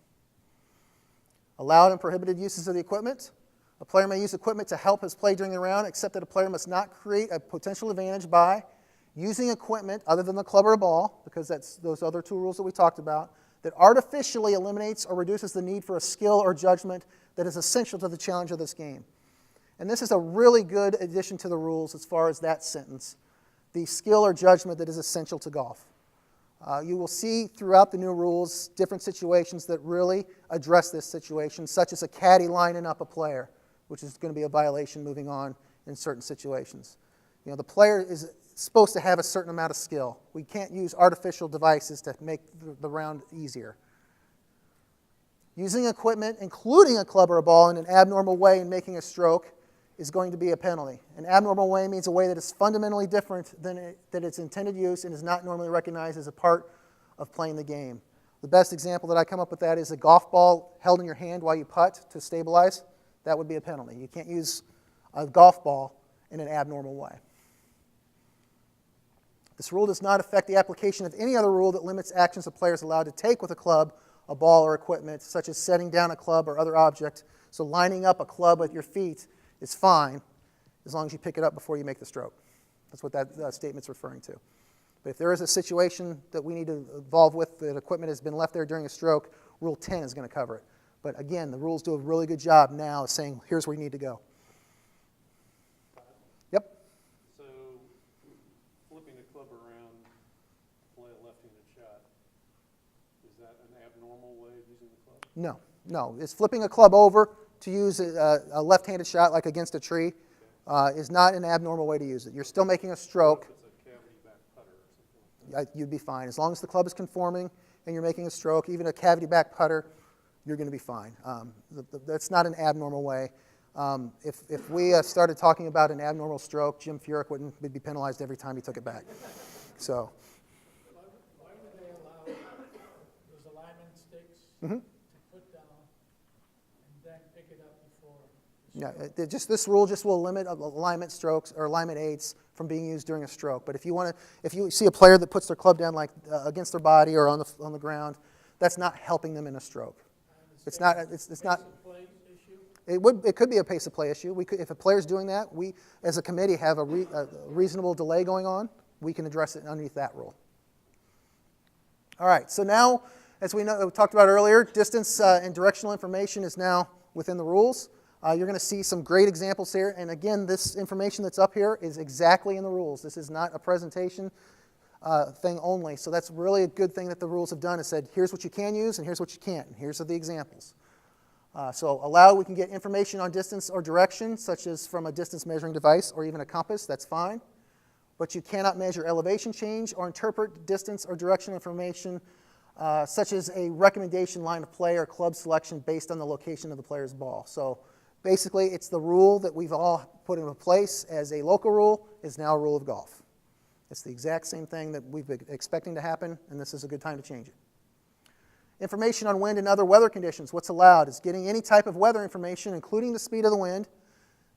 Allowed and prohibited uses of the equipment. A player may use equipment to help his play during the round, except that a player must not create a potential advantage by using equipment other than the club or a ball, because that's those other 2 rules that we talked about, that artificially eliminates or reduces the need for a skill or judgment that is essential to the challenge of this game. And this is a really good addition to the rules as far as that sentence, the skill or judgment that is essential to golf. You will see throughout the new rules different situations that really address this situation, such as a caddy lining up a player, which is going to be a violation moving on in certain situations. You know, the player is supposed to have a certain amount of skill. We can't use artificial devices to make the round easier. Using equipment, including a club or a ball, in an abnormal way and making a stroke is going to be a penalty. An abnormal way means a way that is fundamentally different than its intended use and is not normally recognized as a part of playing the game. The best example that I come up with that is a golf ball held in your hand while you putt to stabilize. That would be a penalty. You can't use a golf ball in an abnormal way. This rule does not affect the application of any other rule that limits actions a player is allowed to take with a club, a ball, or equipment, such as setting down a club or other object. So lining up a club with your feet is fine as long as you pick it up before you make the stroke. That's what that statement's referring to. But if there is a situation that we need to involve with that equipment has been left there during a stroke, Rule 10 is going to cover it. But again, the rules do a really good job now of saying, here's where you need to go. Yep. So, flipping the club around to play a left-handed shot, is that an abnormal way of using the club? No. It's flipping a club over to use a left-handed shot like against a tree is not an abnormal way to use it. You're still making a stroke. If it's a cavity back putter or something like that. You'd be fine. As long as the club is conforming and you're making a stroke, even a cavity back putter, you're going to be fine. That's not an abnormal way. If we started talking about an abnormal stroke, Jim Furyk would be penalized every time he took it back. So. Why would they allow those alignment sticks Mm-hmm. to put down and then pick it up before? Yeah, this rule just will limit alignment strokes or alignment aids from being used during a stroke. But if you see a player that puts their club down like against their body or on the ground, that's not helping them in a stroke. It's not. It's not. Play issue? It could be a pace of play issue. If a player's doing that, we as a committee have a reasonable delay going on. We can address it underneath that rule. All right. So now, as we talked about earlier, distance and directional information is now within the rules. You're going to see some great examples here. And again, this information that's up here is exactly in the rules. This is not a presentation thing only. So that's really a good thing that the rules have done, is said, here's what you can use and here's what you can't. And here's the examples. So we can get information on distance or direction, such as from a distance measuring device or even a compass. That's fine. But you cannot measure elevation change or interpret distance or direction information, such as a recommendation line of play or club selection based on the location of the player's ball. So basically, it's the rule that we've all put into place as a local rule is now a rule of golf. It's the exact same thing that we've been expecting to happen, and this is a good time to change it. Information on wind and other weather conditions. What's allowed is getting any type of weather information, including the speed of the wind,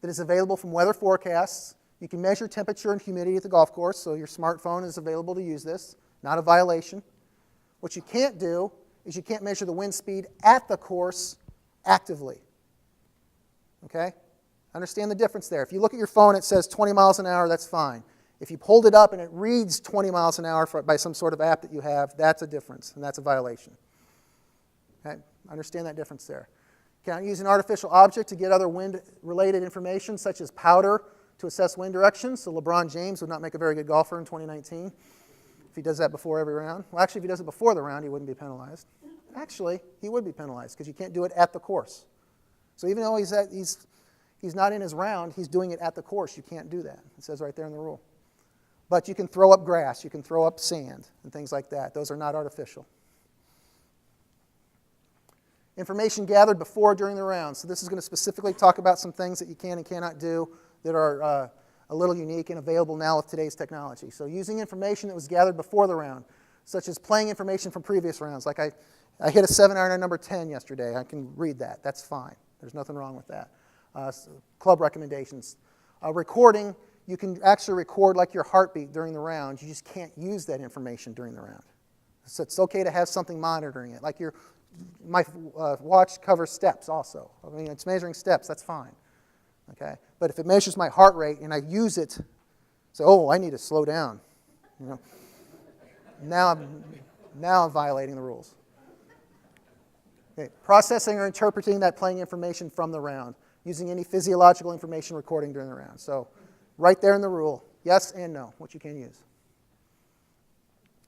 that is available from weather forecasts. You can measure temperature and humidity at the golf course, so your smartphone is available to use this. Not a violation. What you can't do is you can't measure the wind speed at the course actively. Okay? Understand the difference there. If you look at your phone, it says 20 miles an hour, that's fine. If you hold it up and it reads 20 miles an hour by some sort of app that you have, that's a difference, and that's a violation. Okay? Understand that difference there. Can't use an artificial object to get other wind-related information, such as powder, to assess wind direction. So LeBron James would not make a very good golfer in 2019 if he does that before every round. Well, actually, if he does it before the round, he wouldn't be penalized. Actually, he would be penalized because you can't do it at the course. So even though he's not in his round, he's doing it at the course. You can't do that. It says right there in the rule. But you can throw up grass, you can throw up sand, and things like that. Those are not artificial. Information gathered before or during the round. So this is going to specifically talk about some things that you can and cannot do that are a little unique and available now with today's technology. So using information that was gathered before the round, such as playing information from previous rounds. Like I hit a 7-iron on number 10 yesterday. I can read that. That's fine. There's nothing wrong with that. Club recommendations. Recording, you can actually record like your heartbeat during the round. You just can't use that information during the round. So it's okay to have something monitoring it. Like my watch covers steps also. I mean, it's measuring steps. That's fine. Okay? But if it measures my heart rate and I use it, say, oh, I need to slow down. You know, now I'm violating the rules. Okay. Processing or interpreting that playing information from the round, using any physiological information recording during the round. So right there in the rule, yes and no, what you can use.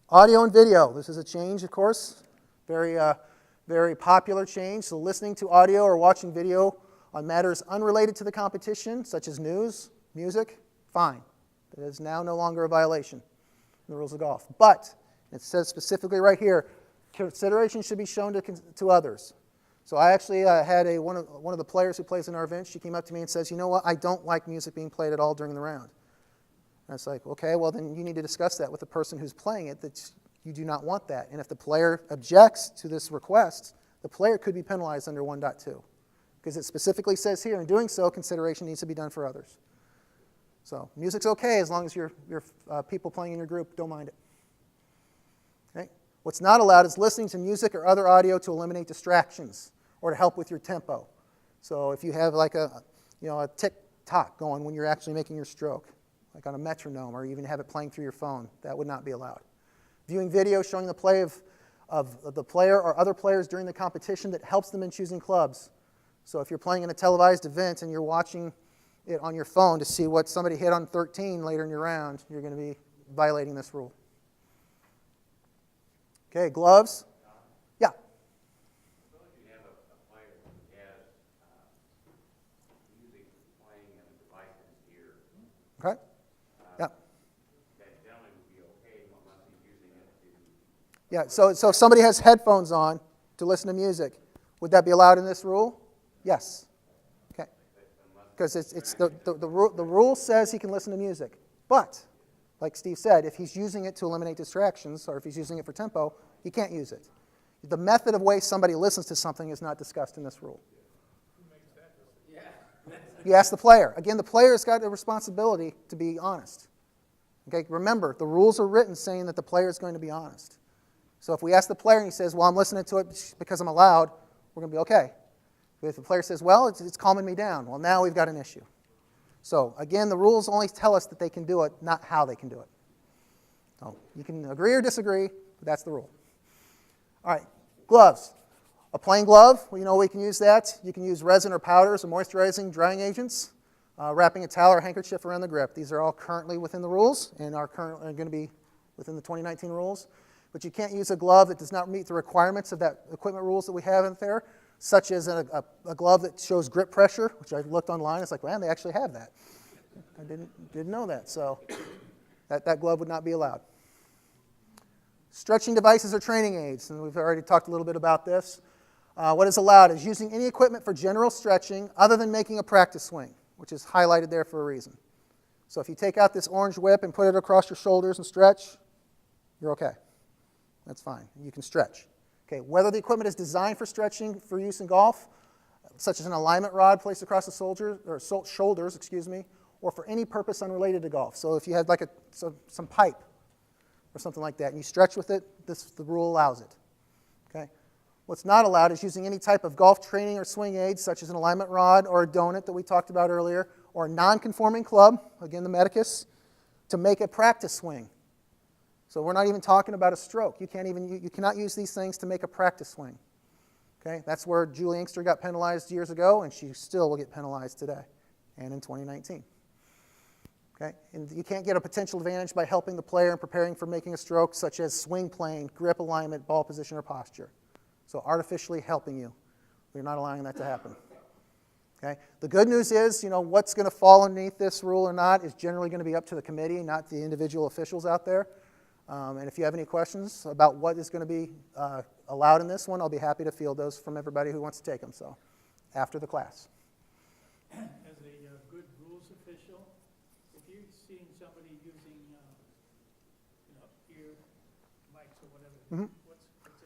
Audio and video. This is a change, of course. Very popular change. So listening to audio or watching video on matters unrelated to the competition, such as news, music, fine. That is now no longer a violation in the rules of golf. But it says specifically right here, consideration should be shown to others. So I actually had one of the players who plays in our event. She came up to me and says, you know what, I don't like music being played at all during the round. And it's like, okay, well then you need to discuss that with the person who's playing it, that you do not want that. And if the player objects to this request, the player could be penalized under 1.2. Because it specifically says here, in doing so, consideration needs to be done for others. So music's okay as long as your people playing in your group don't mind it. Okay? What's not allowed is listening to music or other audio to eliminate distractions or to help with your tempo. So if you have like a tick-tock going when you're actually making your stroke, like on a metronome, or even have it playing through your phone, that would not be allowed. Viewing video showing the play of the player or other players during the competition that helps them in choosing clubs. So if you're playing in a televised event and you're watching it on your phone to see what somebody hit on 13 later in your round, you're going to be violating this rule. Okay, gloves. Yeah. Suppose you have a player who has music playing in a device in his ear. Okay. Yeah. That generally would be okay unless he's using it to Yeah, so if somebody has headphones on to listen to music, would that be allowed in this rule? Yes. Okay. Because the rule says he can listen to music. But, like Steve said, if he's using it to eliminate distractions, or if he's using it for tempo, he can't use it. The method of way somebody listens to something is not discussed in this rule. You ask the player. Again, the player's got a responsibility to be honest. Okay, remember, the rules are written saying that the player is going to be honest. So if we ask the player and he says, well, I'm listening to it because I'm allowed, we're going to be okay. If the player says, well, it's calming me down, well, now we've got an issue. So again, the rules only tell us that they can do it, not how they can do it. So you can agree or disagree, but that's the rule. All right, gloves. A plain glove, we know we can use that. You can use resin or powders or moisturizing drying agents, wrapping a towel or handkerchief around the grip. These are all currently within the rules and are going to be within the 2019 rules. But you can't use a glove that does not meet the requirements of that equipment rules that we have in there, such as a glove that shows grip pressure, which I looked online. It's like, man, they actually have that. I didn't know that. So that glove would not be allowed. Stretching devices or training aids, and we've already talked a little bit about this. What is allowed is using any equipment for general stretching other than making a practice swing, which is highlighted there for a reason. So if you take out this orange whip and put it across your shoulders and stretch, you're okay. That's fine. You can stretch. Okay, whether the equipment is designed for stretching for use in golf, such as an alignment rod placed across the shoulders, or for any purpose unrelated to golf. So if you had like some pipe or something like that and you stretch with it, the rule allows it. Okay? What's not allowed is using any type of golf training or swing aid, such as an alignment rod or a donut that we talked about earlier, or a non-conforming club, again the Medicus, to make a practice swing. So we're not even talking about a stroke. You cannot use these things to make a practice swing. Okay? That's where Julie Inkster got penalized years ago, and she still will get penalized today and in 2019. Okay? And you can't get a potential advantage by helping the player in preparing for making a stroke, such as swing plane, grip alignment, ball position, or posture. So artificially helping you. We're not allowing that to happen. Okay? The good news is, what's going to fall underneath this rule or not is generally going to be up to the committee, not the individual officials out there. And if you have any questions about what is going to be allowed in this one, I'll be happy to field those from everybody who wants to take them. So after the class. As a good rules official, if you're seeing somebody using, ear mics or whatever, what's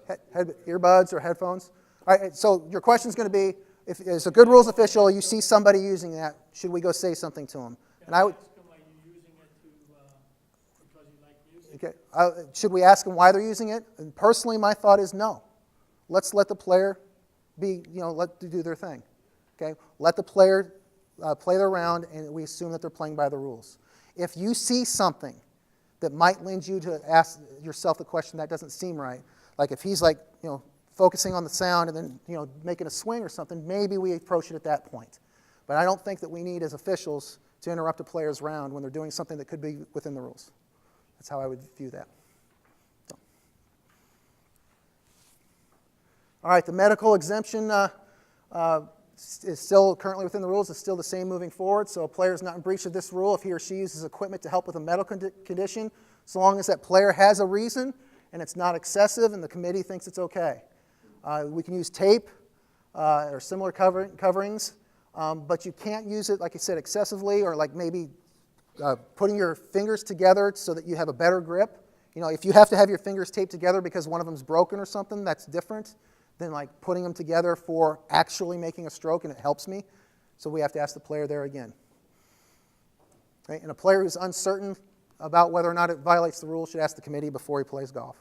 it called? Earbuds or headphones. All right, so your question is going to be, if as a good rules official, you see somebody using that, should we go say something to them? And I would. Are you using it because you like music? Okay. Should we ask them why they're using it? And personally, my thought is no. Let's let the player do their thing. Okay. Let the player play their round, and we assume that they're playing by the rules. If you see something that might lend you to ask yourself the question that doesn't seem right, like if he's focusing on the sound and then making a swing or something, maybe we approach it at that point. But I don't think that we need as officials to interrupt a player's round when they're doing something that could be within the rules. That's how I would view that. So. All right, the medical exemption is still currently within the rules. It's still the same moving forward. So a player is not in breach of this rule if he or she uses equipment to help with a medical condition, so long as that player has a reason and it's not excessive and the committee thinks it's okay. We can use tape or similar coverings, but you can't use it, like I said, excessively, or like maybe putting your fingers together so that you have a better grip. If you have to have your fingers taped together because one of them's broken or something, that's different than like putting them together for actually making a stroke, and it helps me. So we have to ask the player there again. Okay? And a player who's uncertain about whether or not it violates the rules should ask the committee before he plays golf.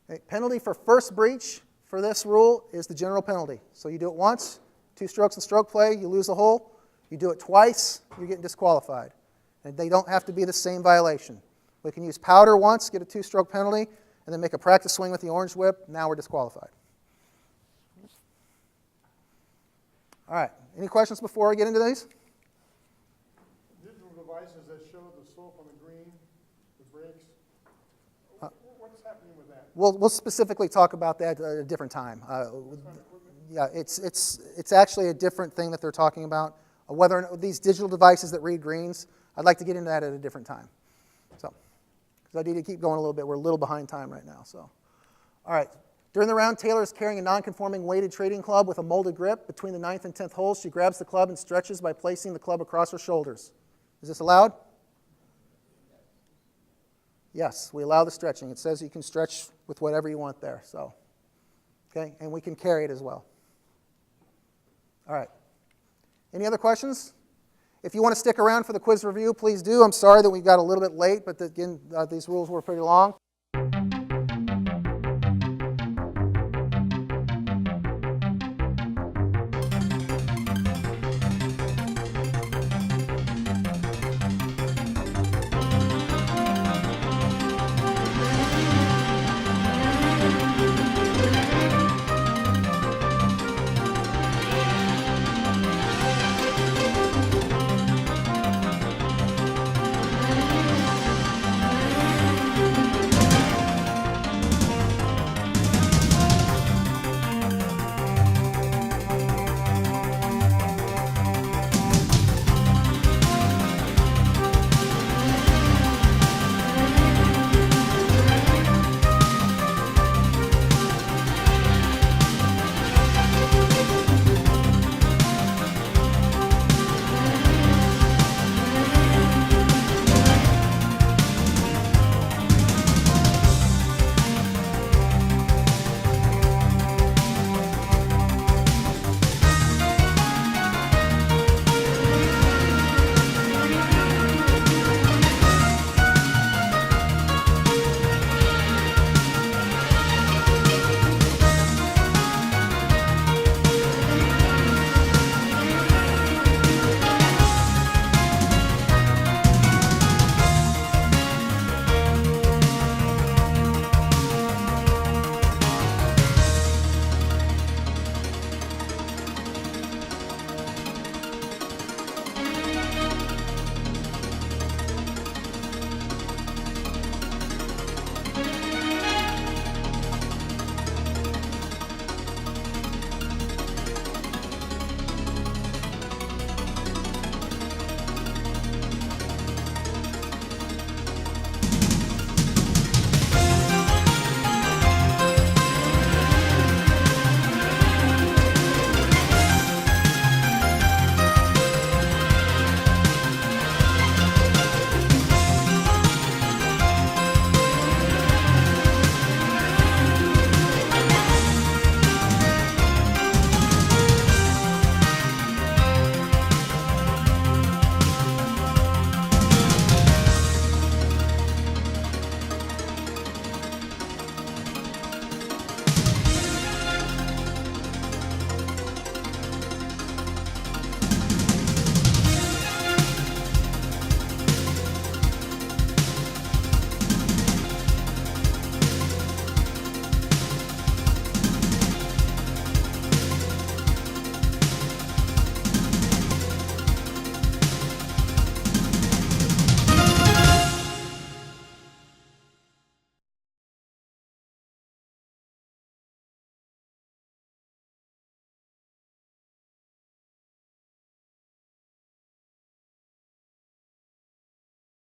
Okay? Penalty for first breach for this rule is the general penalty. So you do it once, 2 strokes in stroke play, you lose the hole. You do it twice, you're getting disqualified. And they don't have to be the same violation. We can use powder once, get a 2-stroke penalty, and then make a practice swing with the orange whip. Now we're disqualified. All right, any questions before I get into these? Digital devices that show the slope on the green, the breaks, what's happening with that? We'll specifically talk about that at a different time. Yeah, it's actually a different thing that they're talking about. Whether these digital devices that read greens, I'd like to get into that at a different time. So, because I need to keep going a little bit. We're a little behind time right now. So, all right. During the round, Taylor is carrying a non-conforming weighted trading club with a molded grip. Between the 9th and 10th holes, she grabs the club and stretches by placing the club across her shoulders. Is this allowed? Yes, we allow the stretching. It says you can stretch with whatever you want there. So, okay, and we can carry it as well. All right. Any other questions? If you want to stick around for the quiz review, please do. I'm sorry that we got a little bit late, but again, these rules were pretty long.